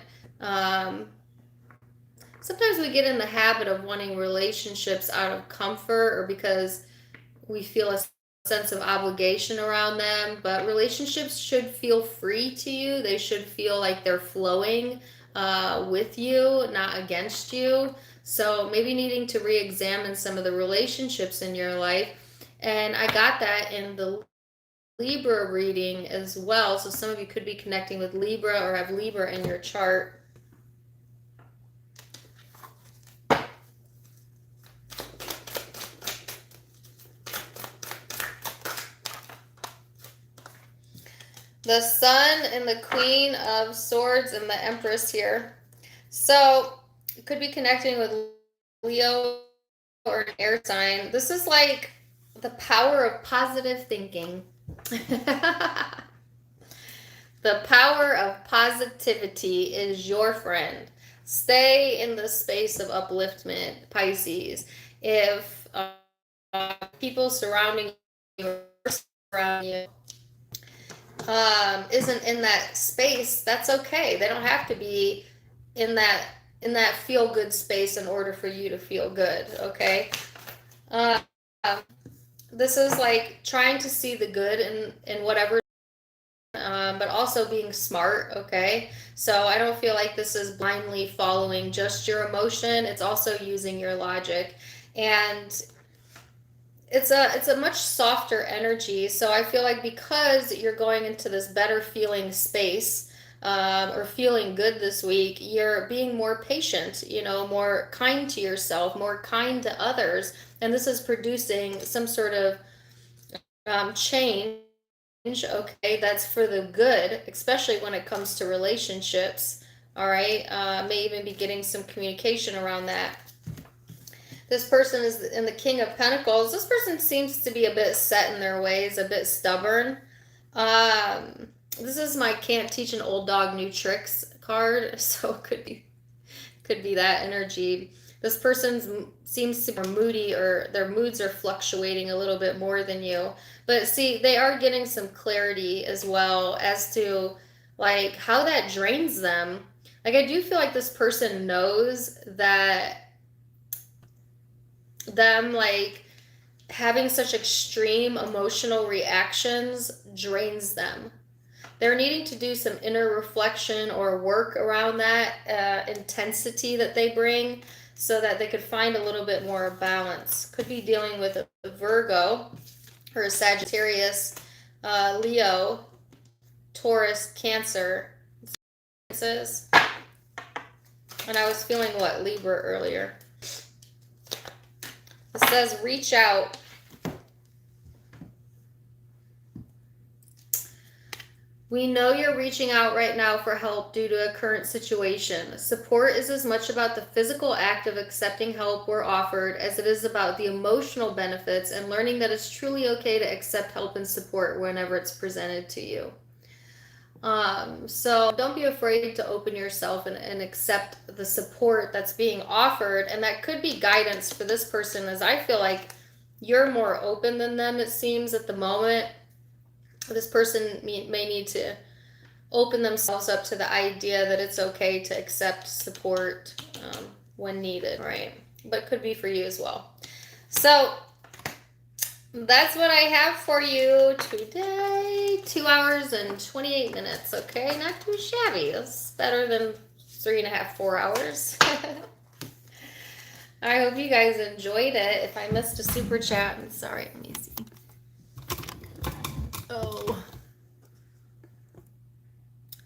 Sometimes we get in the habit of wanting relationships out of comfort or because we feel a sense of obligation around them, but relationships should feel free to you. They should feel like they're flowing with you, not against you. So maybe needing to re-examine some of the relationships in your life. And I got that in the Libra reading as well. So some of you could be connecting with Libra or have Libra in your chart. The Sun and the Queen of Swords and the Empress here. So it could be connecting with Leo or an air sign. This is like the power of positive thinking. The power of positivity is your friend. Stay in the space of upliftment, Pisces. If people surrounding you isn't in that space, that's okay. They don't have to be in that feel good space in order for you to feel good, okay? This is like trying to see the good in whatever, but also being smart, okay? So I don't feel like this is blindly following just your emotion. It's also using your logic. And it's a much softer energy. So I feel like because you're going into this better feeling space, or feeling good this week, you're being more patient, you know, more kind to yourself, more kind to others. And this is producing some sort of change, okay, that's for the good, especially when it comes to relationships. All right, may even be getting some communication around that. This person is in the King of Pentacles. This person seems to be a bit set in their ways, a bit stubborn. This is my can't teach an old dog new tricks card, so it could be that energy. This person seems to be moody, or their moods are fluctuating a little bit more than you. But see, they are getting some clarity as well as to like how that drains them. Like I do feel like this person knows that them like having such extreme emotional reactions drains them. They're needing to do some inner reflection or work around that intensity that they bring so that they could find a little bit more balance. Could be dealing with a Virgo or a Sagittarius, Leo, Taurus, Cancer. And I was feeling what? Libra earlier. It says reach out. We know you're reaching out right now for help due to a current situation. Support is as much about the physical act of accepting help we're offered as it is about the emotional benefits and learning that it's truly okay to accept help and support whenever it's presented to you. So don't be afraid to open yourself and accept the support that's being offered. And that could be guidance for this person, as I feel like you're more open than them, it seems, at the moment. This person may need to open themselves up to the idea that it's okay to accept support when needed, right? But it could be for you as well. So that's what I have for you today. 2 hours and 28 minutes, okay? Not too shabby. That's better than 3.5, 4 hours. I hope you guys enjoyed it. If I missed a super chat, I'm sorry. Let me see. Oh.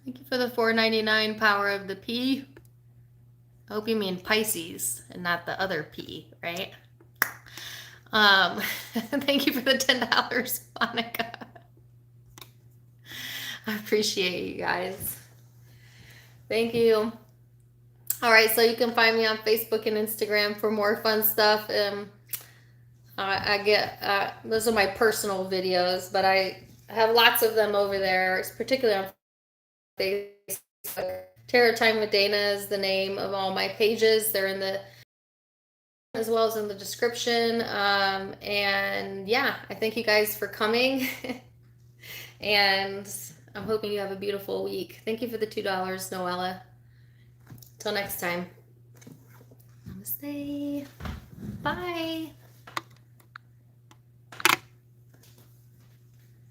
Thank you for the $4.99 power of the P. I hope you mean Pisces and not the other P, right? Thank you for the $10, Monica. I appreciate you guys. Thank you. All right, so you can find me on Facebook and Instagram for more fun stuff. I get those are my personal videos, but I have lots of them over there. It's particularly on Facebook. Tarot Time with Dana is the name of all my pages. They're in the as well as in the description. And yeah, I thank you guys for coming. And I'm hoping you have a beautiful week. Thank you for the $2, Noella. Till next time. Namaste. Bye.